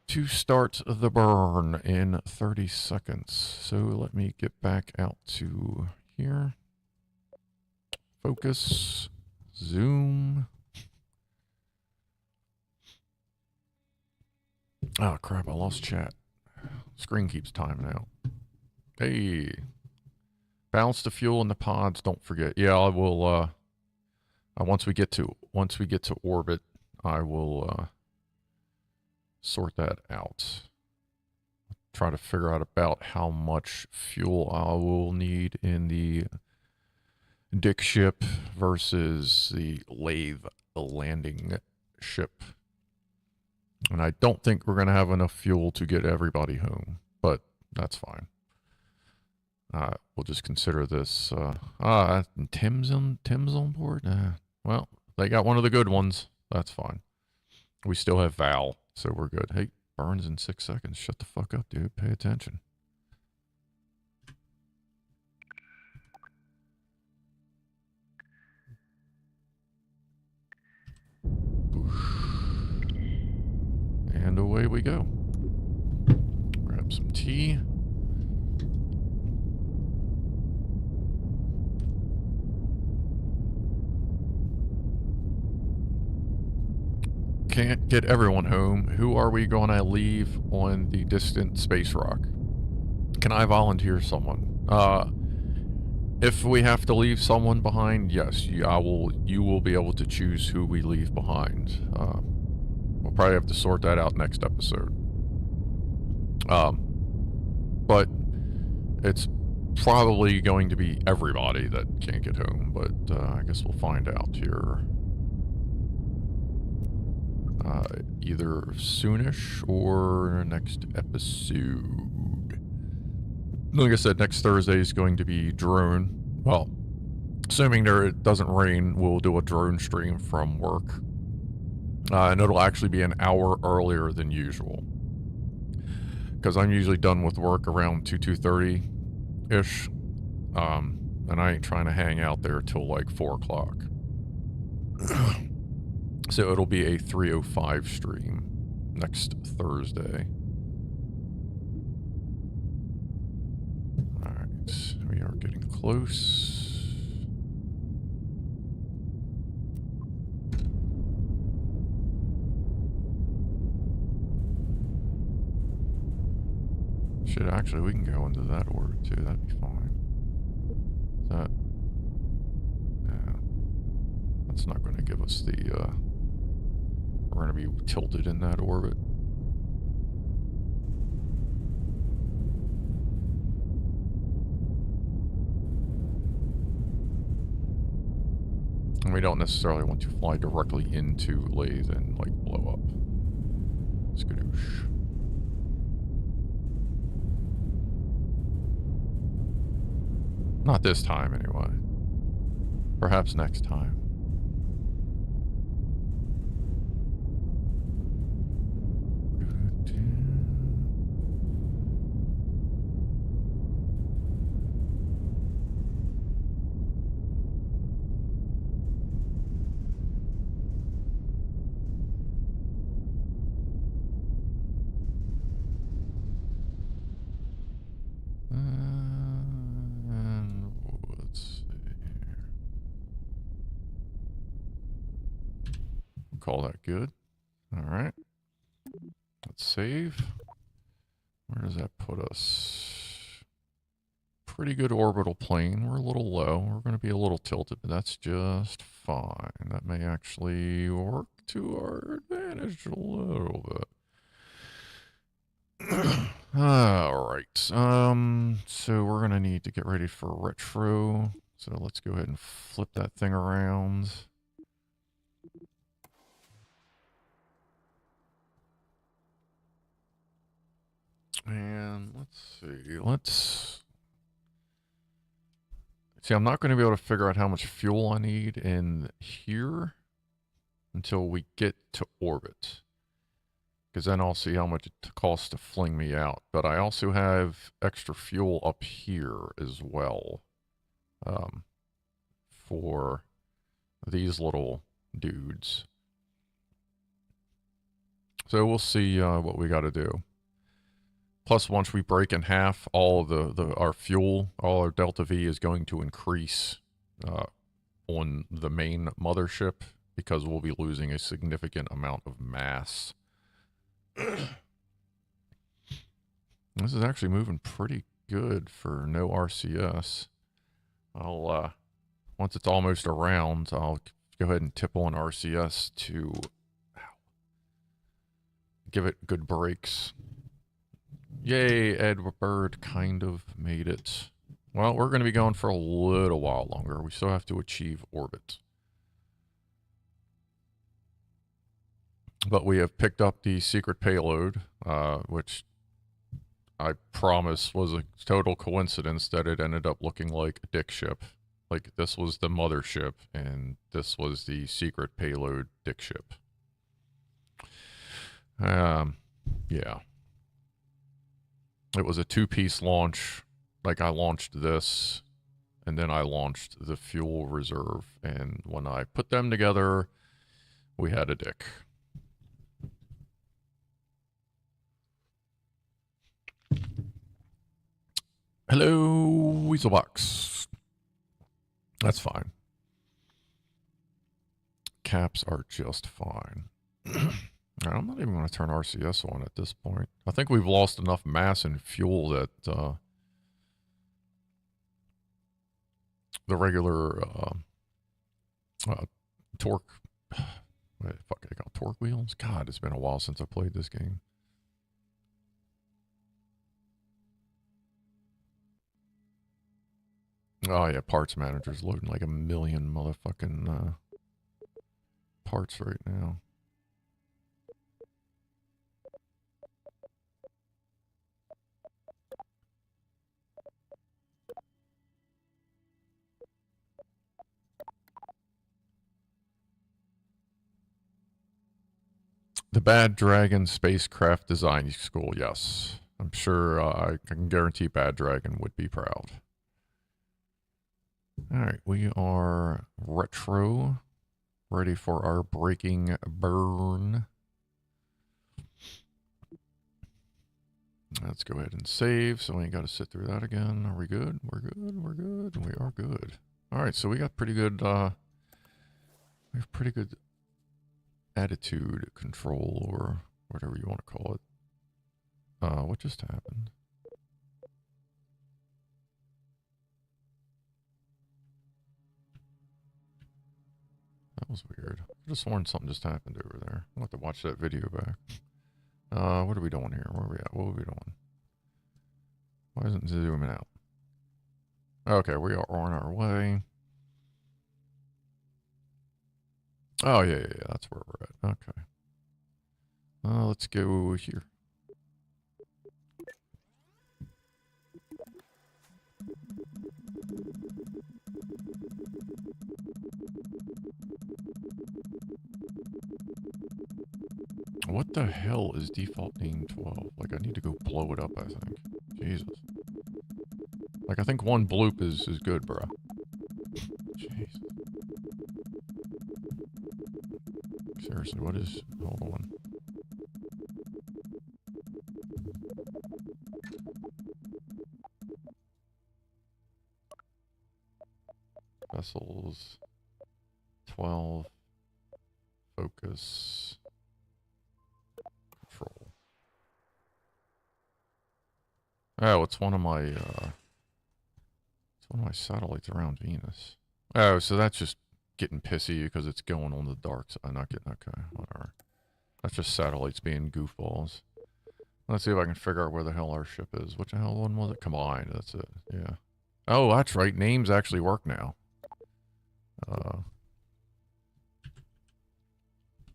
to start the burn in 30 seconds. So let me get back out to here. Focus. Zoom. Oh crap, I lost chat. Screen keeps timing out. Hey. Balance the fuel in the pods, don't forget. Yeah, I will once we get to orbit, I will sort that out. Try to figure out about how much fuel I will need in the dick ship versus the lathe landing ship. And I don't think we're going to have enough fuel to get everybody home, but that's fine. We'll just consider this, Tim's on board? Well, they got one of the good ones. That's fine. We still have Val, so we're good. Hey, burns in 6 seconds. Shut the fuck up, dude. Pay attention. And away we go. Grab some tea. Can't get everyone home. Who are we going to leave on the distant space rock? Can I volunteer someone? If we have to leave someone behind, yes, you will be able to choose who we leave behind. We'll probably have to sort that out next episode. But it's probably going to be everybody that can't get home, but I guess we'll find out here. Either soonish or next episode. Like I said, next Thursday is going to be drone. Well, assuming it doesn't rain, we'll do a drone stream from work. And it'll actually be an hour earlier than usual. Because I'm usually done with work around 2:30-ish. And I ain't trying to hang out there till like 4 o'clock. So it'll be a 3:05 stream next Thursday. Alright, we are getting close. Shit, actually, we can go into that order too. That'd be fine. Is that? Yeah. That's not going to give us the, we're going to be tilted in that orbit. And we don't necessarily want to fly directly into lathe and, like, blow up. Skadoosh. Not this time, anyway. Perhaps next time. And let's see here. Call that good. All right. Let's save. Where does that put us? Pretty good orbital plane. We're a little low. We're going to be a little tilted, but that's just fine. That may actually work to our advantage a little bit. All right. So we're going to need to get ready for retro. So let's go ahead and flip that thing around. And let's see. See, I'm not going to be able to figure out how much fuel I need in here until we get to orbit. Because then I'll see how much it costs to fling me out. But I also have extra fuel up here as well. For these little dudes. So we'll see what we got to do. Plus, once we break in half, all of our fuel, all our Delta V is going to increase on the main mothership because we'll be losing a significant amount of mass. This is actually moving pretty good for no RCS. I'll once it's almost around, I'll go ahead and tip on RCS to give it good breaks. Yay, Edward kind of made it. Well, we're going to be going for a little while longer. We still have to achieve orbit. But we have picked up the secret payload, which I promise was a total coincidence that it ended up looking like a dick ship. Like, this was the mothership, and this was the secret payload dick ship. Yeah. It was a two-piece launch. Like, I launched this, and then I launched the fuel reserve. And when I put them together, we had a dick. Hello, Weaselbox. That's fine. Caps are just fine. I'm not even going to turn RCS on at this point. I think we've lost enough mass and fuel that the regular torque... What the fuck, I got torque wheels? God, it's been a while since I played this game. Oh yeah, parts manager's loading like a million motherfucking parts right now. The Bad Dragon Spacecraft Design School, yes. I'm sure I can guarantee Bad Dragon would be proud. Alright, we are retro. ready for our breaking burn. Let's go ahead and save, so we ain't got to sit through that again. Are we good? We're good. We're good. We are good. All right, so we got pretty good. We have pretty good attitude control, or whatever you want to call it. What just happened? That was weird. I could have sworn something just happened over there. I'll have to watch that video back. What are we doing here? Where are we at? What are we doing? Why isn't it zooming out? Okay, we are on our way. Oh, yeah, that's where we're at. Okay. Let's go here. What the hell is default name 12? Like, I need to go blow it up, I think. Jesus. Like, I think one bloop is good, bro. Jeez. Seriously, what is... Hold on. Vessels. 12. Focus. Control. Oh, it's one of my satellites around Venus. Oh, so that's just getting pissy because it's going on the dark side. Not getting, okay, whatever. That's just satellites being goofballs. Let's see if I can figure out where the hell our ship is. Which the hell one was it? Combined, that's it, yeah. Oh, that's right, names actually work now.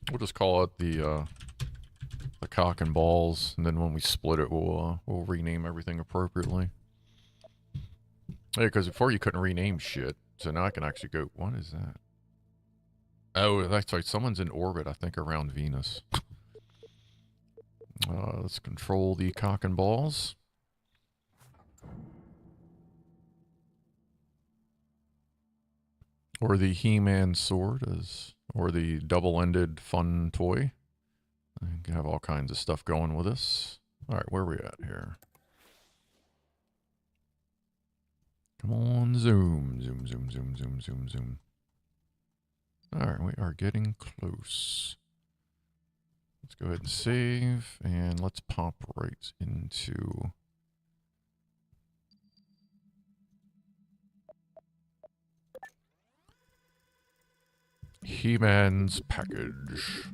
We'll just call it the cock and balls, and then when we split it, we'll rename everything appropriately. Yeah, because before you couldn't rename shit, so now I can actually go. What is that? Oh, that's right. Someone's in orbit, I think, around Venus. Let's control the cock and balls. Or the He-Man sword, or the double-ended fun toy. You can have all kinds of stuff going with us. All right, where are we at here? Come on, zoom, zoom, zoom, zoom, zoom, zoom, zoom. All right, we are getting close. Let's go ahead and save, and let's pop right into... He-Man's package.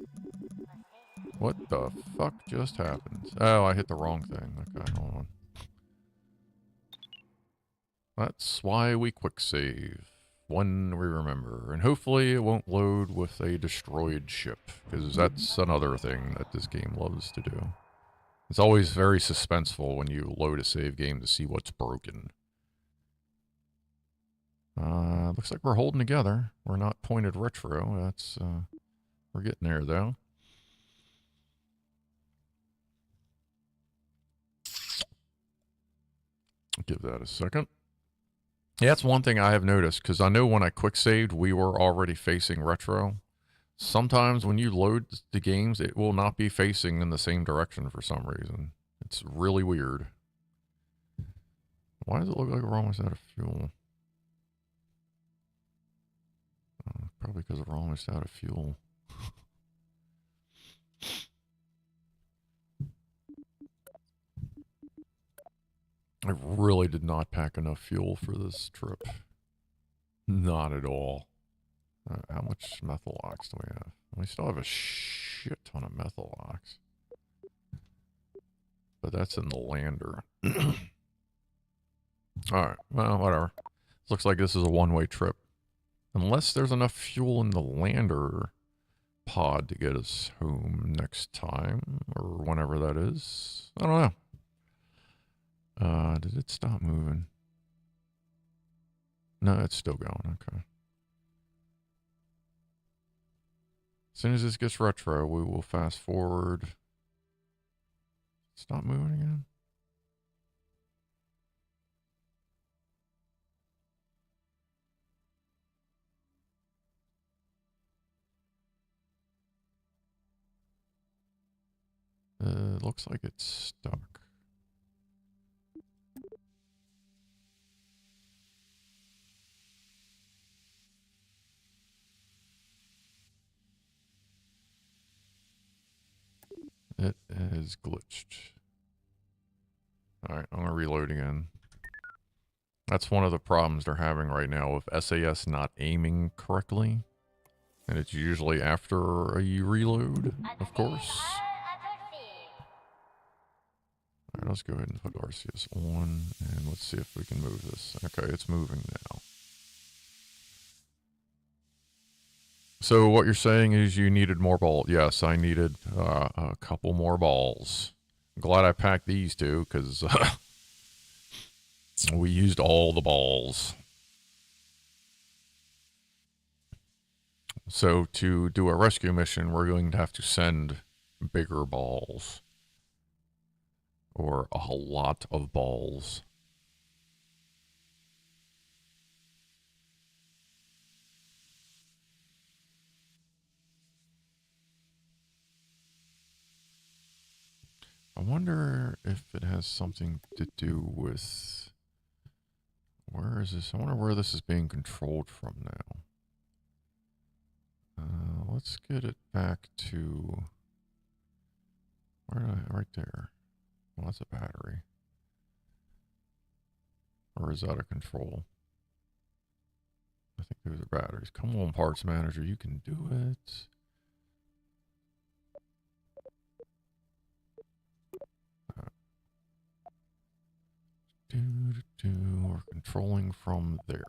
What the fuck just happened? Oh, I hit the wrong thing. Okay, hold on. That's why we quick save. When we remember. And hopefully it won't load with a destroyed ship. Because that's another thing that this game loves to do. It's always very suspenseful when you load a save game to see what's broken. Looks like we're holding together. We're not pointed retro. That's, we're getting there, though. Give that a second. Yeah, that's one thing I have noticed, because I know when I quick saved, we were already facing retro. Sometimes when you load the games, it will not be facing in the same direction for some reason. It's really weird. Why does it look like we're almost out of fuel? Probably because we're almost out of fuel. I really did not pack enough fuel for this trip. Not at all. How much methyl ox do we have? We still have a shit ton of methyl ox. But that's in the lander. Alright, well, whatever. Looks like this is a one-way trip. Unless there's enough fuel in the lander pod to get us home next time, or whenever that is. I don't know. Did it stop moving? No, it's still going, okay. As soon as this gets retro, we will fast forward. Stop moving again? looks like it's stuck. It is glitched. Alright, I'm gonna reload again. That's one of the problems they're having right now with SAS not aiming correctly. And it's usually after a reload, of course. Alright, let's go ahead and put RCS on, and let's see if we can move this. Okay, it's moving now. So what you're saying is you needed more balls. Yes, I needed a couple more balls. I'm glad I packed these two, because we used all the balls. So to do a rescue mission, we're going to have to send bigger balls. Or a lot of balls. I wonder if it has something to do with... Where is this? I wonder where this is being controlled from now. Let's get it back to... Where did I... Right there. Well, that's a battery. Or is that a control? I think those are batteries. Come on, parts manager, you can do it. We're controlling from there.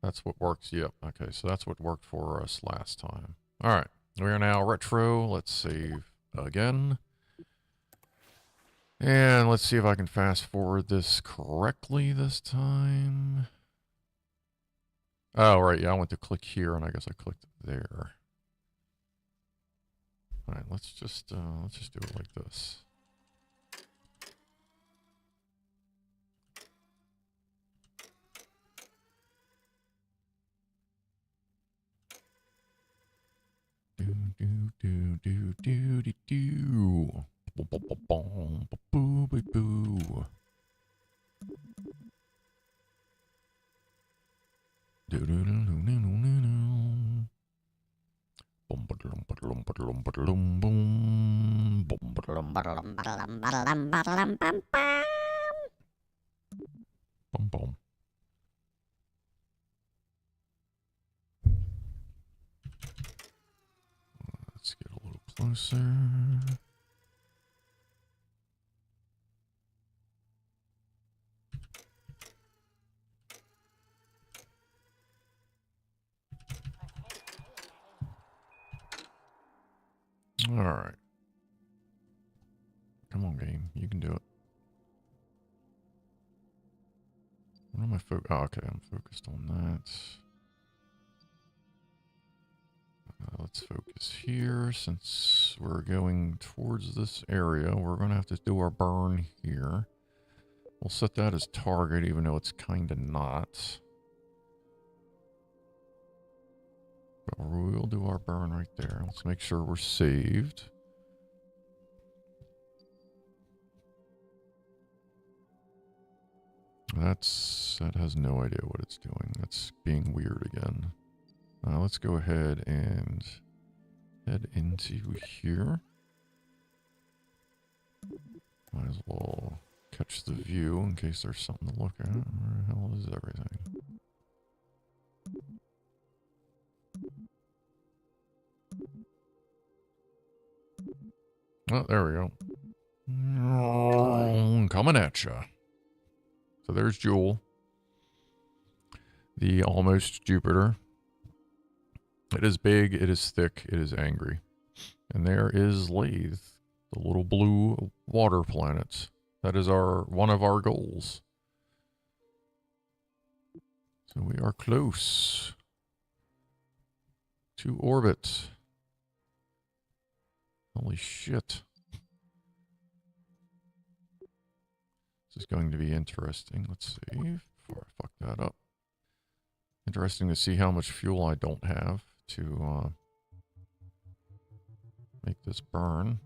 That's what works. Yep. Okay, so that's what worked for us last time. All right, we are now retro. Let's save again. And let's see if I can fast forward this correctly this time. Oh, right. Yeah, I went to click here, and I guess I clicked there. All right, let's just do it like this. Let's get a little closer. All right. Come on, game. You can do it. What am I focused? Oh, okay. I'm focused on that. Let's focus here. Since we're going towards this area, we're going to have to do our burn here. We'll set that as target, even though it's kind of not. But we'll do our burn right there. Let's make sure we're saved. That has no idea what it's doing. That's being weird again. Let's go ahead and head into here. Might as well catch the view in case there's something to look at. Where the hell is everything? Oh, there we go. Coming at ya. So there's Jool. The almost Jupiter. It is big, it is thick, it is angry. And there is Lathe, the little blue water planet. That is one of our goals. So we are close to orbit. Holy shit. This is going to be interesting. Let's see before I fuck that up. Interesting to see how much fuel I don't have to make this burn.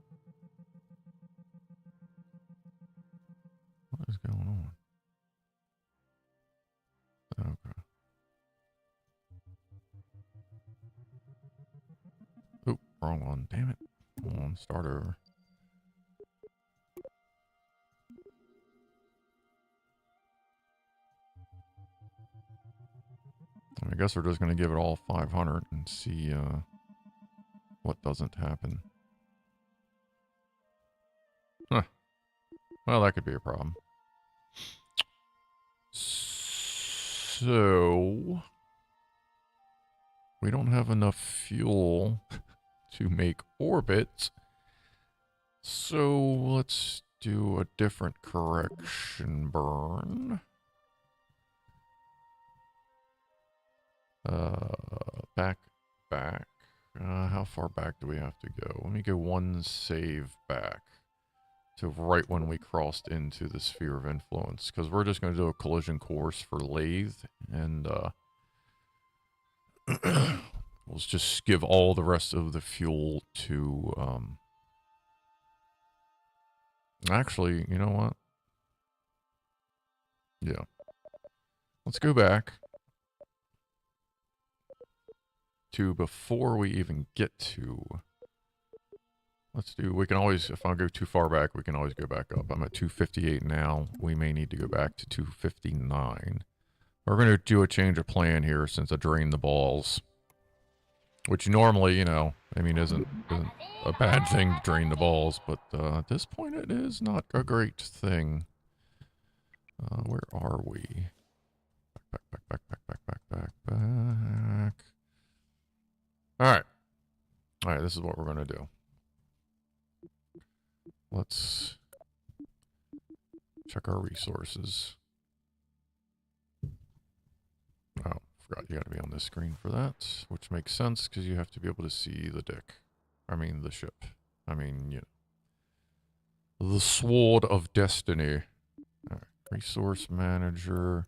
on, damn it. Come on, start over. I guess we're just going to give it all 500 and see what doesn't happen. Huh. Well, that could be a problem. So, we don't have enough fuel to make orbits. So, let's do a different correction burn. Back. How far back do we have to go? Let me go one save back to right when we crossed into the sphere of influence, because we're just going to do a collision course for lathe, and let's just give all the rest of the fuel to actually, you know what? Yeah. Let's go back to before we even get to... Let's do... We can always... If I go too far back, we can always go back up. I'm at 258 now. We may need to go back to 259. We're going to do a change of plan here since I drained the balls. Which normally, you know, I mean, isn't a bad thing to drain the balls. But at this point, it is not a great thing. Where are we? Back. Alright, this is what we're going to do. Let's check our resources. Oh, forgot you got to be on this screen for that, which makes sense because you have to be able to see the dick. I mean, the ship. I mean, you know. The Sword of Destiny. Alright, Resource Manager.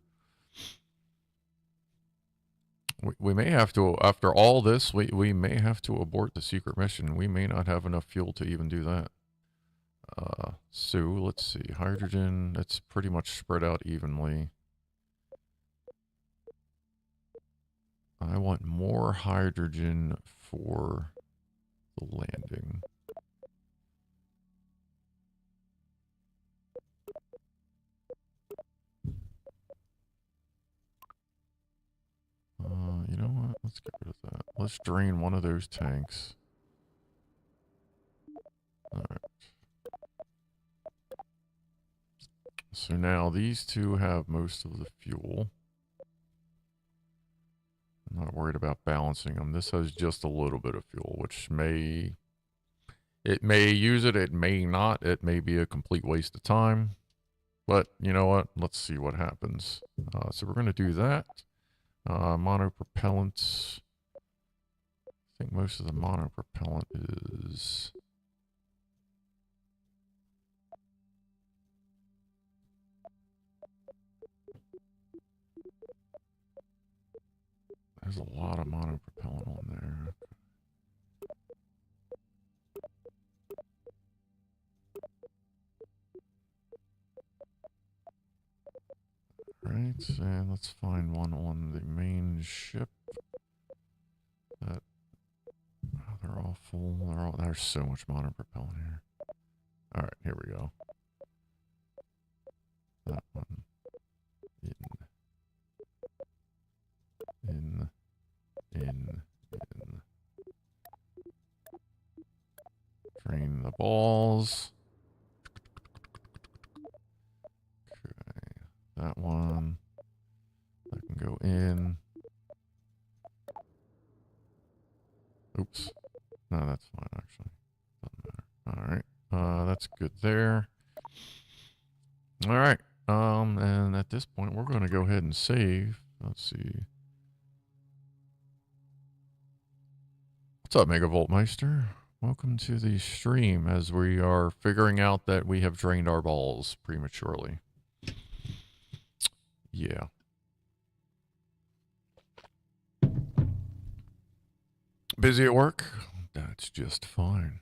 We may have to, after all this, we may have to abort the secret mission. We may not have enough fuel to even do that. So, let's see. Hydrogen, that's pretty much spread out evenly. I want more hydrogen for the landing. You know what? Let's get rid of that. Let's drain one of those tanks. Alright. So now these two have most of the fuel. I'm not worried about balancing them. This has just a little bit of fuel, which may... It may use it, it may not. It may be a complete waste of time. But, you know what? Let's see what happens. So we're going to do that. Monopropellants. I think most of the monopropellant is... There's a lot of monopropellant on there. Right, and let's find one on the main ship. That, oh, they're all full. There's so much monopropellant here. Alright, here we go. That one. In. Drain the balls. Okay. That one. That can go in. Oops. No, that's fine, actually. Doesn't matter. Alright. That's good there. Alright. And at this point, we're going to go ahead and save. Let's see. What's up, Megavoltmeister? Welcome to the stream as we are figuring out that we have drained our balls prematurely. Yeah. Busy at work? That's just fine.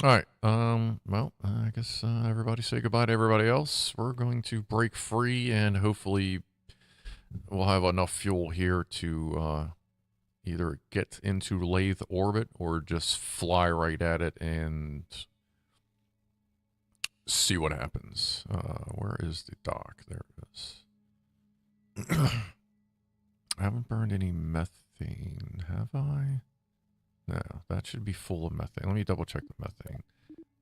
Alright, well, I guess everybody say goodbye to everybody else. We're going to break free and hopefully we'll have enough fuel here to either get into lathe orbit or just fly right at it and see what happens. Where is the dock? There it is. I haven't burned any methane, have I? No, that should be full of methane. Let me double check the methane.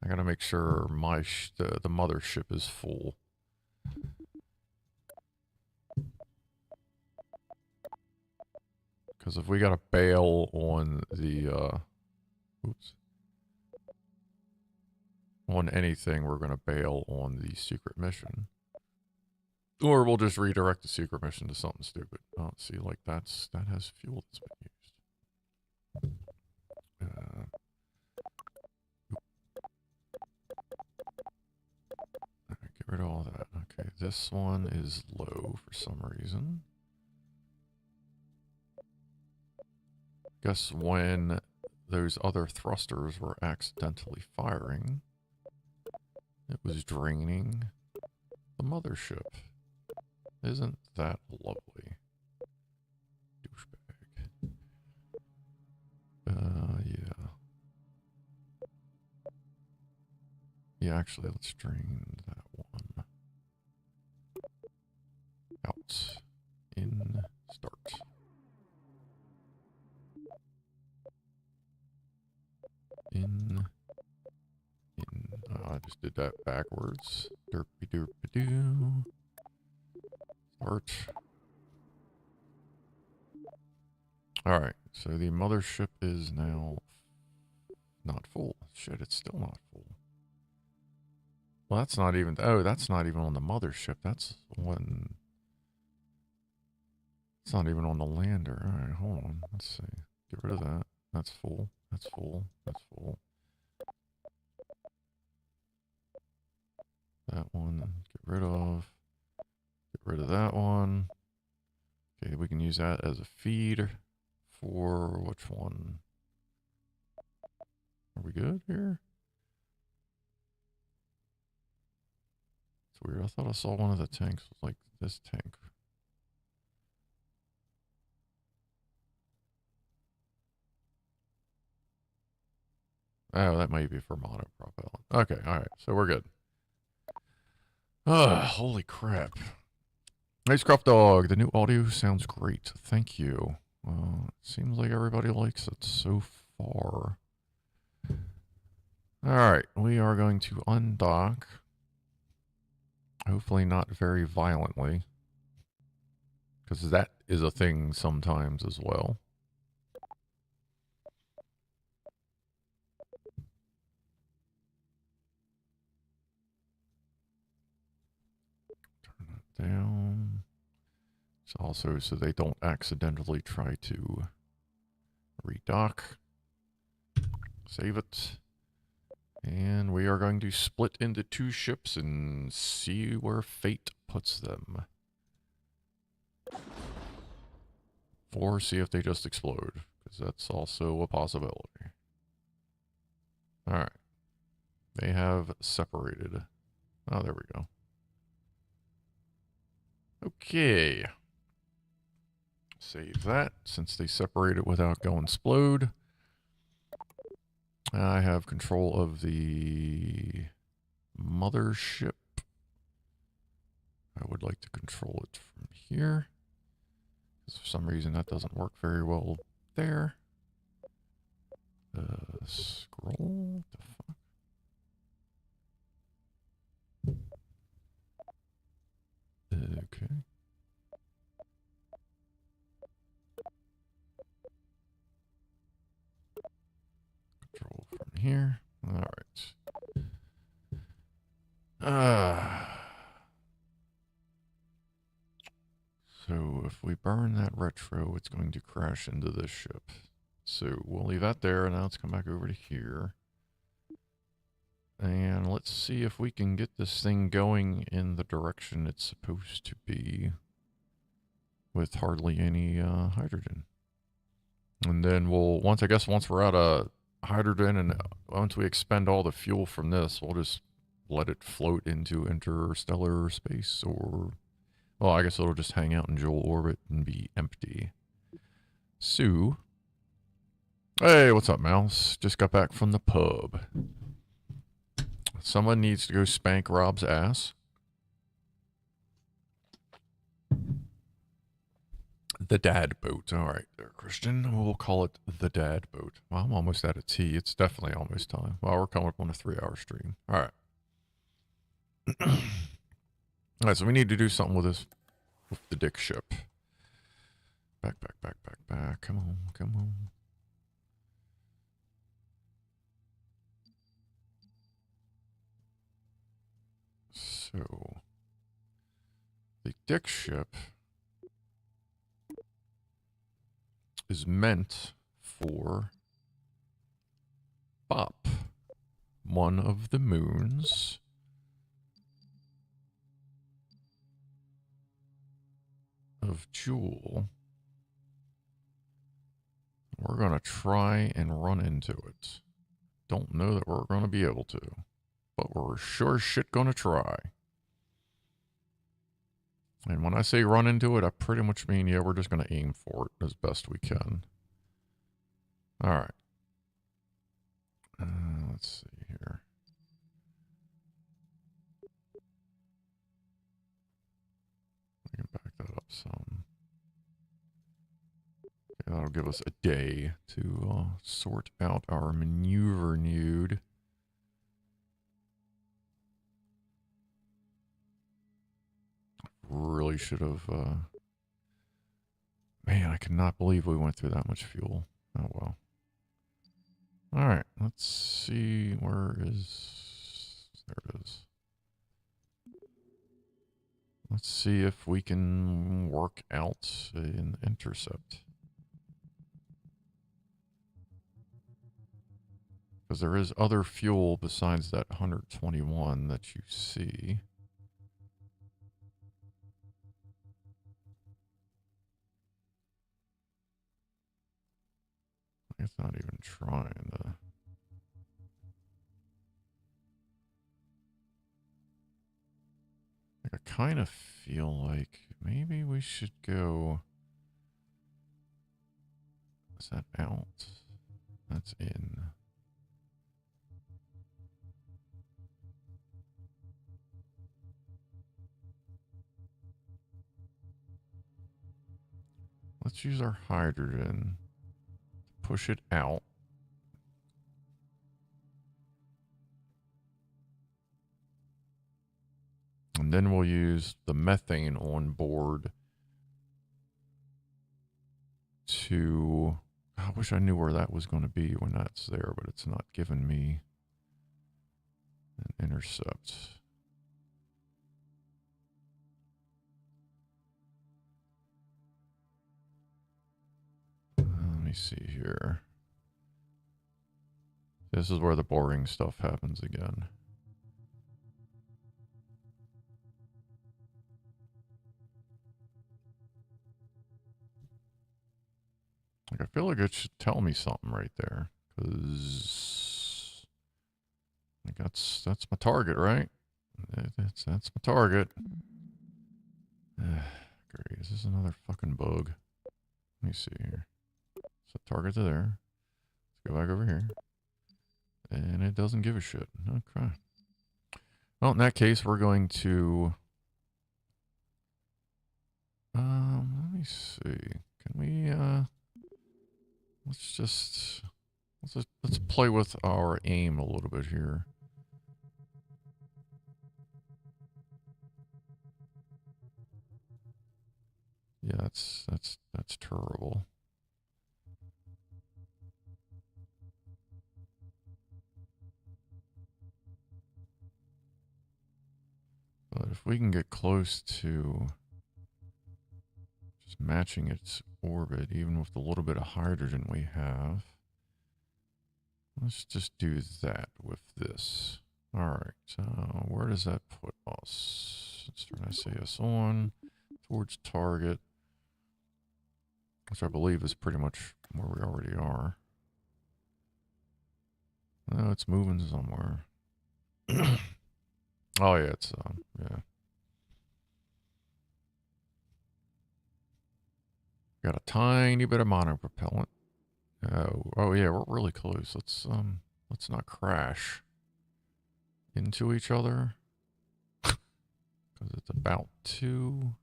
I gotta make sure my the mothership is full. Because if we gotta bail on the, on anything, we're gonna bail on the secret mission. Or we'll just redirect the secret mission to something stupid. Oh, see, like that has fuel that's been used. Get rid of all that. Okay, this one is low for some reason. Guess when those other thrusters were accidentally firing, it was draining the mothership. Isn't that lovely? Douchebag. Yeah. Yeah, actually, let's drain that one. Out. In. Start. In. I just did that backwards. Derpy derpy doo. Start. Alright, so the mothership is now not full. Shit, it's still not full. Well, that's not even, oh, that's not even on the mothership. That's on, it's not even on the lander. Alright, hold on. Let's see. Get rid of that. That's full. That's full. That's full. That one, get rid of. Get rid of that one. Okay, we can use that as a feed for which one? Are we good here? It's weird. I thought I saw one of the tanks was like this tank. Oh, that might be for monopropellant. Okay, alright, so we're good. Holy crap. Nice Craft Dog, the new audio sounds great. Thank you. It seems like everybody likes it so far. Alright, we are going to undock. Hopefully not very violently. Because that is a thing sometimes as well. Turn that down. It's also so they don't accidentally try to redock. Save it. And we are going to split into 2 ships and see where fate puts them. Or see if they just explode, because that's also a possibility. Alright. They have separated. Oh, there we go. Okay. Save that, since they separated without going splode. I have control of the mothership. I would like to control it from here. Because for some reason that doesn't work very well there. Scroll? The fuck? Okay. Control from here. All right. So if we burn that retro, it's going to crash into this ship. So we'll leave that there, and now let's come back over to here. And let's see if we can get this thing going in the direction it's supposed to be with hardly any hydrogen. And then we'll, once we're out of hydrogen and once we expend all the fuel from this, we'll just let it float into interstellar space, or, well, I guess it'll just hang out in Jool orbit and be empty. So, Hey, what's up, Mouse? Just got back from the pub. Someone needs to go spank Rob's ass. The dad boat. All right, there, Christian. We'll call it the dad boat. Well, I'm almost out of tea. It's definitely almost time. Well, we're coming up on a 3-hour stream. All right. All right, so we need to do something with this, with the dick ship. Back. Come on. So, the dick ship is meant for Bop, one of the moons of Jool. We're going to try and run into it. Don't know that we're going to be able to, but we're sure shit going to try. And when I say run into it, I pretty much mean, yeah, we're just going to aim for it as best we can. All right. Let's see here. I can back that up some. Okay, that'll give us a day to sort out our maneuver nude. Really should have, man, I cannot believe we went through that much fuel. Oh, well. All right, let's see, where is, there it is. Let's see if we can work out an intercept. Because there is other fuel besides that 121 that you see. It's not even trying to. I kind of feel like maybe we should go. Is that out? That's in. Let's use our hydrogen. Push it out. And then we'll use the methane on board to... I wish I knew where that was going to be when that's there, but it's not giving me an intercept. Let me see here. This is where the boring stuff happens again. Like, I feel like it should tell me something right there, because like that's my target, right? That's my target. Great. Is this another fucking bug? Let me see here. So target to there. Let's go back over here. And it doesn't give a shit. Okay. Well, in that case, we're going to... let me see. Can we, let's play with our aim a little bit here. Yeah, that's terrible. But if we can get close to just matching its orbit, even with the little bit of hydrogen we have, let's just do that with this. All right, so where does that put us? It's trying to say us on towards target, which I believe is pretty much where we already are. No, it's moving somewhere. Oh yeah, it's yeah. Got a tiny bit of monopropellant, Oh yeah, we're really close. Let's not crash into each other. Because it's about to.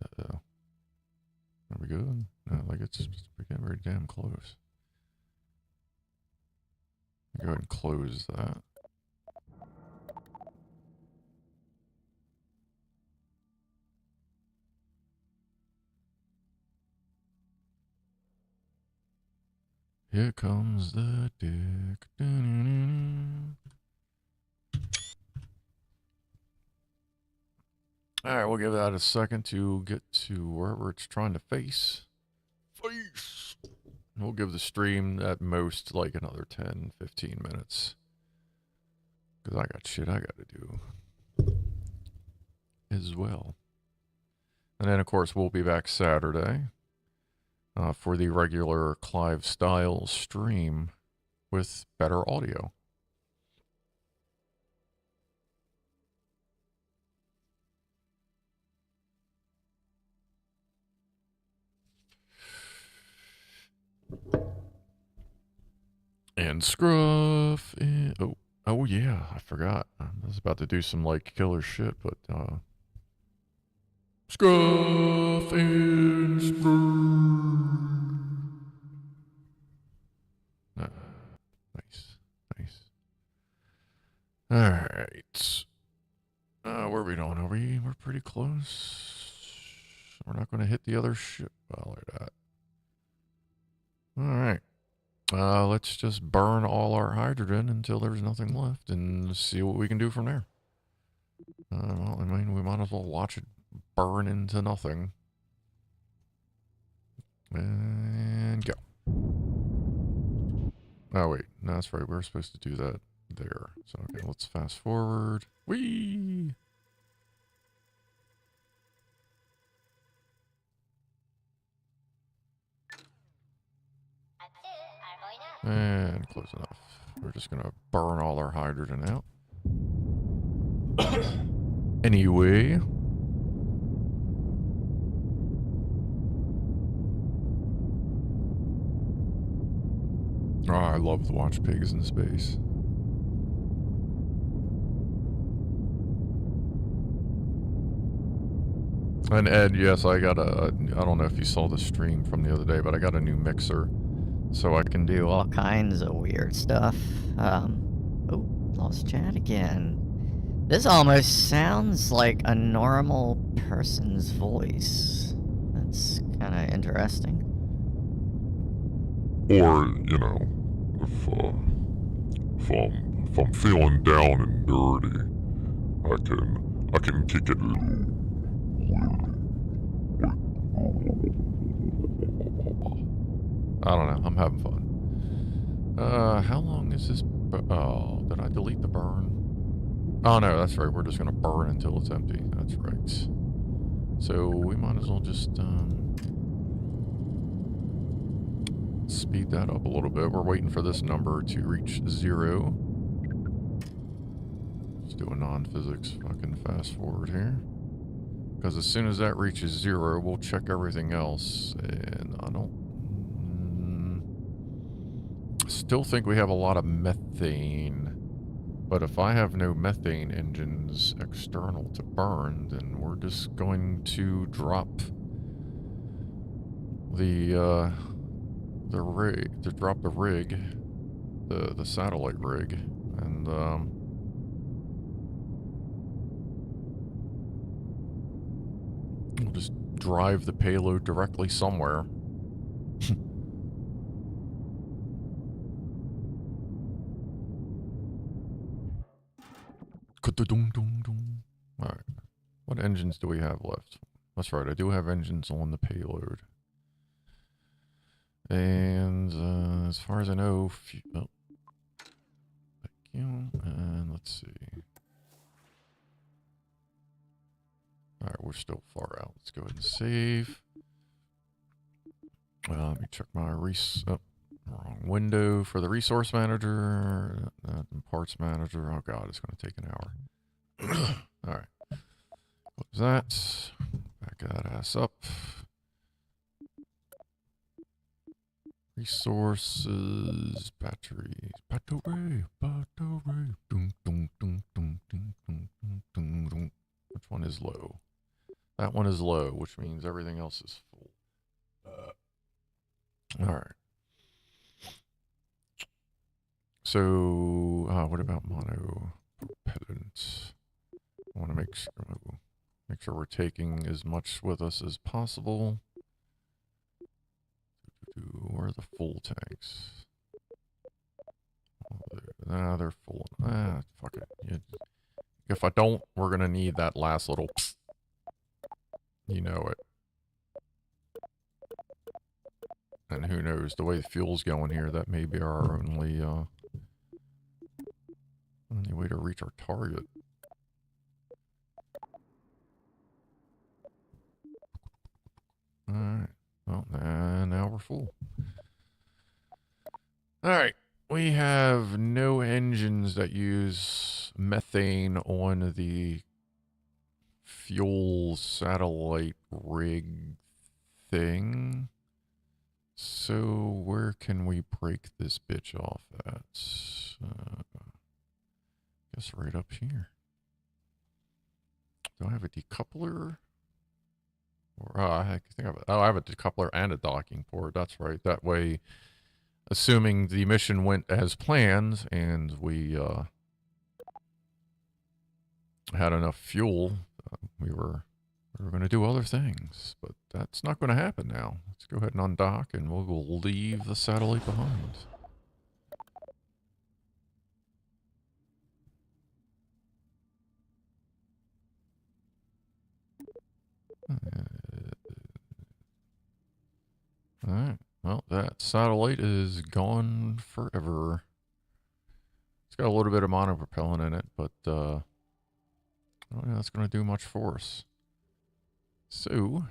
Uh-oh. Are we good? No, like it's getting very damn close. Go ahead and close that. Here comes the dick. Alright, we'll give that a second to get to wherever it's trying to face. We'll give the stream at most like another 10, 15 minutes. Because I got shit I gotta do as well. And then, of course, we'll be back Saturday for the regular Clive style stream with better audio. And Scruff. And, oh yeah, I forgot. I was about to do some like killer shit, but Scruff and Scruff. Nice. All right. Where are we going? We're pretty close. We're not going to hit the other ship. Well, like that. All right. Let's just burn all our hydrogen until there's nothing left and see what we can do from there. Well, I mean, we might as well watch it burn into nothing. And go. Oh, wait. No, that's right. We were supposed to do that there. So, okay, let's fast forward. Whee! And close enough. We're just gonna burn all our hydrogen out. Anyway. Oh, I love to watch pigs in space. And Ed, yes, I got I don't know if you saw the stream from the other day, but I got a new mixer. So I can Do all kinds of weird stuff. Oh, lost chat again. This almost sounds like a normal person's voice. That's kind of interesting. Or, you know, if I'm feeling down and dirty, I can kick it. I don't know. I'm having fun. How long is this? Oh, did I delete the burn? Oh no, that's right. We're just gonna burn until it's empty. That's right. So we might as well just speed that up a little bit. We're waiting for this number to reach 0. Let's do a non-physics fucking fast forward here. Because as soon as that reaches 0, we'll check everything else. And I don't... still think we have a lot of methane. But if I have no methane engines external to burn, then we're just going to drop the rig, the satellite rig, and we'll just drive the payload directly somewhere. Alright. What engines do we have left? That's right, I do have engines on the payload. And as far as I know, thank you. And let's see. Alright, we're still far out. Let's go ahead and save. Let me check my wrong window for the resource manager, parts manager. Oh god, it's going to take an hour. Alright. Close that. Back that ass up. resources, batteries, battery. Dun, dun, dun, dun, dun, dun, dun, dun, dun. Which one is low? That one is low, which means everything else is full. All right. So, what about mono propellant? I want to make sure we're taking as much with us as possible. Where are the full tanks? Oh, they're full. Fuck it. If I don't, we're gonna need that last little. You know it. And who knows? The way the fuel's going here, that may be our only way to reach our target. Alright. Well, now we're full. Alright. We have no engines that use methane on the fuel satellite rig thing. So where can we break this bitch off at? Guess right up here. Do I have a decoupler? Or I think I have a decoupler and a docking port. That's right. That way, assuming the mission went as planned and we had enough fuel, we were going to do other things. But that's not going to happen now. Let's go ahead and undock, and we'll leave the satellite behind. Alright, well, that satellite is gone forever. It's got a little bit of monopropellant in it, but I don't know if that's going to do much for us. So,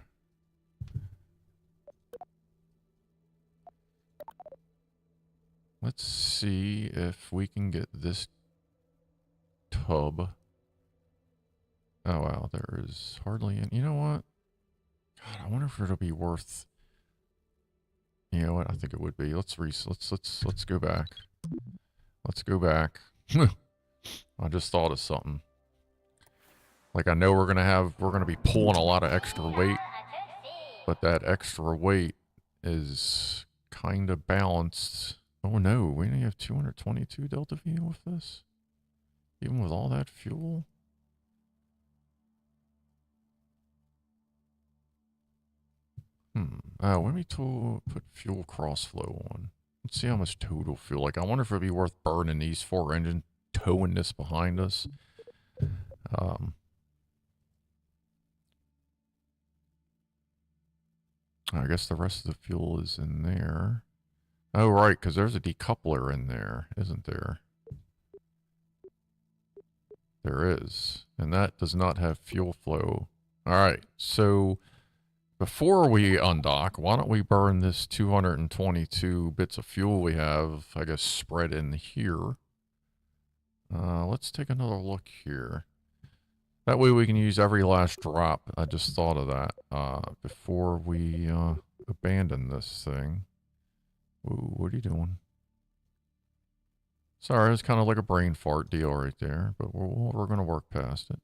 let's see if we can get this tub. Oh wow, there is hardly any. You know what? God, I wonder if it'll be worth. You know what? I think it would be. Let's go back. Let's go back. I just thought of something. Like I know we're gonna be pulling a lot of extra weight, but that extra weight is kind of balanced. Oh no, we only have 222 delta V with this, even with all that fuel. Oh, let me put fuel crossflow on. Let's see how much total fuel. Like, I wonder if it'd be worth burning these 4 engines, towing this behind us. I guess the rest of the fuel is in there. Oh, right, because there's a decoupler in there, isn't there? There is. And that does not have fuel flow. All right, so before we undock, why don't we burn this 222 bits of fuel we have, I guess, spread in here. Let's take another look here. That way we can use every last drop. I just thought of that before we abandon this thing. Ooh, what are you doing? Sorry, it's kind of like a brain fart deal right there, but we're going to work past it.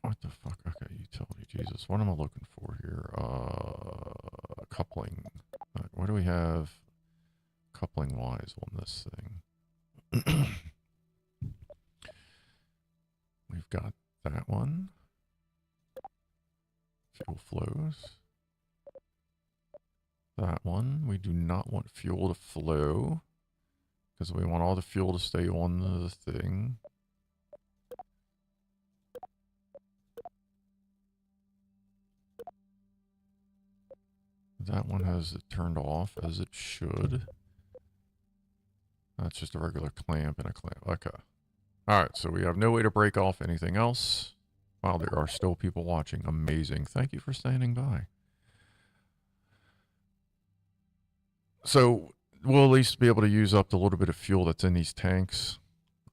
What the fuck? Okay, utility. Jesus, what am I looking for here? Coupling. What do we have coupling wise on this thing? We've got that one. Fuel flows. That one. We do not want fuel to flow because we want all the fuel to stay on the thing. That one has it turned off as it should. That's just a regular clamp and a clamp. Okay. Alright, so we have no way to break off anything else. Wow, there are still people watching. Amazing. Thank you for standing by. So we'll at least be able to use up the little bit of fuel that's in these tanks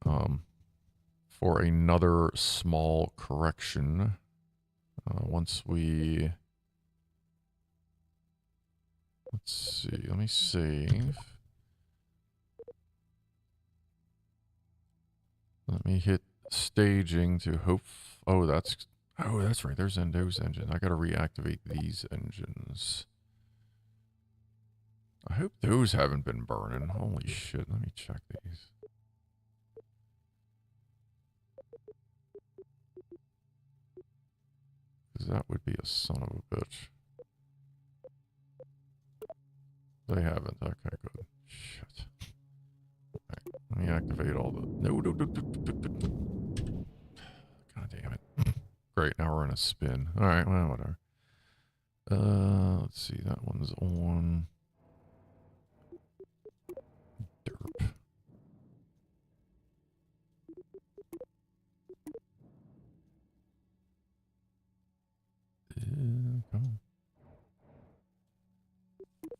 for another small correction. Once we Let's see. Let me save. Let me hit staging to hope. Oh, that's right. There's those engines. I gotta reactivate these engines. I hope those haven't been burning. Holy shit. Let me check these. Because that would be a son of a bitch. They haven't. Okay, good. Shit. Right, let me activate all the... No. God damn it. Great, now we're in a spin. Alright, well, whatever. Let's see. That one's on... Derp.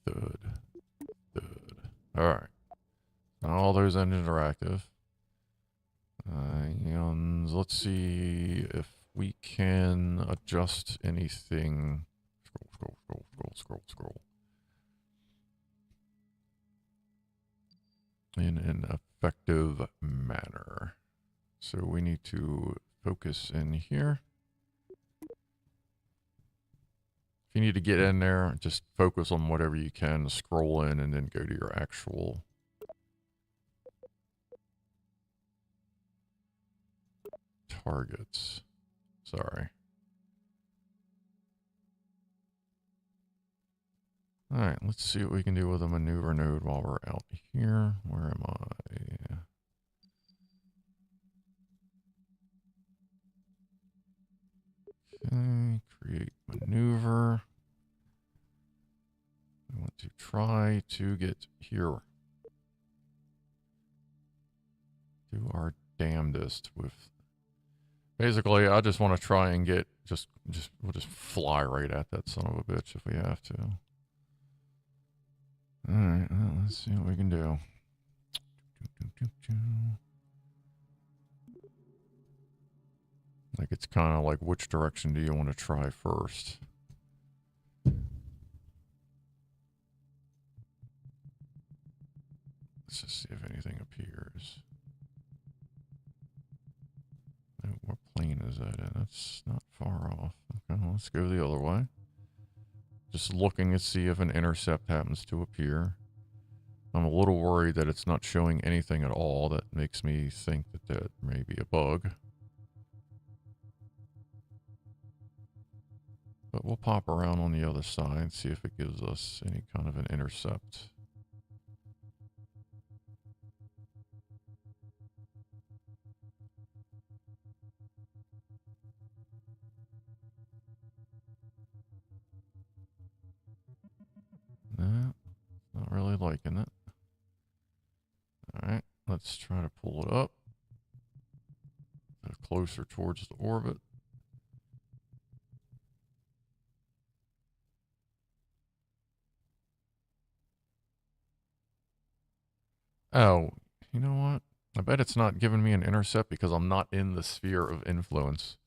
Good. Alright. Now all those engines are active. And let's see if we can adjust anything. Scroll. In an effective manner. So we need to focus in here. If you need to get in there, just focus on whatever you can, scroll in, and then go to your actual targets. Sorry. Alright, let's see what we can do with a maneuver node while we're out here. Where am I? Okay, create maneuver. I want to try to get here. Do our damnedest with... Basically, I just want to try and get... we'll just fly right at that son of a bitch if we have to. Alright, well, let's see what we can do. Like, it's kind of like, which direction do you want to try first? Let's just see if anything appears. No, what plane is that in? That's not far off. Okay, well, let's go the other way. Just looking to see if an intercept happens to appear. I'm a little worried that it's not showing anything at all. That makes me think that that may be a bug. But we'll pop around on the other side, see if it gives us any kind of an intercept. No, not really liking it. Alright, let's try to pull it up. Closer towards the orbit. Oh, you know what? I bet it's not giving me an intercept because I'm not in the sphere of influence.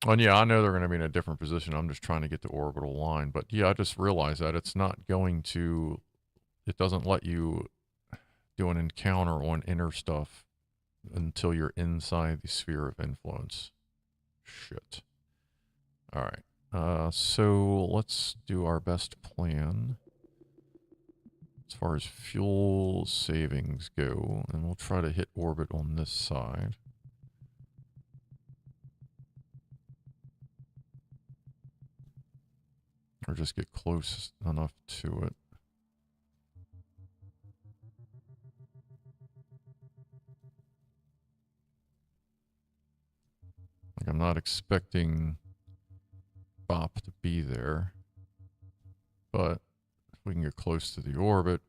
And yeah, I know they're going to be in a different position. I'm just trying to get the orbital line. But yeah, I just realized that it's not going to... It doesn't let you do an encounter on inner stuff until you're inside the sphere of influence. Shit. Alright. So let's do our best plan. As far as fuel savings go, and we'll try to hit orbit on this side. Or just get close enough to it. Like, I'm not expecting BOP to be there, but if we can get close to the orbit,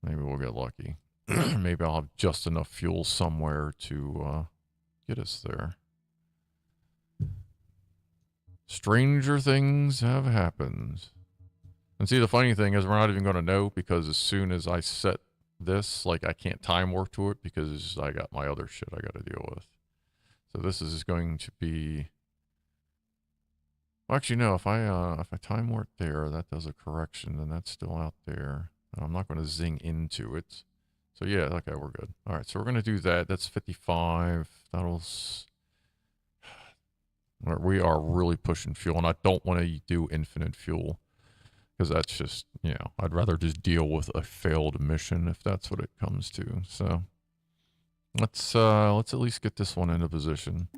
maybe we'll get lucky. Maybe I'll have just enough fuel somewhere to get us there. Stranger things have happened. And see, the funny thing is we're not even going to know because as soon as I set this, like, I can't time warp to it because I got my other shit I got to deal with. So this is going to be Actually, no. If I time warp there, that does a correction, then that's still out there. And I'm not going to zing into it. So yeah, okay, we're good. All right, so we're going to do that. That's 55. We are really pushing fuel, and I don't want to do infinite fuel because that's just, you know, I'd rather just deal with a failed mission if that's what it comes to. So let's at least get this one into position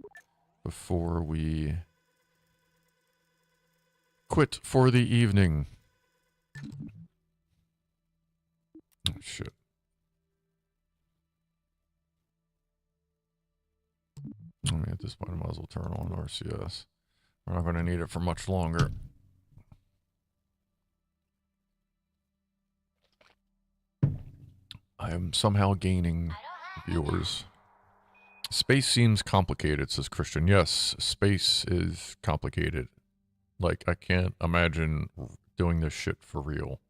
before we quit for the evening. Oh, shit. I mean, at this point, I might as well turn on RCS. We're not going to need it for much longer. I am somehow gaining viewers. Space seems complicated, says Christian. Yes, space is complicated. Like, I can't imagine doing this shit for real.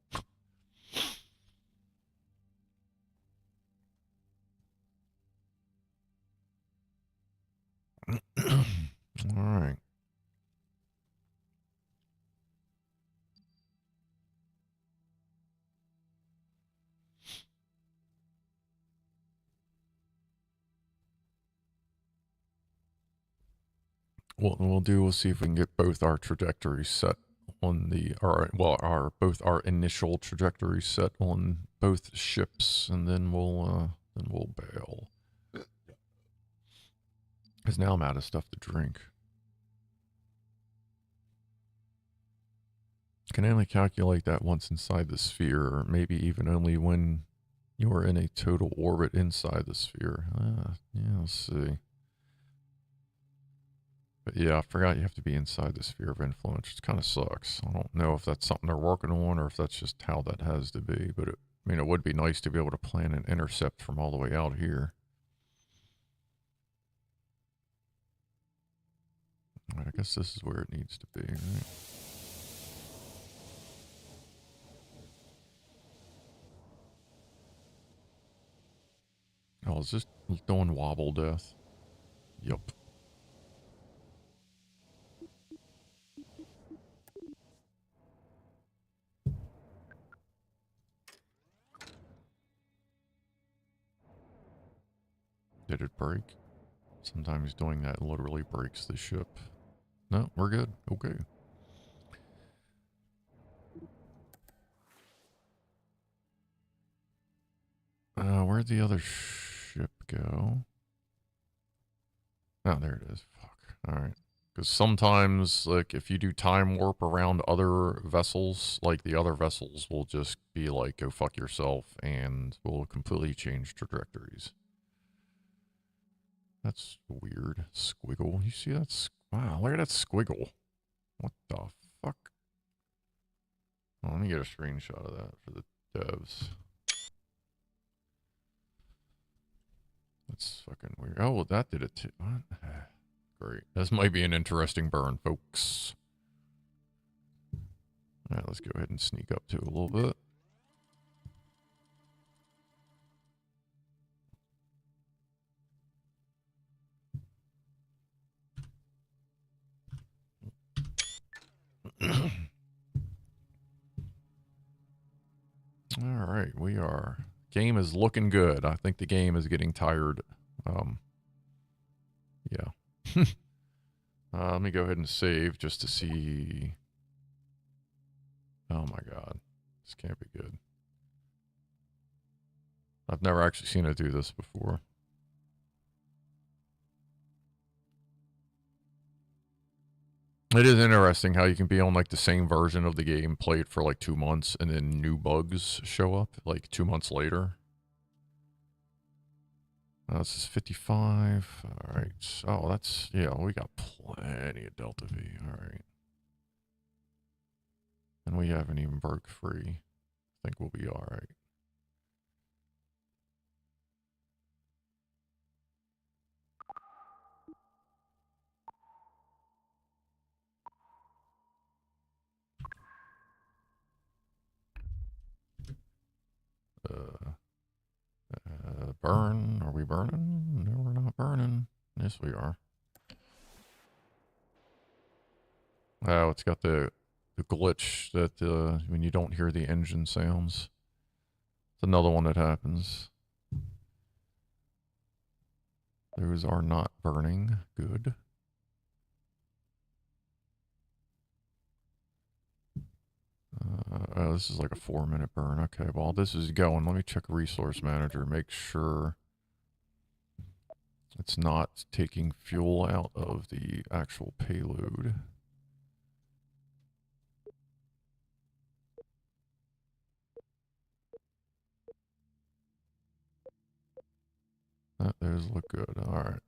Alright. What we'll do, we'll see if we can get both our trajectories set on the, both our initial trajectories set on both ships, and then we'll bail. Because now I'm out of stuff to drink. Can only calculate that once inside the sphere, or maybe even only when you're in a total orbit inside the sphere. Yeah, let's see. But yeah, I forgot you have to be inside the sphere of influence, which kind of sucks. I don't know if that's something they're working on or if that's just how that has to be. But I mean, it would be nice to be able to plan an intercept from all the way out here. All right, I guess this is where it needs to be, right? Oh, is this doing wobble death? Yup. Did it break? Sometimes doing that literally breaks the ship. No, we're good. Okay. Where'd the other ship go? Oh, there it is. Fuck. Alright. Because sometimes, like, if you do time warp around other vessels, like, the other vessels will just be like, go fuck yourself, and will completely change trajectories. That's weird. Squiggle. You see that? Wow, look at that squiggle. What the fuck? Oh, let me get a screenshot of that for the devs. That's fucking weird. Oh, well, that did it too. What? Great. This might be an interesting burn, folks. Alright, let's go ahead and sneak up to it a little bit. Alright, we are... Game is looking good. I think the game is getting tired. Yeah. Let me go ahead and save just to see... Oh my god. This can't be good. I've never actually seen it do this before. It is interesting how you can be on like the same version of the game, play it for like 2 months, and then new bugs show up like 2 months later. This is 55. Alright. Oh, that's... Yeah, we got plenty of Delta V. Alright. And we haven't even broke free. I think we'll be alright. Burn. Are we burning? No, we're not burning. Yes, we are. Oh, it's got the glitch that when you don't hear the engine sounds. It's another one that happens. Those are not burning. Good. Oh, this is like a 4-minute burn. Okay, while this is going, let me check Resource Manager. Make sure it's not taking fuel out of the actual payload. That those look good. Alright.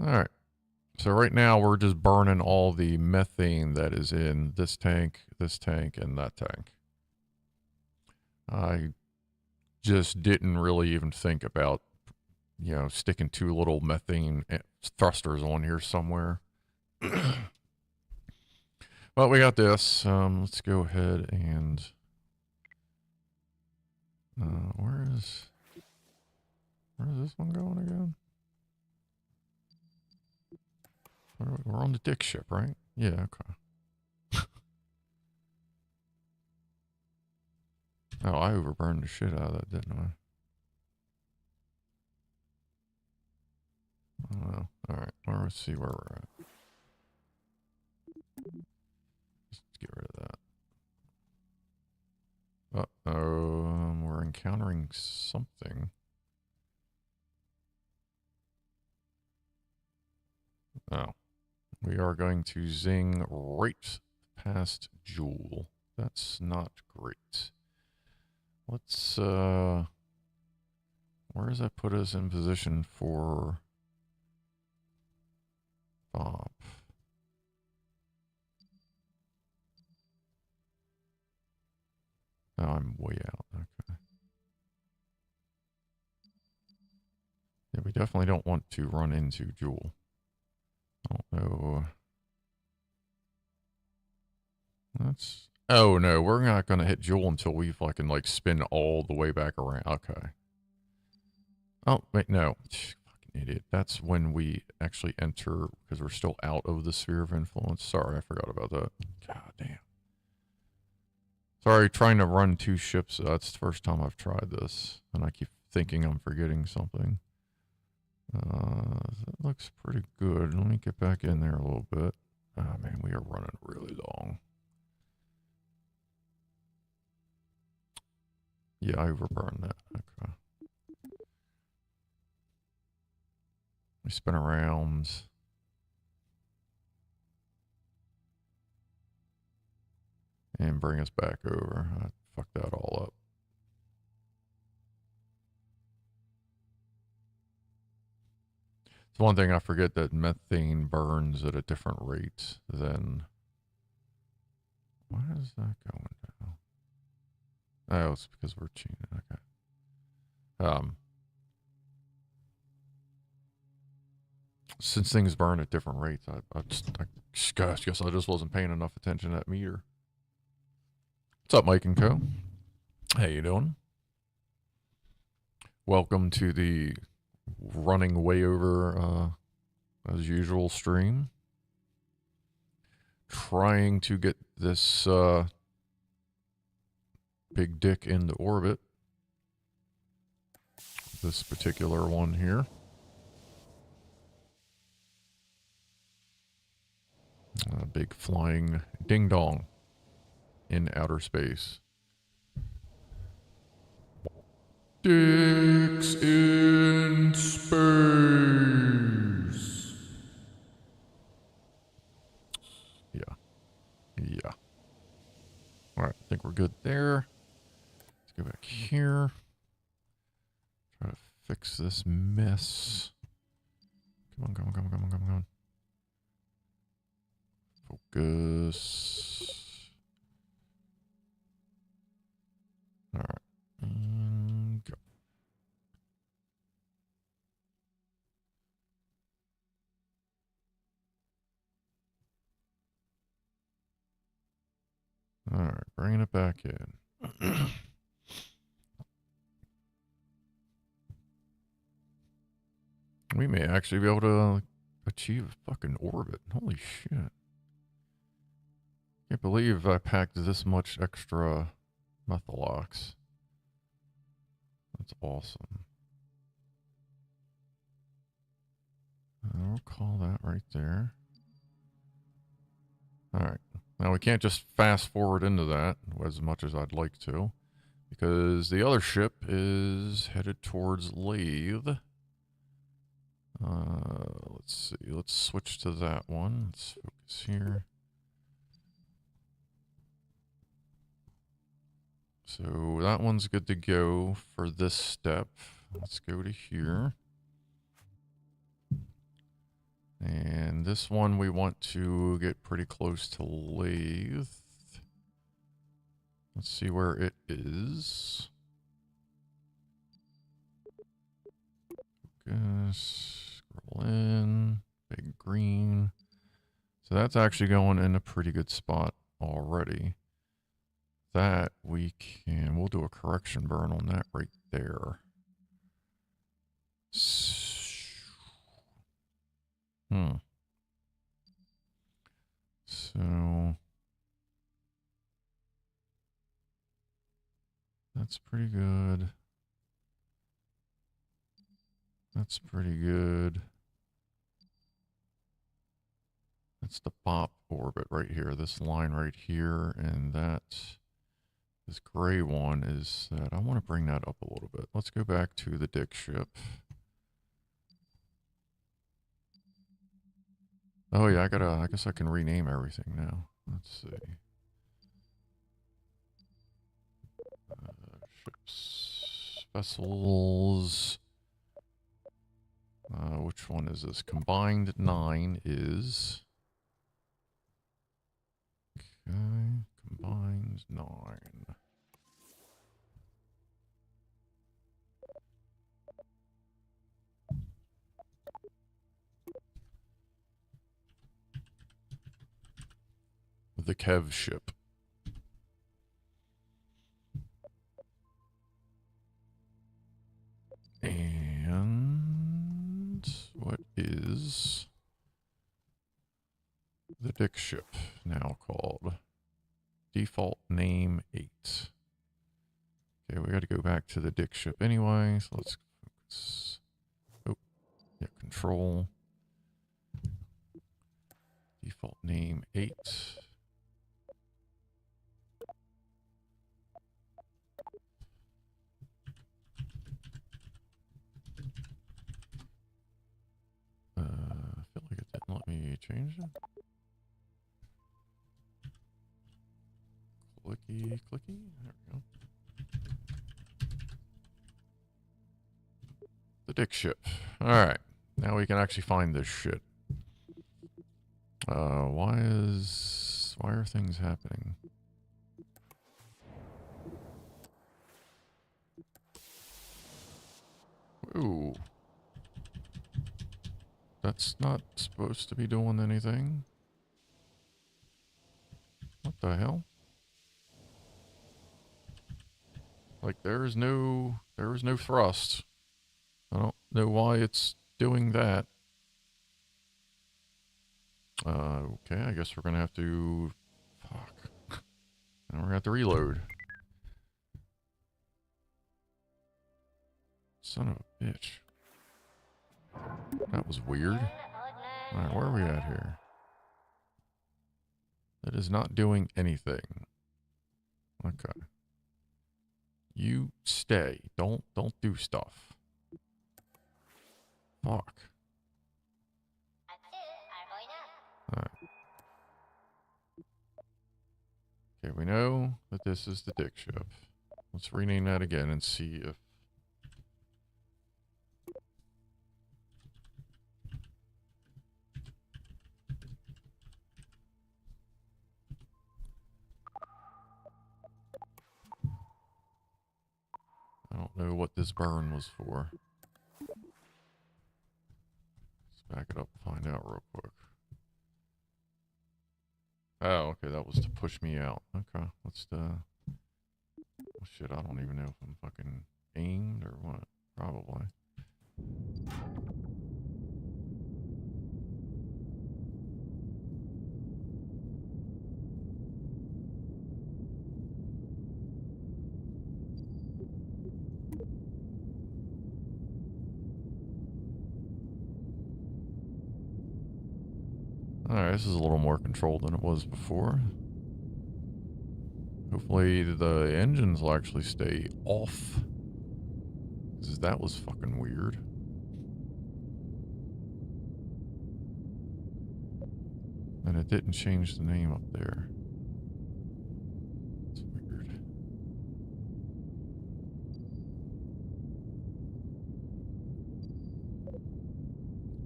Alright. So right now we're just burning all the methane that is in this tank, and that tank. I just didn't really even think about, you know, sticking 2 little methane thrusters on here somewhere. Well, we got this. Let's go ahead and... where is this one going again? We're on the dick ship, right? Yeah, okay. Oh, I overburned the shit out of that, didn't I? I don't know. Alright, well, let's see where we're at. Let's get rid of that. Uh-oh, we're encountering something. Oh. We are going to zing right past Jool. That's not great. Let's, where does that put us in position for Bob? Oh, I'm way out. Okay. Yeah, we definitely don't want to run into Jool. I don't know. That's... Oh, no, we're not going to hit Jool until we fucking, like, spin all the way back around. Okay. Oh, wait, no. Fucking idiot. That's when we actually enter, because we're still out of the sphere of influence. Sorry, I forgot about that. God damn. Sorry, trying to run 2 ships. That's the first time I've tried this, and I keep thinking I'm forgetting something. That looks pretty good. Let me get back in there a little bit. Oh, man, we are running really long. Yeah, I overburned that. Okay. We spin around. And bring us back over. I fucked that all up. It's one thing I forget, that methane burns at a different rate than... Why is that going down? Oh, it's because we're cheating. Okay. Since things burn at different rates, I guess I just wasn't paying enough attention to that meter. What's up, Mike and Co? How you doing? Welcome to the running way over as usual stream. Trying to get this big dick into orbit. This particular one here. A big flying ding dong in outer space. Dicks in space. Yeah. Yeah. Alright, I think we're good there. Let's go back here. Try to fix this mess. Come on, come on, come on, come on, come on. Focus. Alright. And go. Alright, bringing it back in. We may actually be able to achieve a fucking orbit. Holy shit. Can't believe I packed this much extra Methalox. That's awesome. I'll call that right there. Alright. Now we can't just fast forward into that as much as I'd like to, because the other ship is headed towards Lathe. Let's see. Let's switch to that one. Let's focus here. So that one's good to go for this step. Let's go to here. And this one we want to get pretty close to Lathe. Let's see where it is. Focus, scroll in, big green. So that's actually going in a pretty good spot already. That we'll do a correction burn on that right there. So that's pretty good. That's pretty good. That's the BOP orbit right here. This line right here, and this gray one is that. I want to bring that up a little bit. Let's go back to the Dick ship. Oh yeah, I guess I can rename everything now. Let's see. Ships, vessels. Which one is this? Combined 9 is... Okay, combined 9. The Kev ship. And what is the Dick ship now called? Default name 8. Okay, we got to go back to the Dick ship anyway, so let's focus. Oh, yeah, control. Default name 8. I feel like it didn't let me change it. Clicky, clicky. There we go. The Dick ship. Alright. Now we can actually find this shit. Why are things happening? Ooh. That's not supposed to be doing anything. What the hell? Like there is no thrust. I don't know why it's doing that. Okay, I guess we're gonna have to... Fuck. Now we're gonna have to reload. Son of a bitch. That was weird. Alright, where are we at here? That is not doing anything. Okay. You stay. Don't do stuff. Fuck. Alright. Okay, we know that this is the Dick ship. Let's rename that again and see if... I don't know what this burn was for. Let's back it up and find out real quick. Oh, okay, that was to push me out. Okay, let's well, shit, I don't even know if I'm fucking aimed or what. Probably. Alright, this is a little more controlled than it was before. Hopefully the engines will actually stay off. Because that was fucking weird. And it didn't change the name up there. It's weird.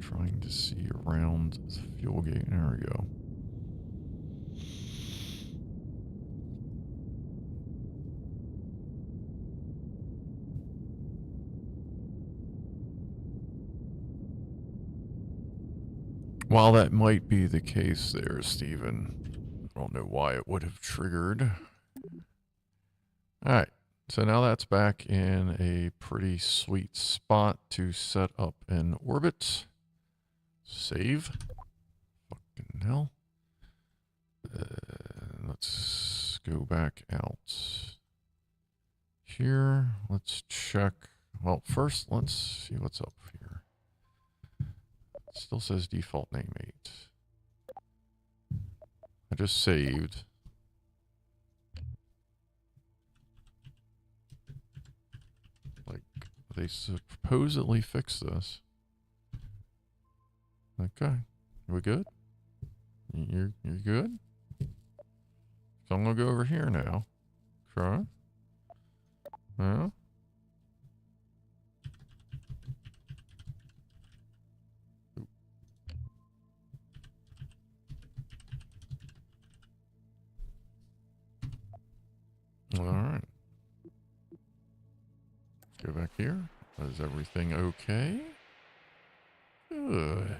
Trying to see around the fuel gauge. There we go. While that might be the case there, Steven, I don't know why it would have triggered. Alright, so now that's back in a pretty sweet spot to set up an orbit. Save. Fucking hell. Let's go back out here. Let's check. Well, first, let's see what's up here. Still says default name 8. I just saved. Like, they supposedly fixed this. Okay. We good? You're good? So I'm gonna go over here now. Try. Yeah. Alright. Let's go back here. Is everything okay? Good.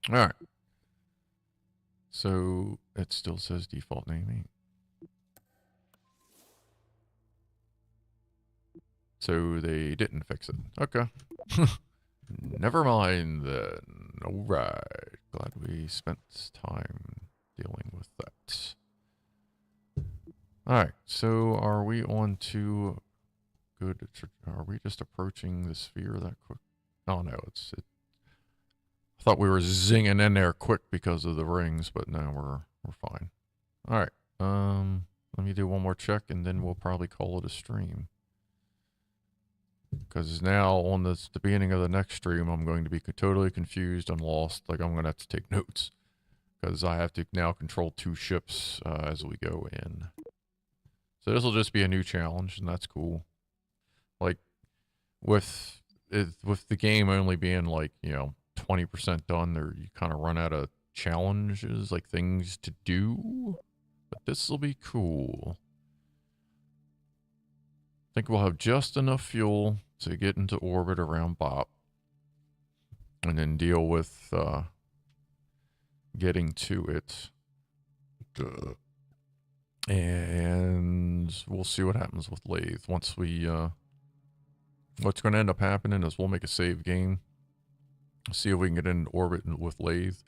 Alright. So, it still says default name 8. So, they didn't fix it. Okay. Never mind then. Alright. Glad we spent time dealing with that. Alright, so are we on to good? Are we just approaching the sphere that quick? Oh no, I thought we were zinging in there quick because of the rings, but no, we're fine. Alright, let me do one more check and then we'll probably call it a stream. Because now on the beginning of the next stream, I'm going to be totally confused and lost. Like I'm going to have to take notes. Because I have to now control 2 ships as we go in. So this will just be a new challenge, and that's cool. Like, with the game only being like, 20% done, there you kind of run out of challenges, like things to do. But this will be cool. I think we'll have just enough fuel to get into orbit around Bop. And then deal with... getting to it. And we'll see what happens with Lathe. Once we, what's going to end up happening is we'll make a save game. See if we can get in orbit with Lathe.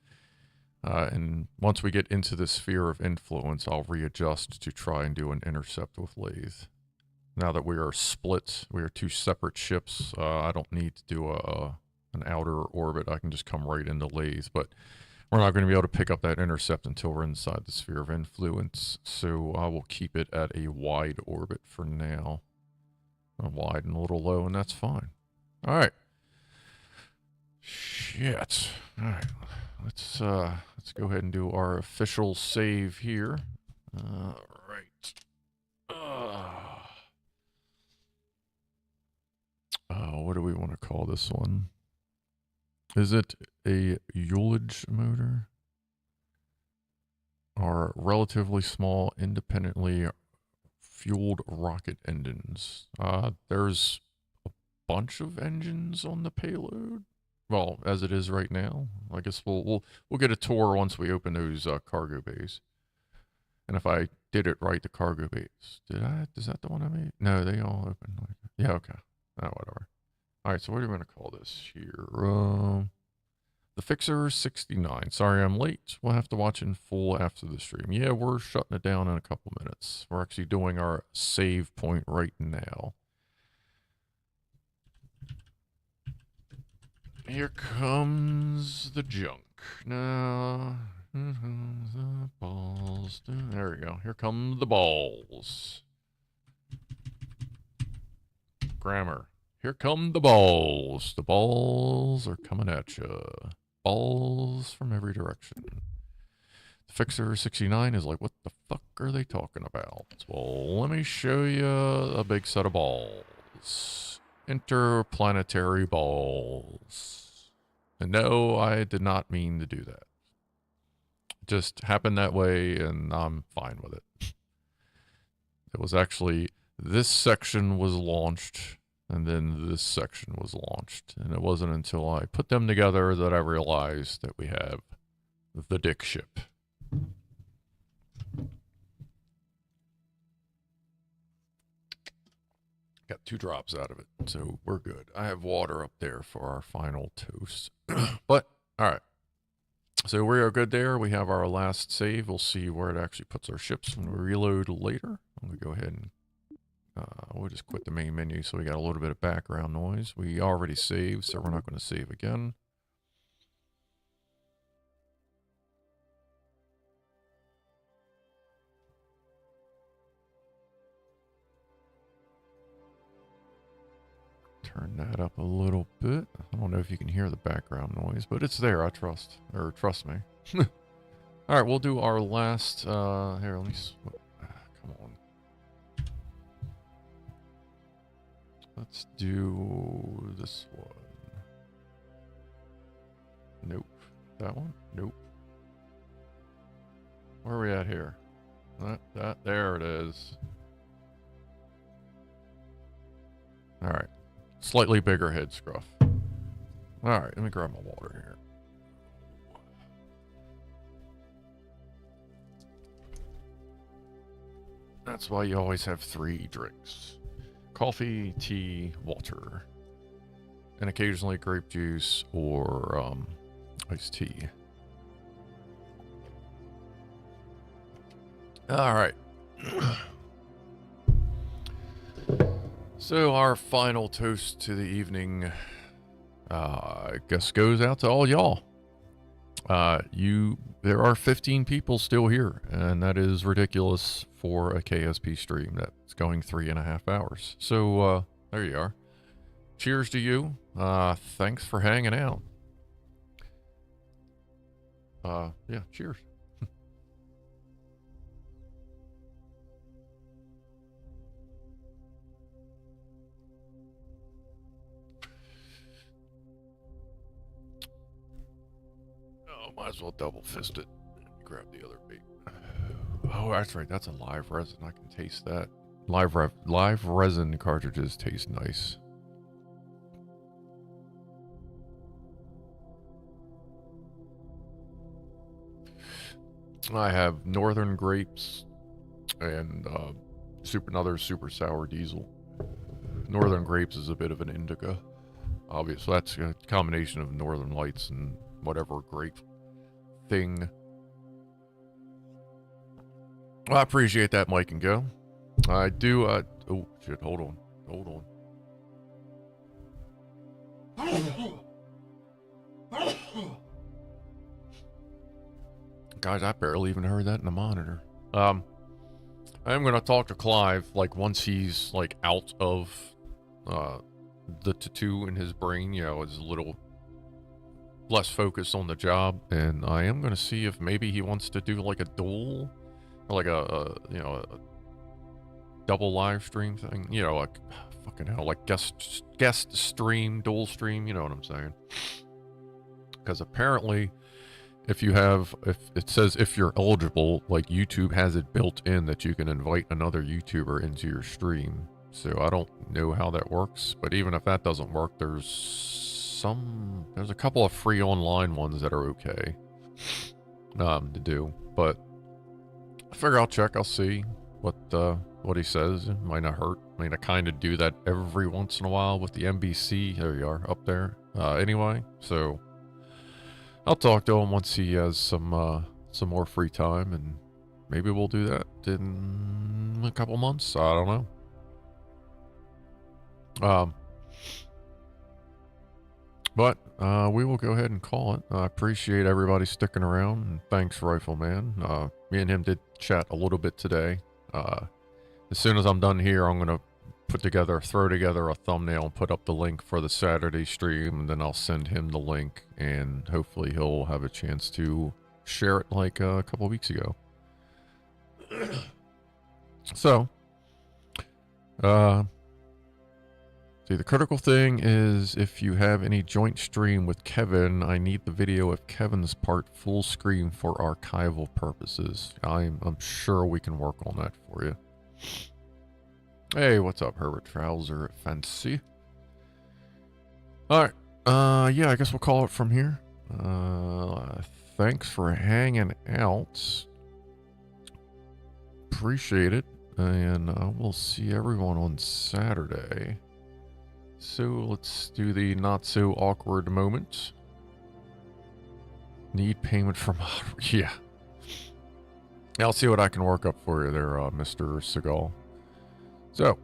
And once we get into the sphere of influence, I'll readjust to try and do an intercept with Lathe. Now that we are split, we are 2 separate ships, I don't need to do an outer orbit. I can just come right into Lathe, but we're not going to be able to pick up that intercept until we're inside the sphere of influence, so I will keep it at a wide orbit for now. Wide and a little low, and that's fine. Alright. Shit. Alright. Let's go ahead and do our official save here. Alright. What do we want to call this one? Is it a Joolage motor? Or relatively small, independently fueled rocket engines? There's a bunch of engines on the payload. Well, as it is right now. I guess we'll get a tour once we open those cargo bays. And if I did it right, the cargo bays. Is that the one I made? No, they all open. Yeah, okay. Oh, whatever. Alright, so what are we going to call this here? The Fixer 69. Sorry I'm late. We'll have to watch in full after the stream. Yeah, we're shutting it down in a couple minutes. We're actually doing our save point right now. Here comes the junk. Now, here comes the balls. There we go. Here come the balls. Grammar. Here come the balls. The balls are coming at you. Balls from every direction. The Fixer 69 is like, what the fuck are they talking about? Well, let me show you a big set of balls. Interplanetary balls. And no, I did not mean to do that. It just happened that way, and I'm fine with it. It was actually, this section was launched, and then this section was launched. And it wasn't until I put them together that I realized that we have the dick ship. Got 2 drops out of it, so we're good. I have water up there for our final toast. But, alright. So we are good there. We have our last save. We'll see where it actually puts our ships when we reload later. I'm going to go ahead and we'll just quit the main menu so we got a little bit of background noise. We already saved, so we're not going to save again. Turn that up a little bit. I don't know if you can hear the background noise, but it's there, I trust. Or trust me. Alright, we'll do our last, here, let me, come on. Let's do this one. Nope. That one? Nope. Where are we at here? There it is. Alright. Slightly bigger head scruff. Alright, let me grab my water here. That's why you always have 3 drinks. Coffee, tea, water. And occasionally grape juice or iced tea. Alright. So our final toast to the evening, I guess goes out to all y'all. There are 15 people still here, and that is ridiculous for a KSP stream that's going 3.5 hours. So, there you are. Cheers to you. Thanks for hanging out. Yeah, cheers. Might as well double fist it. Grab the other bait. Oh, that's right. That's a live resin. I can taste that. Live resin cartridges taste nice. I have Northern grapes and another super sour diesel. Northern grapes is a bit of an indica. Obviously, that's a combination of Northern Lights and whatever grape thing. Well, I appreciate that, Mike and Go. I do, oh, shit, hold on. Hold on. Guys, I barely even heard that in the monitor. I am going to talk to Clive, like, once he's, like, out of, the tattoo in his brain, you know, is a little less focused on the job, and I am going to see if maybe he wants to do like a dual, or like a you know, a double live stream thing, you know, like fucking hell, like guest stream, dual stream, you know what I'm saying? Because apparently, if it says if you're eligible, like YouTube has it built in that you can invite another YouTuber into your stream. So I don't know how that works, but even if that doesn't work, there's a couple of free online ones that are okay to do, but I figure I'll check. I'll see what he says. It might not hurt. I mean, I kind of do that every once in a while with the MBC. There you are, up there. Anyway, so I'll talk to him once he has some more free time, and maybe we'll do that in a couple months. I don't know. But we will go ahead and call it. I appreciate everybody sticking around. And thanks, Rifleman. Me and him did chat a little bit today. As soon as I'm done here, I'm going to throw together a thumbnail and put up the link for the Saturday stream. And then I'll send him the link. And hopefully he'll have a chance to share it like a couple weeks ago. So, see, the critical thing is if you have any joint stream with Kevin, I need the video of Kevin's part full screen for archival purposes. I'm sure we can work on that for you. Hey, what's up, Herbert Trouser Fancy? Alright, yeah, I guess we'll call it from here. Thanks for hanging out. Appreciate it. And we'll see everyone on Saturday. So let's do the not so awkward moment. Need payment from yeah. I'll see what I can work up for you there, Mr. Seagal. So,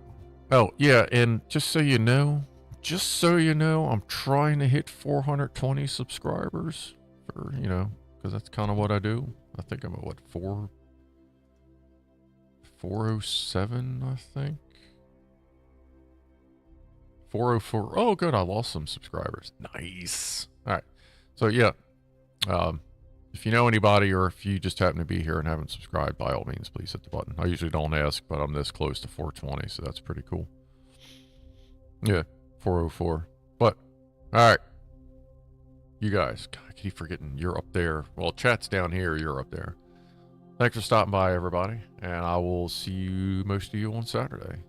oh yeah, and just so you know, I'm trying to hit 420 subscribers for, you know, because that's kind of what I do. I think I'm at what, 407, I think. 404. Oh, good. I lost some subscribers. Nice. All right. So, yeah. If you know anybody or if you just happen to be here and haven't subscribed, by all means, please hit the button. I usually don't ask, but I'm this close to 420, so that's pretty cool. Yeah, 404. But, all right. You guys, God, I keep forgetting you're up there. Well, chat's down here. You're up there. Thanks for stopping by, everybody. And I will see you, most of you, on Saturday.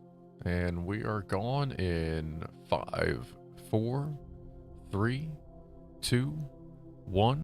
And we are gone in 5, 4, 3, 2, 1.